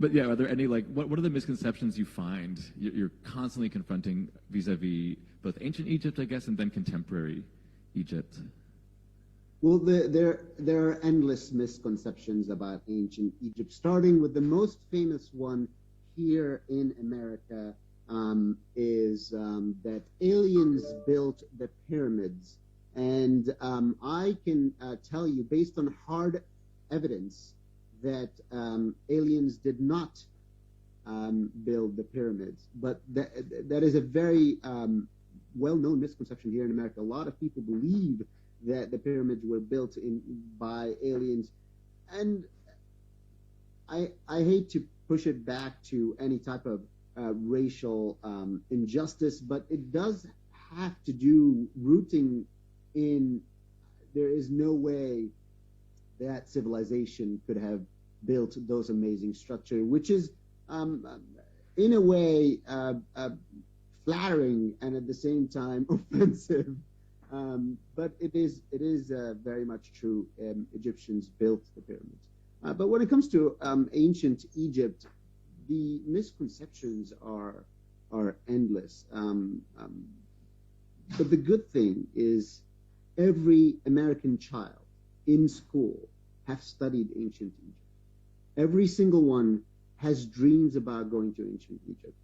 But yeah, are there any, what are the misconceptions you find you're constantly confronting vis-a-vis both ancient Egypt, I guess, and then contemporary Egypt? Well, there are endless misconceptions about ancient Egypt, starting with the most famous one here in America, is that aliens built the pyramids. And I can tell you, based on hard evidence, that aliens did not build the pyramids, but that is a very well-known misconception here in America. A lot of people believe that the pyramids were built by aliens, and I hate to push it back to any type of racial injustice, but it does have to do rooting in there is no way that civilization could have built those amazing structures, which is in a way flattering and at the same time offensive. But it is very much true. Egyptians built the pyramids. But when it comes to ancient Egypt, the misconceptions are endless. But the good thing is every American child in school have studied ancient Egypt. Every single one has dreams about going to ancient Egypt.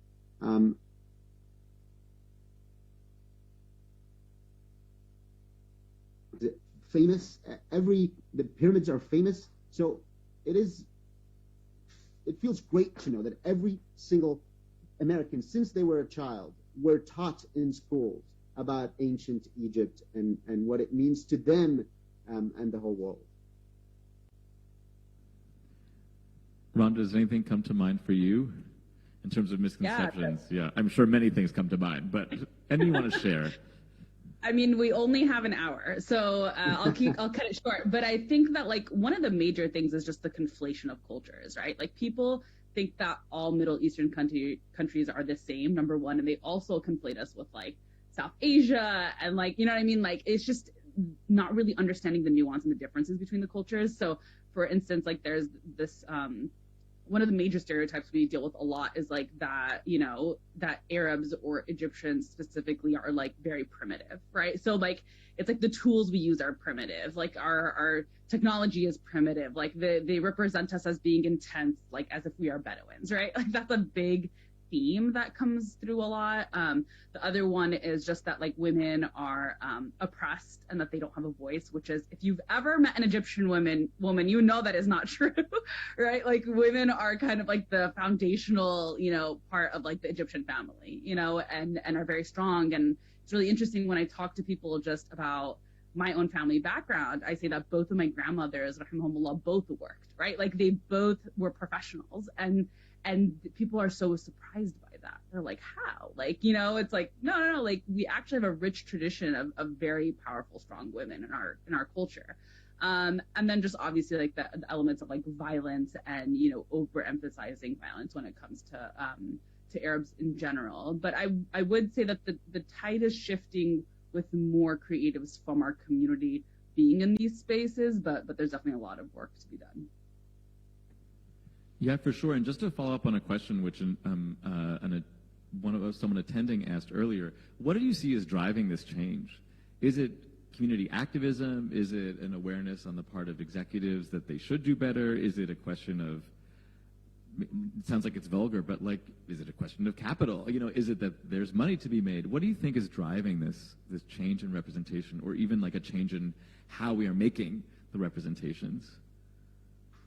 Famous, the pyramids are famous, so it feels great to know that every single American, since they were a child, were taught in schools about ancient Egypt and what it means to them and the whole world. Rhonda, does anything come to mind for you in terms of misconceptions? Yeah, I'm sure many things come to mind, but any you want to share? I mean, we only have an hour, so I'll cut it short. But I think that like one of the major things is just the conflation of cultures, right? Like people think that all Middle Eastern countries are the same, number one, and they also conflate us with like South Asia and like, you know what I mean? Like it's just not really understanding the nuance and the differences between the cultures. So for instance, like there's this one of the major stereotypes we deal with a lot is like that, you know, that Arabs or Egyptians specifically are like very primitive, right? So like, it's like the tools we use are primitive, like our technology is primitive, like they represent us as being intense, like as if we are Bedouins, right? Like that's a big theme that comes through a lot. The other one is just that like women are oppressed and that they don't have a voice, which is, if you've ever met an Egyptian woman, you know that is not true, right? Like women are kind of like the foundational, you know, part of like the Egyptian family, you know, and are very strong. And it's really interesting when I talk to people just about my own family background, I say that both of my grandmothers, rahimahumullah, both worked, right? Like they both were professionals, and people are so surprised by that. They're like, how? Like, you know, it's like, no, like we actually have a rich tradition of very powerful, strong women in our culture. And then just obviously like the elements of like violence and, you know, overemphasizing violence when it comes to Arabs in general. But I would say that the tide is shifting with more creatives from our community being in these spaces, but there's definitely a lot of work to be done. Yeah, for sure. And just to follow up on a question which someone attending asked earlier, what do you see as driving this change? Is it community activism? Is it an awareness on the part of executives that they should do better? Is it a question of, it sounds like it's vulgar, but like, is it a question of capital? You know, is it that there's money to be made? What do you think is driving this change in representation, or even like a change in how we are making the representations?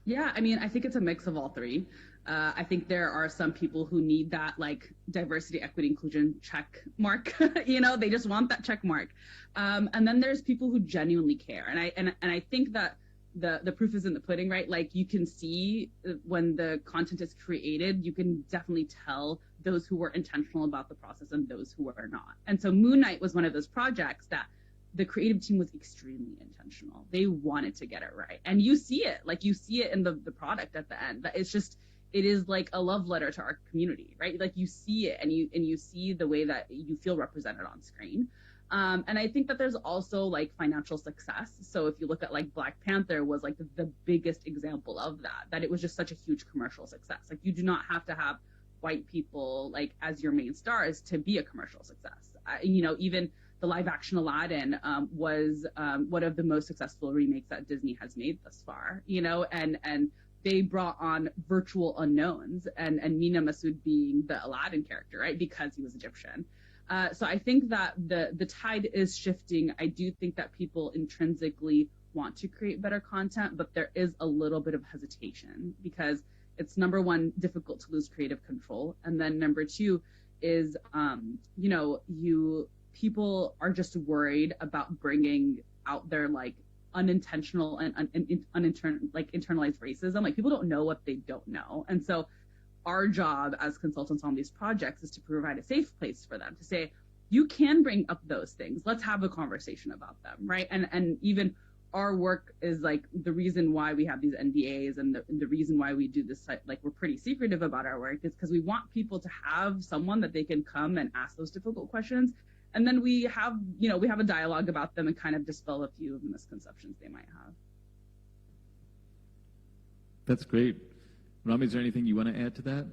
Yeah, I mean, I think it's a mix of all three. I think there are some people who need that like diversity, equity, inclusion check mark. You know, they just want that check mark. And then there's people who genuinely care. And I think that the proof is in the pudding, right? Like you can see when the content is created, you can definitely tell those who were intentional about the process and those who are not. And so Moon Knight was one of those projects that the creative team was extremely intentional. They wanted to get it right. And you see it, like you see it in the product at the end. That it's just, it is like a love letter to our community, right? Like you see it and you see the way that you feel represented on screen. And I think that there's also like financial success. So if you look at like Black Panther was like the biggest example of that it was just such a huge commercial success. Like you do not have to have white people like as your main stars to be a commercial success. You know, even the live action Aladdin was one of the most successful remakes that Disney has made thus far, you know, and they brought on virtual unknowns and Mina Masood being the Aladdin character, right? Because he was Egyptian. So I think that the tide is shifting. I do think that people intrinsically want to create better content, but there is a little bit of hesitation because it's, number one, difficult to lose creative control. And then number two is, people are just worried about bringing out their like unintentional and internalized racism. Like, people don't know what they don't know. And so our job as consultants on these projects is to provide a safe place for them to say, you can bring up those things. Let's have a conversation about them, right? And even our work is like the reason why we have these NDAs and the reason why we do this, like, we're pretty secretive about our work, is because we want people to have someone that they can come and ask those difficult questions. And then we have a dialogue about them and kind of dispel a few of the misconceptions they might have. That's great. Rami, is there anything you want to add to that?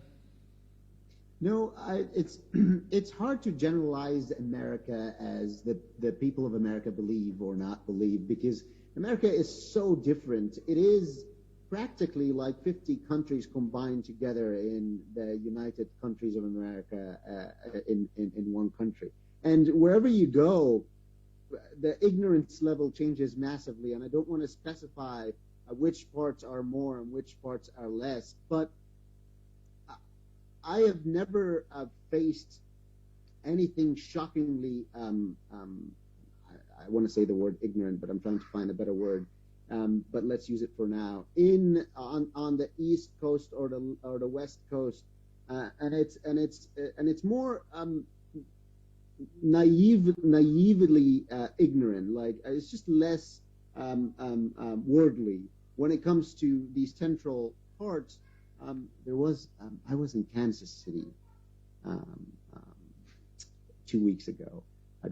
No, it's hard to generalize America as the people of America believe or not believe, because America is so different. It is practically like 50 countries combined together in the United Countries of America in one country. And wherever you go, the ignorance level changes massively. And I don't want to specify which parts are more and which parts are less, but I have never faced anything shockingly, I want to say the word ignorant, but I'm trying to find a better word, but let's use it for now, on the East Coast or the West Coast, and it's more naively ignorant. Like, it's just less worldly when it comes to these central parts. I was in Kansas City 2 weeks ago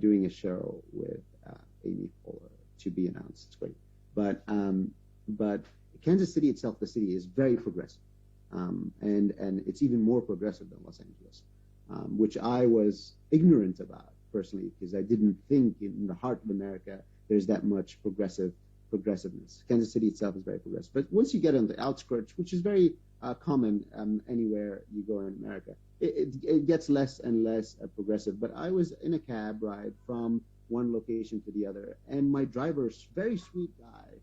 doing a show with Amy Poehler, to be announced. It's great, but Kansas City itself, the city, is very progressive, and it's even more progressive than Los Angeles, which I was ignorant about personally, because I didn't think in the heart of America there's that much progressiveness. Kansas City itself is very progressive, but once you get on the outskirts, which is very common anywhere you go in America, it gets less and less progressive. But I was in a cab ride from one location to the other, and my driver, very sweet guy,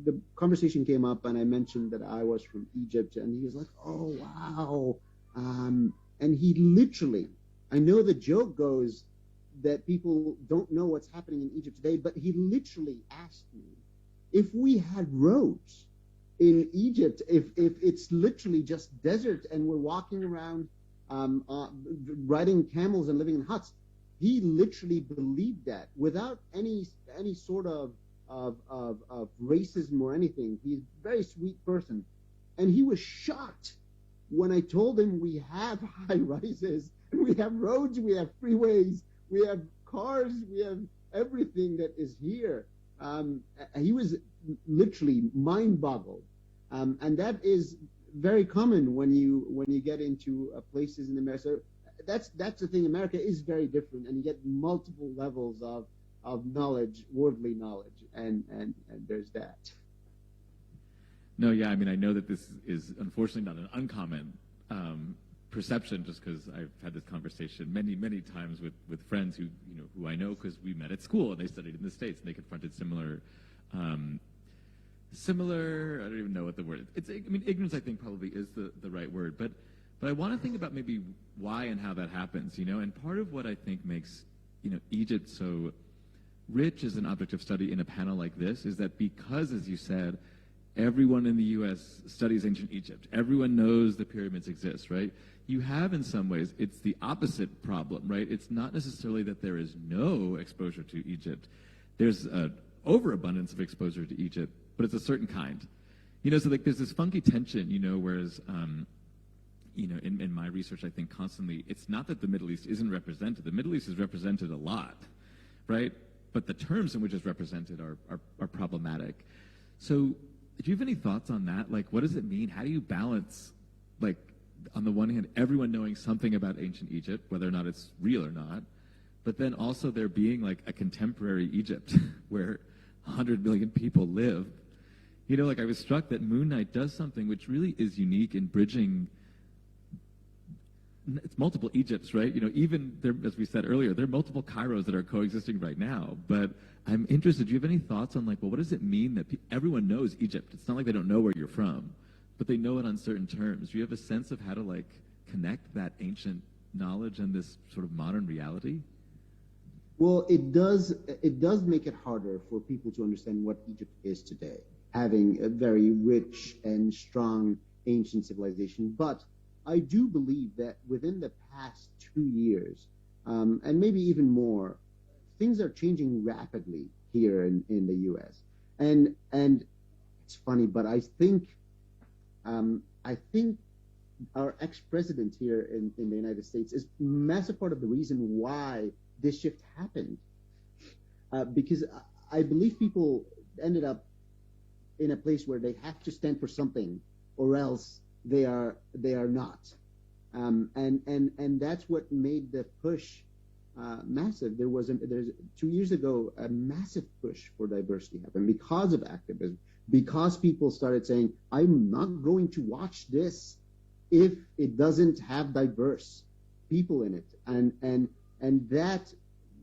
the conversation came up, and I mentioned that I was from Egypt, and he was like, "Oh, wow," and he literally, I know the joke goes that people don't know what's happening in Egypt today, but he literally asked me if we had roads in Egypt, if it's literally just desert and we're walking around riding camels and living in huts. He literally believed that without any sort of racism or anything. He's a very sweet person, and he was shocked when I told him we have high rises, and we have roads, we have freeways, we have cars, we have everything that is here. He was literally mind-boggled, and that is very common when you get into places in America. So that's the thing. America is very different, and you get multiple levels of knowledge, worldly knowledge, and there's that. No, yeah, I mean, I know that this is unfortunately not an uncommon perception, just because I've had this conversation many times with friends who I know because we met at school and they studied in the States, and they confronted similar. I don't even know what the word is. I mean, ignorance, I think, probably is the right word, but I want to think about maybe why and how that happens, and part of what I think makes Egypt so rich as an object of study in a panel like this is that because, as you said, everyone in the U.S. studies ancient Egypt. Everyone knows the pyramids exist, right? You have, in some ways, it's the opposite problem, right? It's not necessarily that there is no exposure to Egypt. There's an overabundance of exposure to Egypt, but it's a certain kind. So like there's this funky tension, whereas, in my research, I think constantly, it's not that the Middle East isn't represented. The Middle East is represented a lot, right? But the terms in which it's represented are problematic. So do you have any thoughts on that? Like, what does it mean? How do you balance, like, on the one hand, everyone knowing something about ancient Egypt, whether or not it's real or not, but then also there being, like, a contemporary Egypt where 100 million people live? Like, I was struck that Moon Knight does something which really is unique in bridging it's multiple Egypts, right? Even there, as we said earlier, there are multiple Cairos that are coexisting right now. But I'm interested, do you have any thoughts on what does it mean that everyone knows Egypt? It's not like they don't know where you're from, but they know it on certain terms. Do you have a sense of how to connect that ancient knowledge and this sort of modern reality? Well, it does make it harder for people to understand what Egypt is today, having a very rich and strong ancient civilization. But I do believe that within the past 2 years, and maybe even more, things are changing rapidly here in the U.S. And it's funny, but I think our ex-president here in the United States is a massive part of the reason why this shift happened, because I believe people ended up in a place where they have to stand for something, or else they are not, and that's what made the push massive. There's 2 years ago a massive push for diversity happened because of activism, because people started saying, I'm not going to watch this if it doesn't have diverse people in it, and that,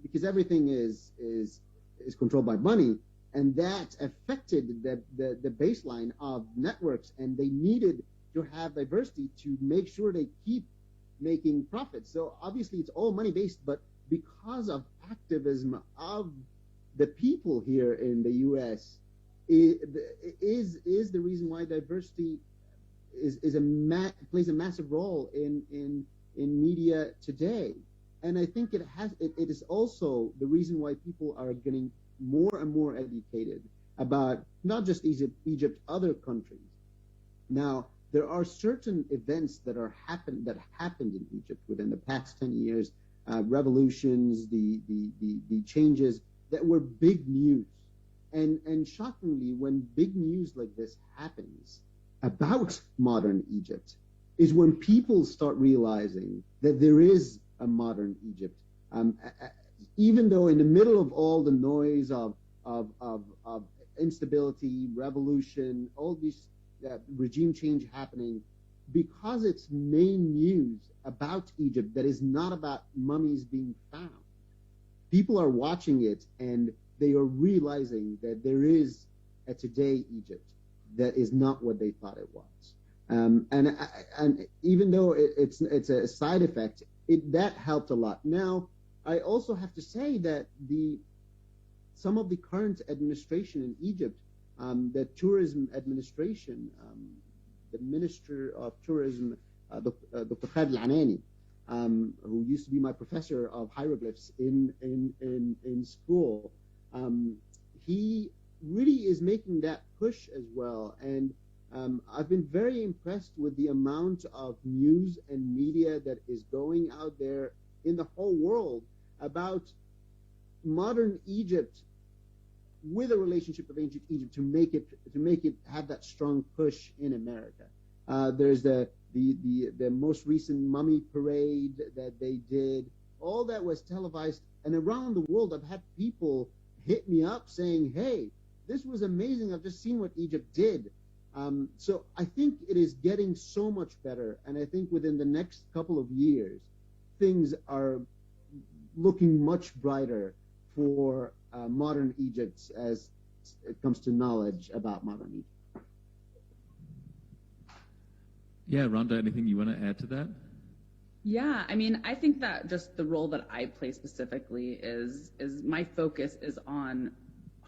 because everything is controlled by money, and that affected the baseline of networks, and they needed to have diversity to make sure they keep making profits. So obviously it's all money based, but because of activism of the people here in the U.S. is the reason why diversity plays a massive role in media today. And I think it is also the reason why people are getting more and more educated about not just Egypt, other countries. Now, there are certain events that happened in Egypt within the past 10 years, revolutions, the changes that were big news. And shockingly, when big news like this happens about modern Egypt, is when people start realizing that there is a modern Egypt. Even though in the middle of all the noise of instability, revolution, all these regime change happening, because it's main news about Egypt that is not about mummies being found, people are watching it and they are realizing that there is a today Egypt that is not what they thought it was. And even though it's a side effect, that helped a lot. Now, I also have to say that some of the current administration in Egypt, the tourism administration, the Minister of Tourism, Dr. Khalid Al-Anani, who used to be my professor of hieroglyphs in school, he really is making that push as well. And I've been very impressed with the amount of news and media that is going out there in the whole world about modern Egypt with a relationship of ancient Egypt to make it have that strong push in America. There's the most recent mummy parade that they did. All that was televised, and around the world I've had people hit me up saying, hey, this was amazing, I've just seen what Egypt did. So I think it is getting so much better, and I think within the next couple of years, things are looking much brighter for modern Egypt as it comes to knowledge about modern Egypt. Yeah, Rhonda, anything you want to add to that? Yeah, I mean, I think that just the role that I play specifically is my focus is on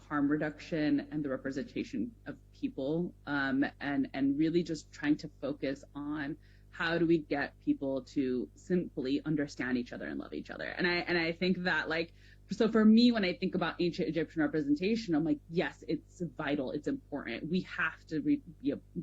harm reduction and the representation of people, and really just trying to focus on how do we get people to simply understand each other and love each other. And I think that, like, so for me, when I think about ancient Egyptian representation, I'm like, yes, it's vital, it's important. We have to be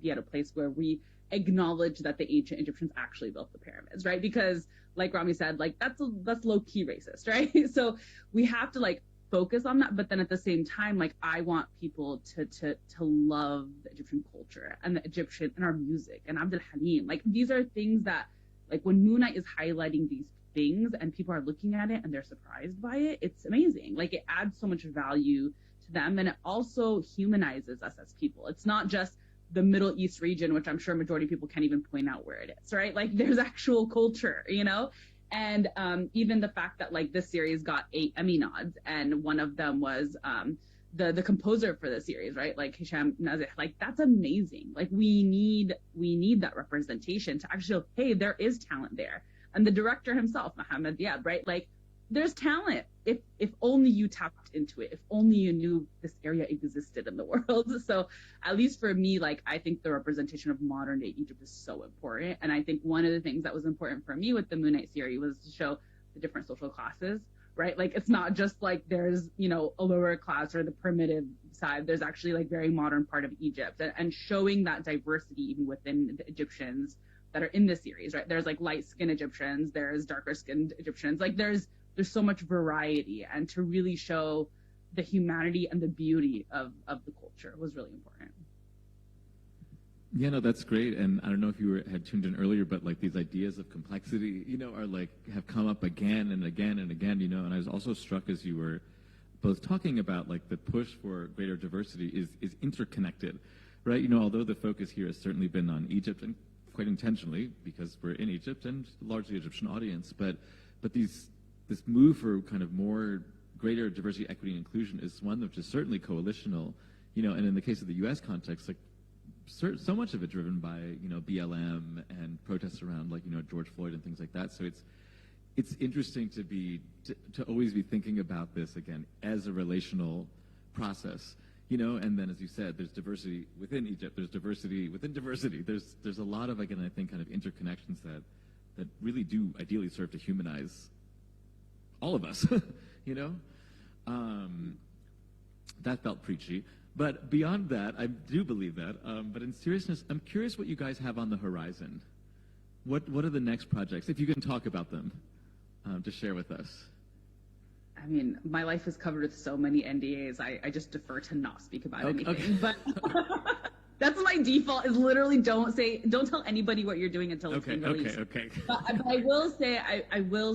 at a place where we acknowledge that the ancient Egyptians actually built the pyramids, right? Because like Rami said, like that's low-key racist, right? So we have to like focus on that, but then at the same time, like I want people to love the Egyptian culture and the Egyptian and our music and Abdul Halim. Like these are things that, like when Muna is highlighting these things and people are looking at it and they're surprised by it, it's amazing. Like it adds so much value to them, and it also humanizes us as people. It's not just the Middle East region, which I'm sure majority of people can't even point out where it is, right? Like there's actual culture, you know? And even the fact that like this series got 8 Emmy nods, and one of them was the composer for the series, right? Like Hisham Nazih, like that's amazing. Like we need that representation to actually show, hey, there is talent there. And the director himself, Mohammed Diab, right? Like there's talent if only you tapped into it, if only you knew this area existed in the world. So at least for me, like I think the representation of modern day Egypt is so important. And I think one of the things that was important for me with the Moon Knight series was to show the different social classes, right? Like it's not just like there's, you know, a lower class or the primitive side. There's actually like very modern part of Egypt, and showing that diversity even within the Egyptians that are in this series, right? There's like light-skinned Egyptians, there's darker-skinned Egyptians, like there's so much variety, and to really show the humanity and the beauty of the culture was really important. Yeah, no, that's great. And I don't know if you had tuned in earlier, but like these ideas of complexity, you know, are like have come up again and again and again, you know. And I was also struck as you were both talking about like the push for greater diversity is interconnected, right? You know, although the focus here has certainly been on Egypt, and quite intentionally because we're in Egypt and largely Egyptian audience, but this move for kind of more greater diversity, equity, and inclusion is one which is certainly coalitional, you know. And in the case of the U.S. context, like so much of it driven by, you know, BLM and protests around like, you know, George Floyd and things like that. So it's interesting to always be thinking about this again as a relational process, you know. And then, as you said, there's diversity within Egypt. There's diversity within diversity. There's a lot of, again, I think, kind of interconnections that really do ideally serve to humanize all of us, you know. That felt preachy. But beyond that, I do believe that. But in seriousness, I'm curious what you guys have on the horizon. What are the next projects, if you can talk about them, to share with us? I mean, my life is covered with so many NDAs. I just defer to not speak about anything. Okay. But that's my default. Is literally don't tell anybody what you're doing until it's been released. Okay. But I will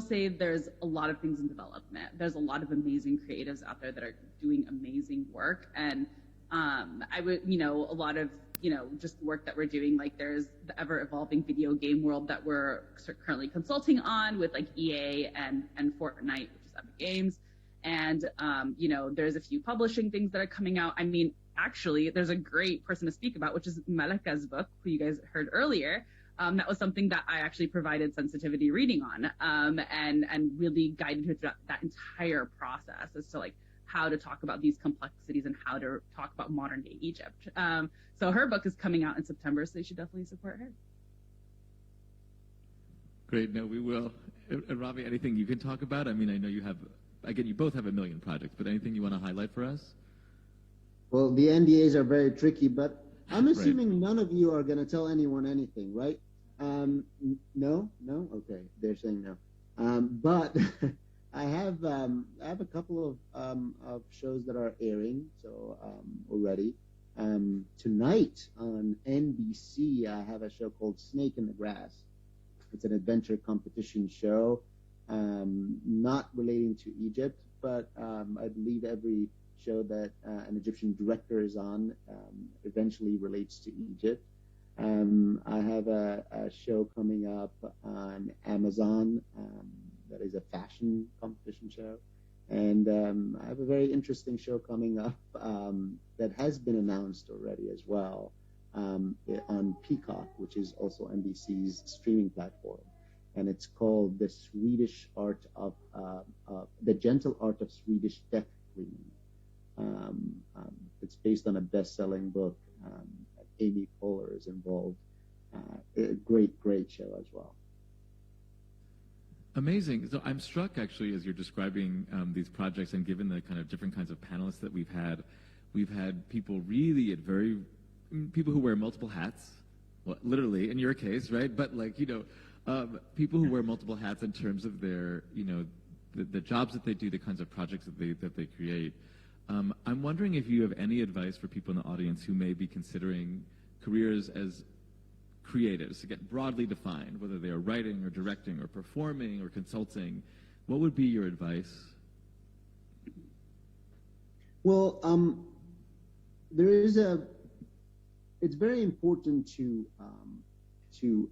say there's a lot of things in development. There's a lot of amazing creatives out there that are doing amazing work, and I would, you know, a lot of, you know, just work that we're doing, like there's the ever evolving video game world that we're currently consulting on with like EA and Fortnite, which is Epic Games. And, you know, there's a few publishing things that are coming out. I mean, actually, there's a great person to speak about, which is Malaka's book, who you guys heard earlier. That was something that I actually provided sensitivity reading on, and really guided her through that entire process as to like how to talk about these complexities and how to talk about modern day Egypt. So her book is coming out in September, so you should definitely support her. Great, no, we will. And Ravi, anything you can talk about? I mean, I know you have, again, you both have a million projects, but anything you want to highlight for us? Well, the NDAs are very tricky, but I'm assuming none of you are going to tell anyone anything, right? No? Okay, they're saying no. But I have a couple of shows that are airing, so already. Tonight on NBC, I have a show called Snake in the Grass. It's an adventure competition show, not relating to Egypt, but I believe every show that an Egyptian director is on eventually relates to Egypt. I have a show coming up on Amazon that is a fashion competition show. And I have a very interesting show coming up that has been announced already as well on Peacock, which is also NBC's streaming platform. And it's called The Gentle Art of Swedish Death Cleaning. It's based on a best-selling book. Amy Poehler is involved. A great show as well. Amazing. So I'm struck, actually, as you're describing these projects, and given the kind of different kinds of panelists that we've had people really people who wear multiple hats, well, literally in your case, right? But like, you know, people who wear multiple hats in terms of their, you know, the jobs that they do, the kinds of projects that they create. I'm wondering if you have any advice for people in the audience who may be considering careers as creatives, again, broadly defined, whether they are writing or directing or performing or consulting. What would be your advice? Well, there is it's very important to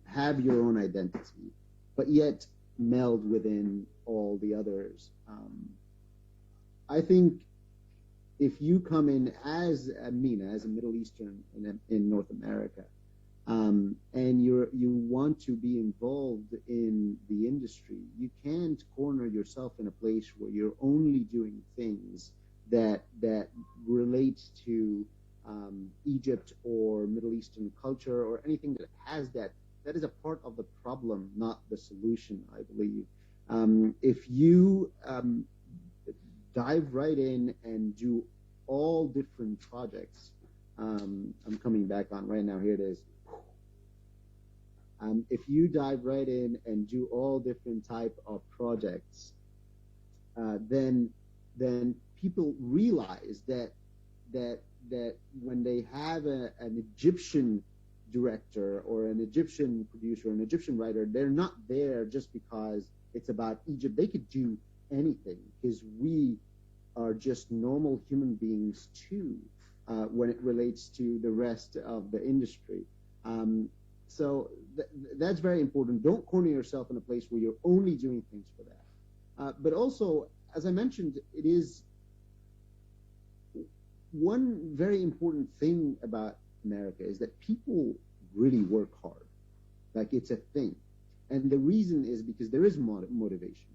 have your own identity, but yet meld within all the others. I think if you come in as a MENA, as a Middle Eastern in North America, and you want to be involved in the industry, you can't corner yourself in a place where you're only doing things that relate to Egypt or Middle Eastern culture or anything that has that. That is a part of the problem, not the solution, I believe. If you dive right in and do all different projects, I'm coming back on right now, here it is. If you dive right in and do all different type of projects, then people realize that when they have an Egyptian director or an Egyptian producer, an Egyptian writer, they're not there just because it's about Egypt. They could do anything because we are just normal human beings too when it relates to the rest of the industry. So that's very important. Don't corner yourself in a place where you're only doing things for that. But also, as I mentioned, it is one very important thing about America is that people really work hard. Like, it's a thing. And the reason is because there is motivation.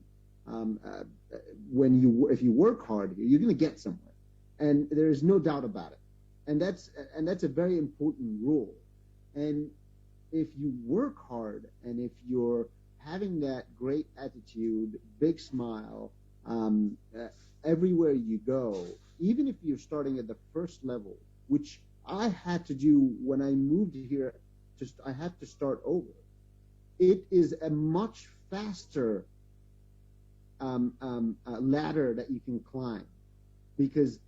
If you work hard, you're going to get somewhere. And there is no doubt about it. And that's a very important rule. And if you work hard and if you're having that great attitude, big smile, everywhere you go, even if you're starting at the first level, which I had to do when I moved here, I had to start over. It is a much faster ladder that you can climb because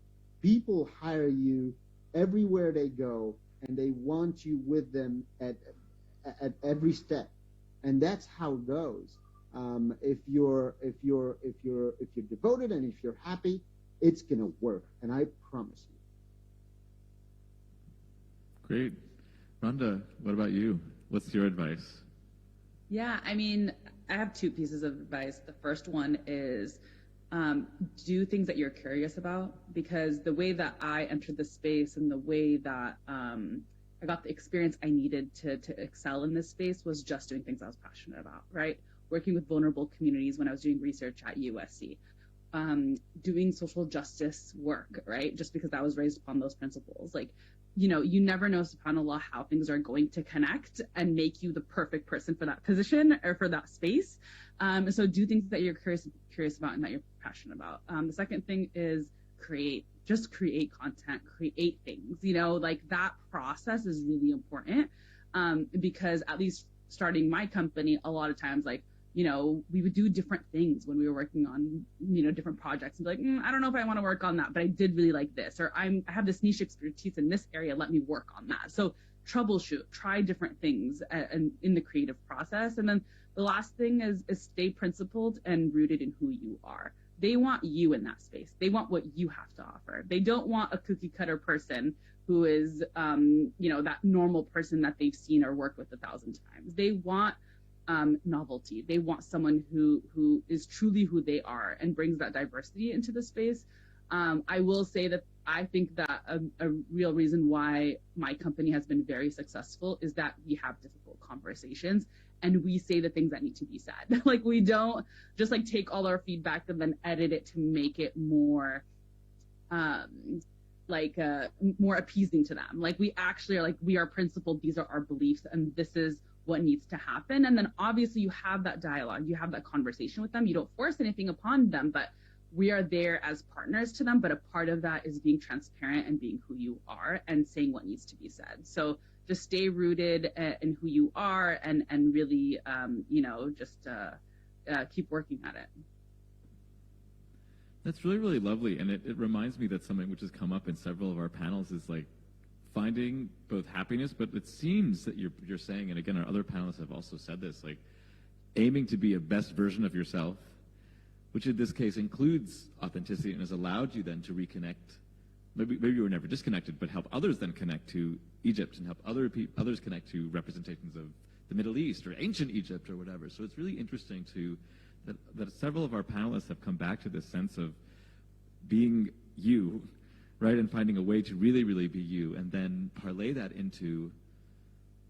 people hire you everywhere they go and they want you with them at every step, and that's how it goes. If you're devoted and if you're happy, it's gonna work, and I promise you. Great. Rhonda, what about you? What's your advice? Yeah, I mean, I have two pieces of advice. The first one is do things that you're curious about, because the way that I entered the space and the way that I got the experience I needed to excel in this space was just doing things I was passionate about, right? Working with vulnerable communities when I was doing research at USC, doing social justice work, right? Just because I was raised upon those principles. Like, you know, you never know, subhanAllah, how things are going to connect and make you the perfect person for that position or for that space. So do things that you're curious about and that you're passionate about. The second thing is create content, create things, you know, like that process is really important. Because at least starting my company, a lot of times, like, you know, we would do different things when we were working on, you know, different projects and be like, I don't know if I want to work on that, but I did really like this, or I have this niche expertise in this area, let me work on that. So troubleshoot, try different things in the creative process. And then the last thing is stay principled and rooted in who you are. They want you in that space. They want what you have to offer. They don't want a cookie cutter person who is, you know, that normal person that they've seen or worked with 1,000 times. They want novelty. They want someone who is truly who they are and brings that diversity into the space. I will say that I think that a real reason why my company has been very successful is that we have difficult conversations and we say the things that need to be said. Like, we don't just like take all our feedback and then edit it to make it more more appeasing to them. Like, we actually are like, we are principled, these are our beliefs, and this is what needs to happen. And then obviously you have that dialogue, you have that conversation with them. You don't force anything upon them, but we are there as partners to them. But a part of that is being transparent and being who you are and saying what needs to be said. So just stay rooted in who you are and really, you know, just keep working at it. That's really, really lovely. And it reminds me that something which has come up in several of our panels is like finding both happiness, but it seems that you're saying, and again, our other panelists have also said this, like aiming to be a best version of yourself, which in this case includes authenticity and has allowed you then to reconnect maybe you were never disconnected, but help others then connect to Egypt and help others connect to representations of the Middle East or ancient Egypt or whatever. So it's really interesting that several of our panelists have come back to this sense of being you, right, and finding a way to really, really be you, and then parlay that into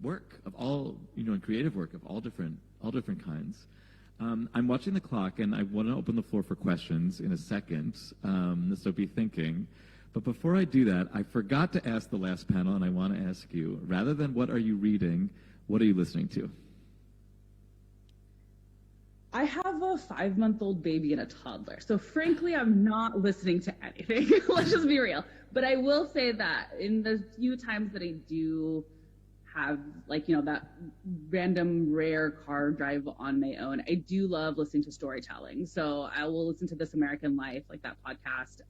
work of all, and creative work of all different kinds. I'm watching the clock, and I want to open the floor for questions in a second, so be thinking. But before I do that, I forgot to ask the last panel, and I want to ask you, rather than what are you reading, what are you listening to? I have a 5-month-old baby and a toddler. So frankly, I'm not listening to anything. Let's just be real. But I will say that in the few times that I do have that random rare car drive on my own, I do love listening to storytelling. So I will listen to This American Life, like that podcast,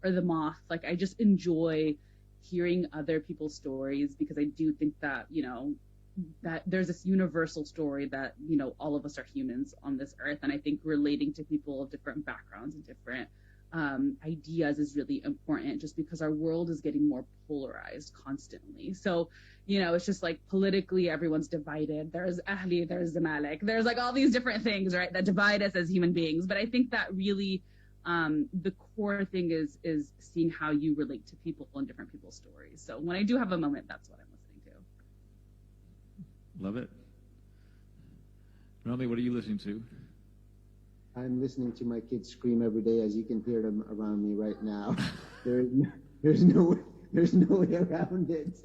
or The Moth. Like, I just enjoy hearing other people's stories, because I do think that, that there's this universal story that, all of us are humans on this earth. And I think relating to people of different backgrounds and different ideas is really important, just because our world is getting more polarized constantly. So, it's just like politically everyone's divided. There's Ahli, there's Zamalek, there's like all these different things, right, that divide us as human beings. But I think that really the core thing is seeing how you relate to people and different people's stories. So when I do have a moment, that's what I'm listening to. Love it. Rami, what are you listening to? I'm listening to my kids scream every day, as you can hear them around me right now. There's no way around it.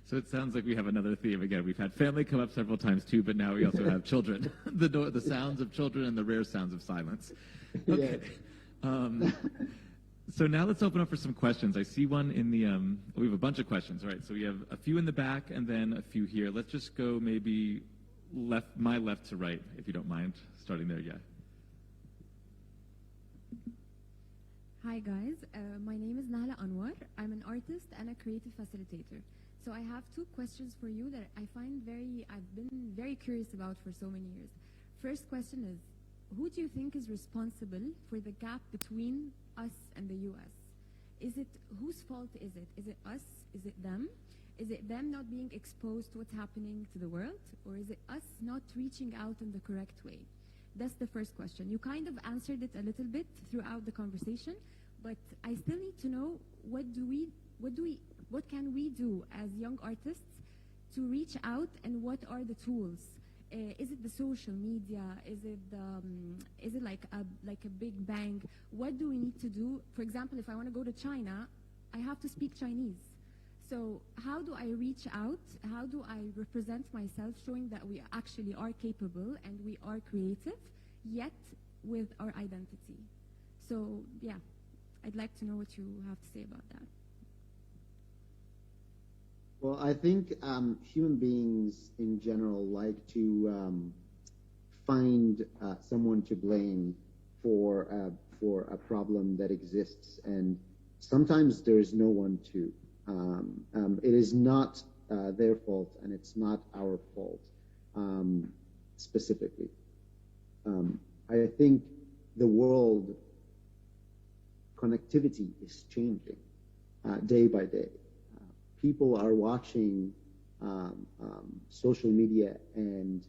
So it sounds like we have another theme again. We've had family come up several times too, but now we also have children. The sounds of children and the rare sounds of silence. Okay. Yes. So now let's open up for some questions. I see one in the, we have a bunch of questions, right? So we have a few in the back and then a few here. Let's just go maybe my left to right, if you don't mind, starting there, yeah. Hi guys, my name is Nahla Anwar. I'm an artist and a creative facilitator. So I have 2 questions for you that I've been very curious about for so many years. First question is, who do you think is responsible for the gap between us and the US? Whose fault is it? Is it us? Is it them? Is it them not being exposed to what's happening to the world? Or is it us not reaching out in the correct way? That's the first question. You kind of answered it a little bit throughout the conversation, but I still need to know what can we do as young artists to reach out, and what are the tools? Is it the social media? Is it like a big bang? What do we need to do? For example, if I want to go to China, I have to speak Chinese. So how do I reach out? How do I represent myself, showing that we actually are capable and we are creative, yet with our identity? So yeah, I'd like to know what you have to say about that. Well, I think human beings in general like to find someone to blame for a problem that exists, and sometimes there is no one to. It is not their fault, and it's not our fault specifically. I think the world connectivity is changing day by day. People are watching social media and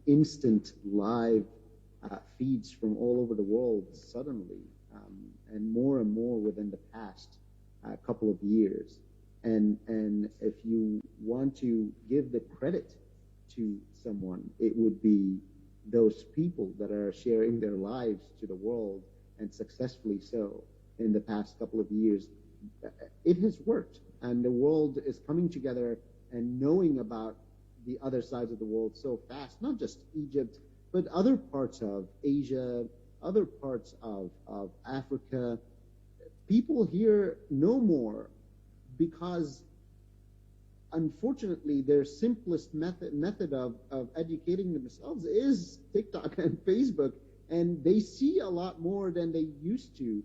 instant live feeds from all over the world suddenly, and more within the past couple of years. And if you want to give the credit to someone, it would be those people that are sharing their lives to the world, and successfully so, in the past couple of years. It has worked, and the world is coming together and knowing about the other sides of the world so fast, not just Egypt, but other parts of Asia, other parts of Africa. People here know more because, unfortunately, their simplest method of educating themselves is TikTok and Facebook, and they see a lot more than they used to.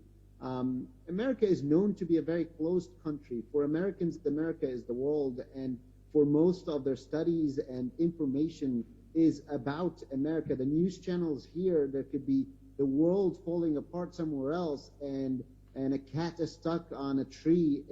America is known to be a very closed country. For Americans, America is the world, and for most of their studies and information is about America. The news channels here, there could be the world falling apart somewhere else, and a cat is stuck on a tree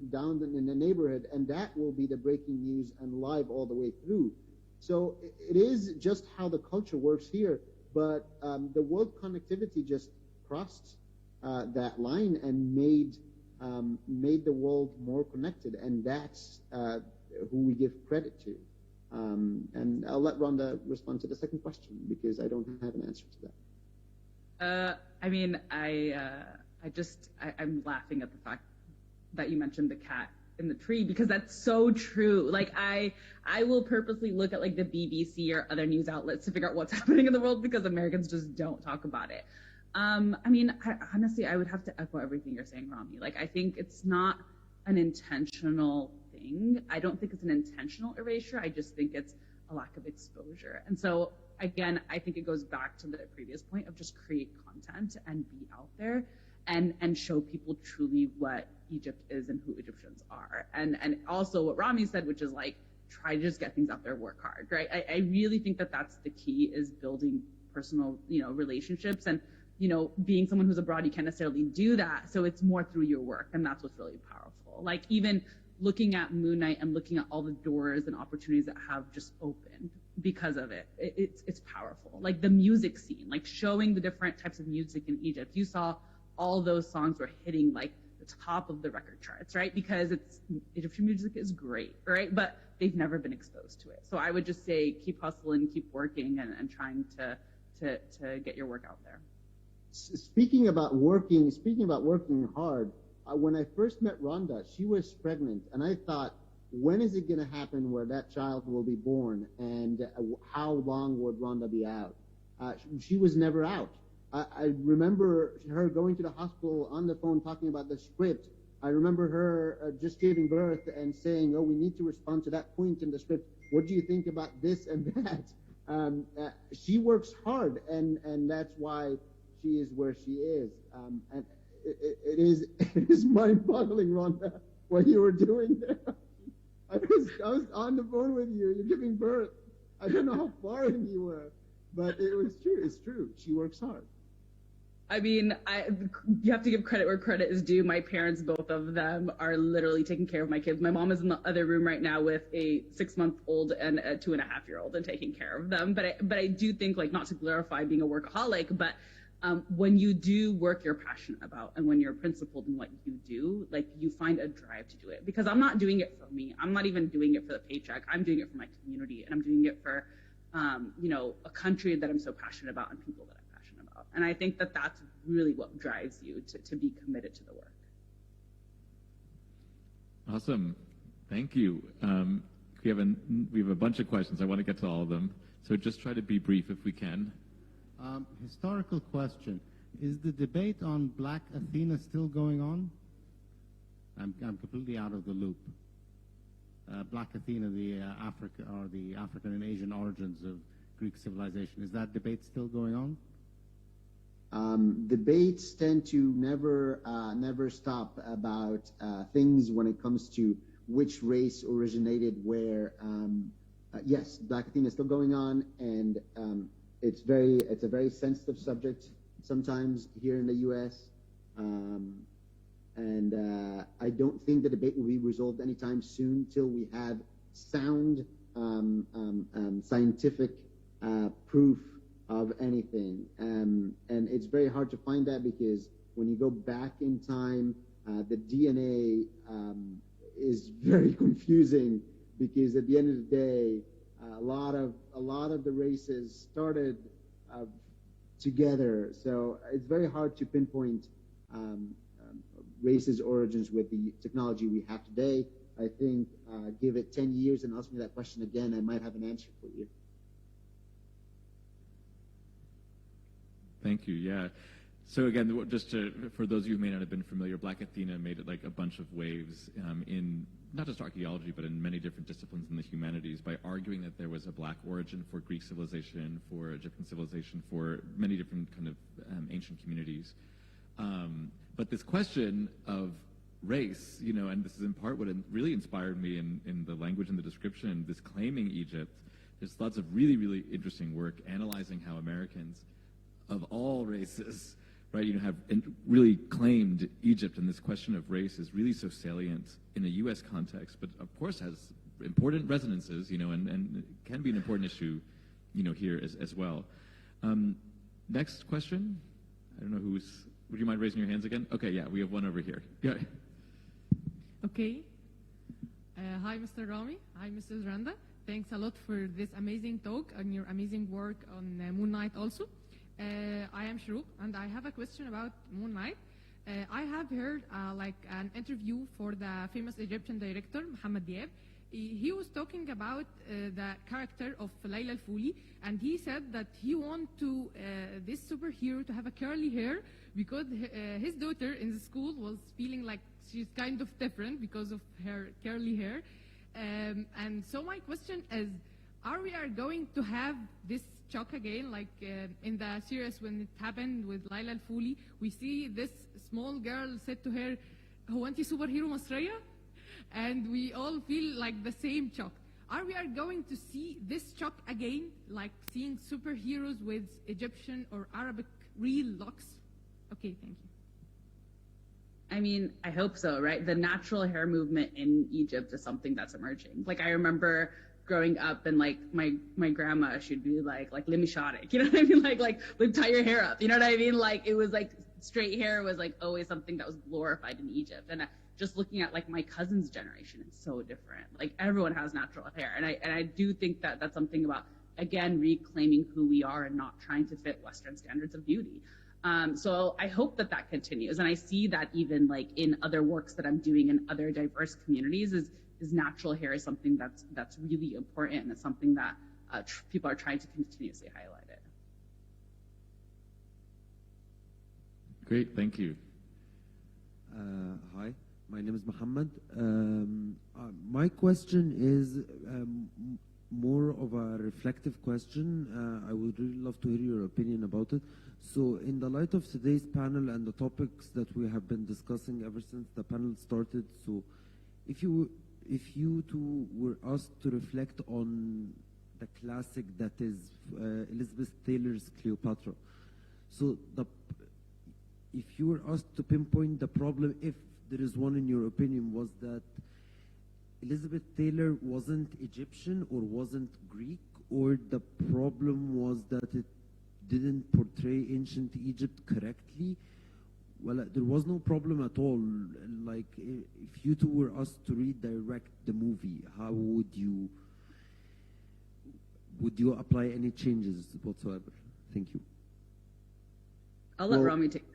down in the neighborhood, and that will be the breaking news and live all the way through. So it is just how the culture works here, but the world connectivity just crossed that line and made the world more connected, and that's who we give credit to. And I'll let Rhonda respond to the second question because I don't have an answer to that. I'm laughing at the fact that you mentioned the cat in the tree, because that's so true. Like I will purposely look at like the BBC or other news outlets to figure out what's happening in the world because Americans just don't talk about it. Honestly, I would have to echo everything you're saying, Rami. Like, I think it's not an intentional thing. I don't think it's an intentional erasure. I just think it's a lack of exposure. And so, again, I think it goes back to the previous point of just create content and be out there and show people truly what Egypt is and who Egyptians are. And also what Rami said, which is like, try to just get things out there, work hard, right? I really think that that's the key, is building personal, relationships. And being someone who's abroad, you can't necessarily do that. So it's more through your work. And that's what's really powerful. Like even looking at Moon Knight and looking at all the doors and opportunities that have just opened because of it, it's powerful. Like the music scene, like showing the different types of music in Egypt. You saw all those songs were hitting like the top of the record charts, right? Because Egyptian music is great, right? But they've never been exposed to it. So I would just say keep hustling, keep working, and trying to get your work out there. Speaking about working hard, when I first met Rhonda, she was pregnant, and I thought, when is it going to happen where that child will be born, and how long would Rhonda be out? She was never out. I remember her going to the hospital on the phone talking about the script. I remember her just giving birth and saying, oh, we need to respond to that point in the script. What do you think about this and that? She works hard, and that's why she is where she is. And it is mind-boggling, Rhonda, what you were doing there. I was on the phone with you. You're giving birth. I don't know how far in you were, but it was true. It's true. She works hard. You have to give credit where credit is due. My parents, both of them, are literally taking care of my kids. My mom is in the other room right now with a 6-month-old and a 2.5-year-old and taking care of them. But I do think, like, not to glorify being a workaholic, but when you do work you're passionate about, and when you're principled in what you do, like, you find a drive to do it. Because I'm not doing it for me. I'm not even doing it for the paycheck. I'm doing it for my community, and I'm doing it for, a country that I'm so passionate about and people that I'm passionate about. And I think that that's really what drives you to be committed to the work. Awesome. Thank you. We have a bunch of questions. I want to get to all of them. So just try to be brief if we can. Historical question. Is the debate on Black Athena still going on? I'm completely out of the loop. Black Athena, the African and Asian origins of Greek civilization. Is that debate still going on? Debates tend to never stop about things when it comes to which race originated where. Yes, Black Athena is still going on, and it's a very sensitive subject sometimes here in the U.S. And I don't think the debate will be resolved anytime soon till we have sound scientific proof of anything. And it's very hard to find that, because when you go back in time, the DNA is very confusing, because at the end of the day, a lot of the races started together. So it's very hard to pinpoint races' origins with the technology we have today. I think give it 10 years and ask me that question again, I might have an answer for you. Thank you. Yeah. So again, for those of you who may not have been familiar, Black Athena made it like a bunch of waves in not just archaeology, but in many different disciplines in the humanities, by arguing that there was a Black origin for Greek civilization, for Egyptian civilization, for many different kind of ancient communities. But this question of race, and this is in part what really inspired me in the language and the description, this claiming Egypt. There's lots of really, really interesting work analyzing how Americans of all races, right, have really claimed Egypt, and this question of race is really so salient in a U.S. context, but of course has important resonances, and can be an important issue, here as well. Next question. I don't know would you mind raising your hands again? Okay, yeah, we have one over here. Yeah. Okay. Hi, Mr. Rami. Hi, Mrs. Randa. Thanks a lot for this amazing talk and your amazing work on Moon Knight also. I am Shrouk, and I have a question about Moon Knight. I have heard an interview for the famous Egyptian director, Mohammed Diab. He was talking about the character of Layla Al-Fuli, and he said that he want this superhero to have a curly hair because his daughter in the school was feeling like she's kind of different because of her curly hair. And so my question is, are we going to have this shock again, like in the series when it happened with Layla Al-Fuli? We see this small girl said to her, "هو أنتِ superhero مصرية?" And we all feel like the same shock. Are we going to see this shock again, like seeing superheroes with Egyptian or Arabic real looks? Okay, thank you. I mean, I hope so, right? The natural hair movement in Egypt is something that's emerging. Like, I remember growing up and like my grandma, she'd be like let me shot it. You know what I mean? Like tie your hair up. You know what I mean? Like, it was like straight hair was like always something that was glorified in Egypt. And just looking at like my cousin's generation, it's so different. Like, everyone has natural hair. And I do think that that's something about, again, reclaiming who we are and not trying to fit Western standards of beauty. So I hope that continues. And I see that even like in other works that I'm doing in other diverse communities is natural hair is something that's really important, and it's something that people are trying to continuously highlight it. Great, thank you. Hi, my name is Muhammad. My question is more of a reflective question. I would really love to hear your opinion about it. So in the light of today's panel and the topics that we have been discussing ever since the panel started, so if you two were asked to reflect on the classic that is Elizabeth Taylor's Cleopatra, so if you were asked to pinpoint the problem, if there is one in your opinion, was that Elizabeth Taylor wasn't Egyptian or wasn't Greek, or the problem was that it didn't portray ancient Egypt correctly? Well, there was no problem at all. Like, if you two were asked to redirect the movie, how would you apply any changes whatsoever? Thank you. I'll let Rami take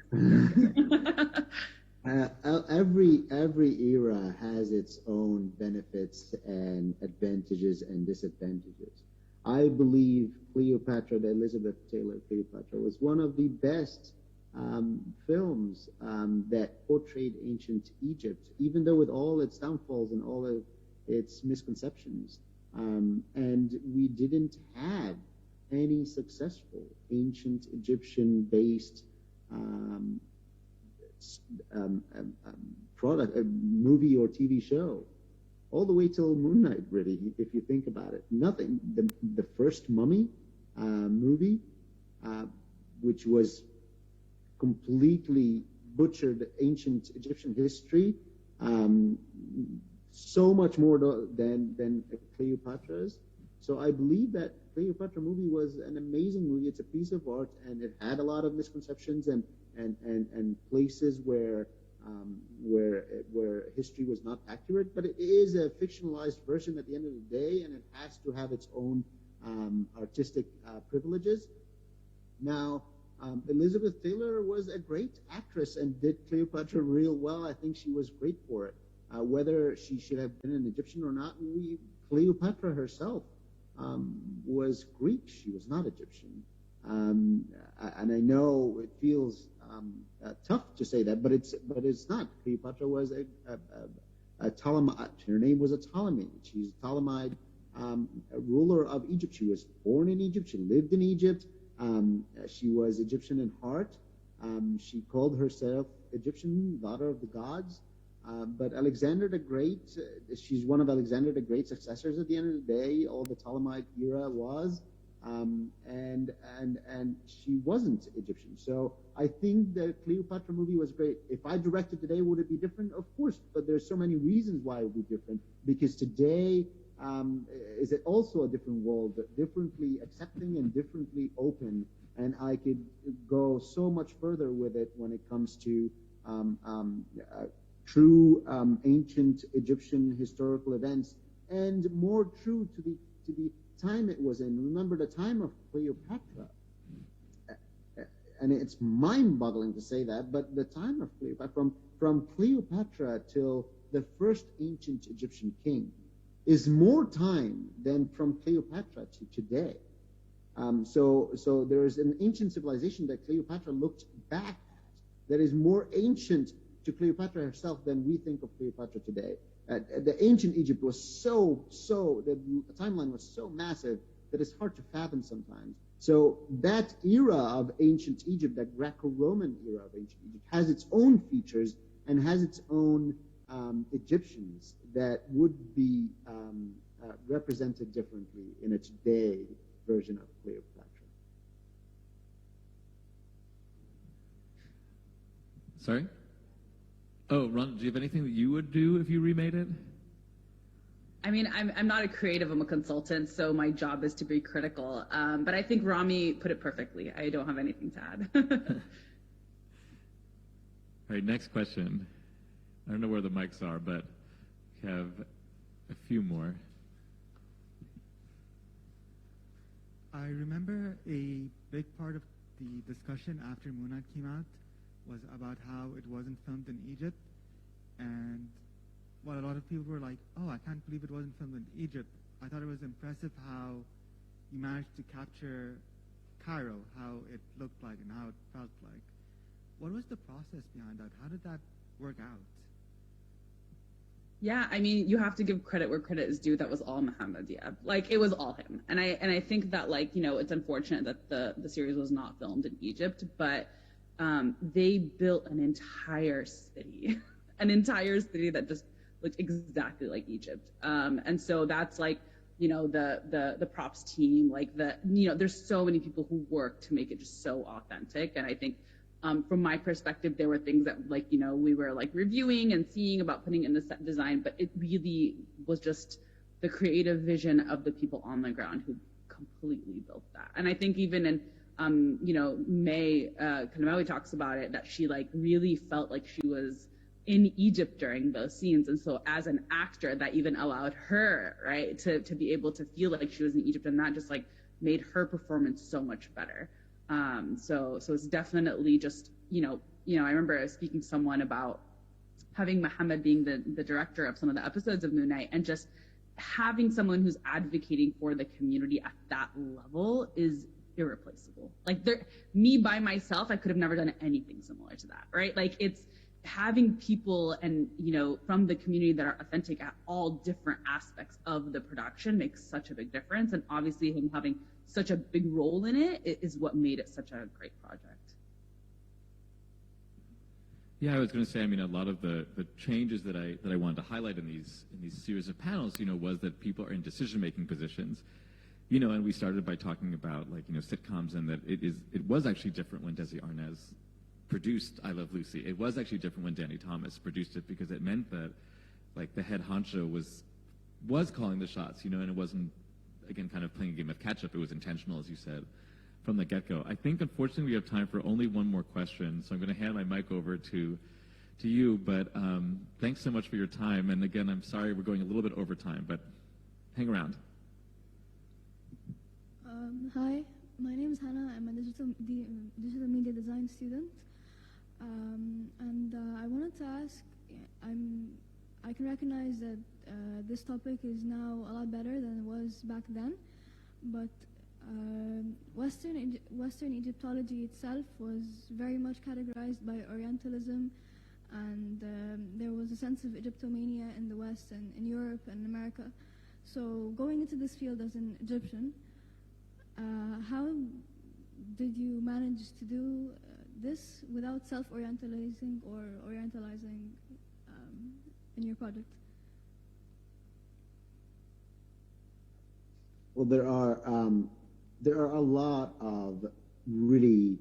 every era has its own benefits and advantages and disadvantages. I believe Cleopatra, the Elizabeth Taylor Cleopatra, was one of the best films that portrayed ancient Egypt, even though with all its downfalls and all of its misconceptions. And we didn't have any successful ancient Egyptian-based product, a movie or TV show, all the way till Moon Knight, really, if you think about it. Nothing. The first Mummy movie, which was completely butchered ancient Egyptian history, so much more than Cleopatra's. So I believe that Cleopatra movie was an amazing movie. It's a piece of art, and it had a lot of misconceptions and places where history was not accurate. But it is a fictionalized version at the end of the day, and it has to have its own artistic privileges. Now, Elizabeth Taylor was a great actress and did Cleopatra real well. I think she was great for it. Whether she should have been an Egyptian or not, Cleopatra herself was Greek. She was not Egyptian. And I know it feels tough to say that, but it's not. Cleopatra was a Ptolemite. Her name was a Ptolemy. She's a Ptolemite ruler of Egypt. She was born in Egypt. She lived in Egypt. She was Egyptian in heart. She called herself Egyptian, daughter of the gods. But Alexander the Great, she's one of Alexander the Great's successors at the end of the day. All the Ptolemite era was, and and she wasn't Egyptian. So I think the Cleopatra movie was great. If I directed today, would it be different? Of course, but there's so many reasons why it would be different, because today is it also a different world, differently accepting and differently open, and I could go so much further with it when it comes to true ancient Egyptian historical events, and more true to the time it was in. Remember the time of Cleopatra, and it's mind-boggling to say that, but the time of Cleopatra, from Cleopatra till the first ancient Egyptian king, is more time than from Cleopatra to today. So there is an ancient civilization that Cleopatra looked back at that is more ancient to Cleopatra herself than we think of Cleopatra today. The ancient Egypt was the timeline was so massive that it's hard to fathom sometimes. So that era of ancient Egypt, that Greco-Roman era of ancient Egypt, has its own features and has its own Egyptians that would be represented differently in a today version of Cleopatra. Sorry? Oh, Ron, do you have anything that you would do if you remade it? I mean, I'm not a creative, I'm a consultant, so my job is to be critical. But I think Rami put it perfectly. I don't have anything to add. All right, next question. I don't know where the mics are, but we have a few more. I remember a big part of the discussion after Moon Knight came out was about how it wasn't filmed in Egypt, and a lot of people were like, oh, I can't believe it wasn't filmed in Egypt. I thought it was impressive how you managed to capture Cairo, how it looked like and how it felt like. What was the process behind that? How did that work out? Yeah, I mean, you have to give credit where credit is due. That was all Mohammed Diab. Like, it was all him. And I think that, like, you know, it's unfortunate that the series was not filmed in Egypt, but they built an entire city, that just looked exactly like Egypt. And so that's like, you know, the props team, like there's so many people who work to make it just so authentic. And I think from my perspective, there were things that, like, you know, we were like reviewing and seeing about putting in the set design, but it really was just the creative vision of the people on the ground who completely built that. And I think even in, you know, May Kanamawi talks about it, that she like really felt like she was in Egypt during those scenes. And so as an actor, that even allowed her, right, to be able to feel like she was in Egypt, and that just like made her performance so much better. So it's definitely just, you know, I remember speaking to someone about having Mohammed being the director of some of the episodes of Moon Knight, and just having someone who's advocating for the community at that level is irreplaceable. Like, me by myself, I could have never done anything similar to that, right? Like, it's having people and, you know, from the community that are authentic at all different aspects of the production makes such a big difference. And obviously him having such a big role in it is what made it such a great project. Yeah, I was going to say, I mean, a lot of the changes that I wanted to highlight in these series of panels, you know, was that people are in decision-making positions, you know, and we started by talking about, like, you know, sitcoms, and that it was actually different when Desi Arnaz produced I Love Lucy. It was actually different when Danny Thomas produced it, because it meant that, like, the head honcho was calling the shots, you know, and it wasn't, again, kind of playing a game of catch-up. It was intentional, as you said, from the get-go. I think, unfortunately, we have time for only one more question, so I'm going to hand my mic over to you, but thanks so much for your time, and again, I'm sorry we're going a little bit over time, but hang around. Hi, my name is Hannah. I'm a digital media design student, and I wanted to ask, I can recognize that this topic is now a lot better than it was back then, but Western Egyptology itself was very much categorized by Orientalism, and there was a sense of Egyptomania in the West and in Europe and America. So going into this field as an Egyptian, how did you manage to do this without self-orientalizing or orientalizing in your project? Well, there are a lot of really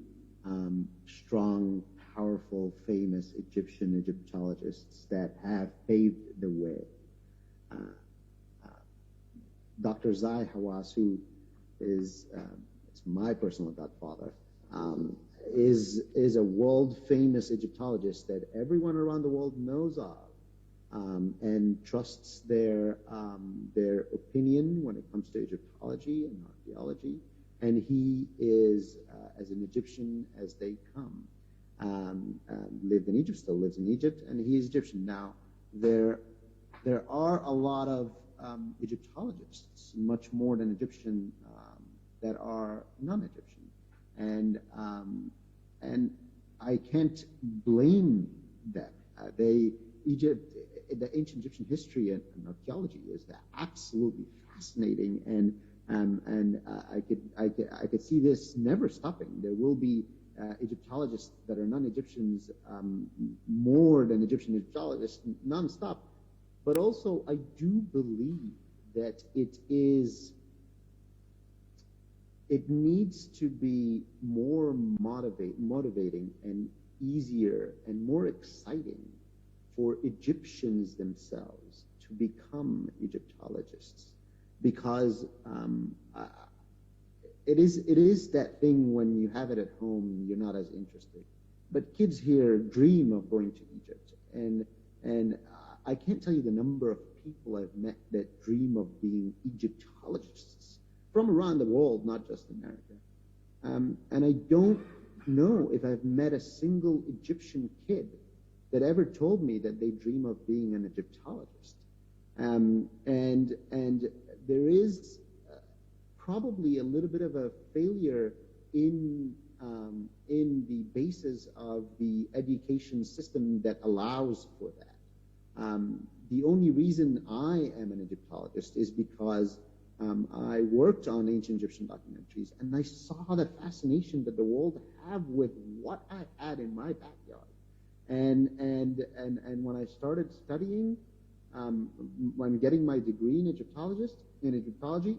strong, powerful, famous Egyptologists that have paved the way. Dr. Zai Hawass, who is my personal godfather, is a world famous Egyptologist that everyone around the world knows of, and trusts their opinion when it comes to Egyptology and archaeology. And he is as an Egyptian as they come. Lived in Egypt, still lives in Egypt, and he is Egyptian. Now, there are a lot of Egyptologists, much more than Egyptian, that are non-Egyptian, and I can't blame them. The ancient Egyptian history and archaeology is absolutely fascinating, and I could see this never stopping. There will be Egyptologists that are non-Egyptians more than Egyptian Egyptologists non-stop. But also, I do believe that it needs to be more motivating and easier and more exciting for Egyptians themselves to become Egyptologists, because it is that thing when you have it at home, you're not as interested. But kids here dream of going to Egypt, and I can't tell you the number of people I've met that dream of being Egyptologists from around the world, not just America. And I don't know if I've met a single Egyptian kid that ever told me that they dream of being an Egyptologist. And there is probably a little bit of a failure in the basis of the education system that allows for that. The only reason I am an Egyptologist is because I worked on ancient Egyptian documentaries, and I saw the fascination that the world have with what I had in my backyard. And when I started studying, when getting my degree in Egyptology,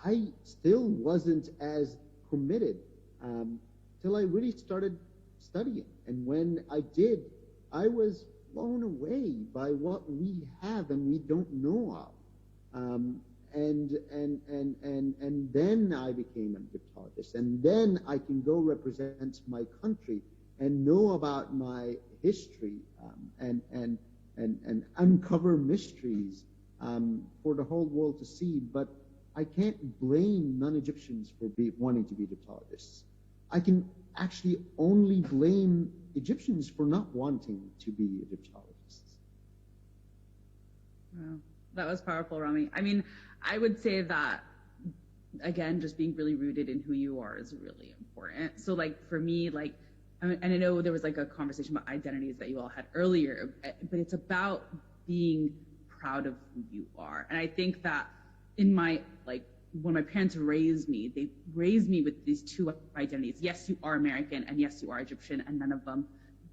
I still wasn't as committed till I really started studying. And when I did, I was blown away by what we have and we don't know of. And then I became an Egyptologist, and then I can go represent my country and know about my history, and uncover mysteries for the whole world to see. But I can't blame non-Egyptians for wanting to be Egyptologists. I can actually only blame Egyptians for not wanting to be Egyptologists. Wow, that was powerful, Rami. I mean, I would say that, again, just being really rooted in who you are is really important. So, like, for me, like, and I know there was like a conversation about identities that you all had earlier, but it's about being proud of who you are. And I think that in my, like, when my parents raised me, they raised me with these two identities. Yes, you are American, and yes, you are Egyptian, and none of them,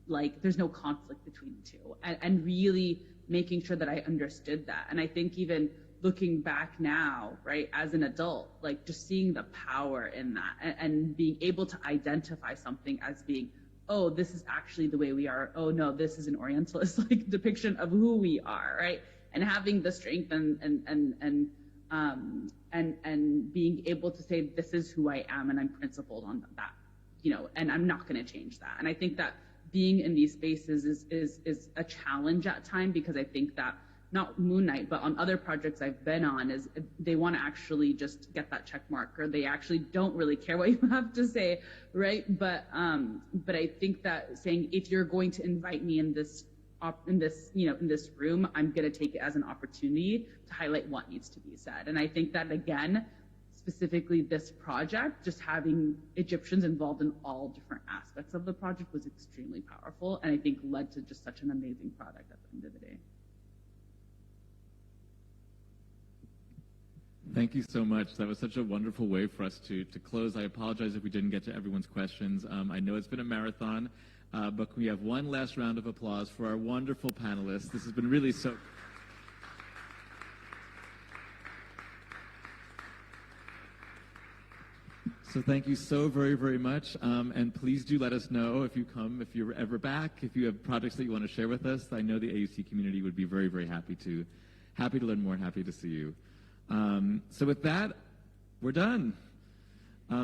like, there's no conflict between the two. And really making sure that I understood that. And I think even looking back now, right, as an adult, like, just seeing the power in that, and being able to identify something as being, oh, this is actually the way we are. Oh no, this is an Orientalist like depiction of who we are, right? And having the strength and being able to say, this is who I am, and I'm principled on that, you know, and I'm not going to change that. And I think that being in these spaces is a challenge at times, because I think that not Moon Knight, but on other projects I've been on, is they want to actually just get that check mark, or they actually don't really care what you have to say, right? But I think that saying, if you're going to invite me in this room, I'm going to take it as an opportunity to highlight what needs to be said. And I think that, again, specifically this project, just having Egyptians involved in all different aspects of the project was extremely powerful, and I think led to just such an amazing product at the end of the day. Thank you so much. That was such a wonderful way for us to close. I apologize if we didn't get to everyone's questions. I know it's been a marathon, but can we have one last round of applause for our wonderful panelists? This has been really so... So thank you so very, very much. And please do let us know if you come, if you're ever back, if you have projects that you want to share with us. I know the AUC community would be very, very happy to learn more and happy to see you. So with that, we're done.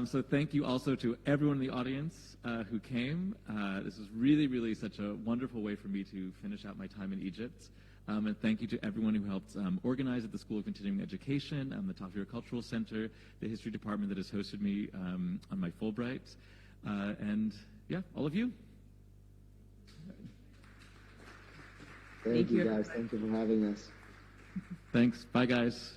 So thank you also to everyone in the audience who came. This is really, really such a wonderful way for me to finish out my time in Egypt. And thank you to everyone who helped organize at the School of Continuing Education, the Tafir Cultural Center, the History Department that has hosted me on my Fulbright, and yeah, all of you. Thank you guys. Thank you for having us. Thanks. Bye, guys.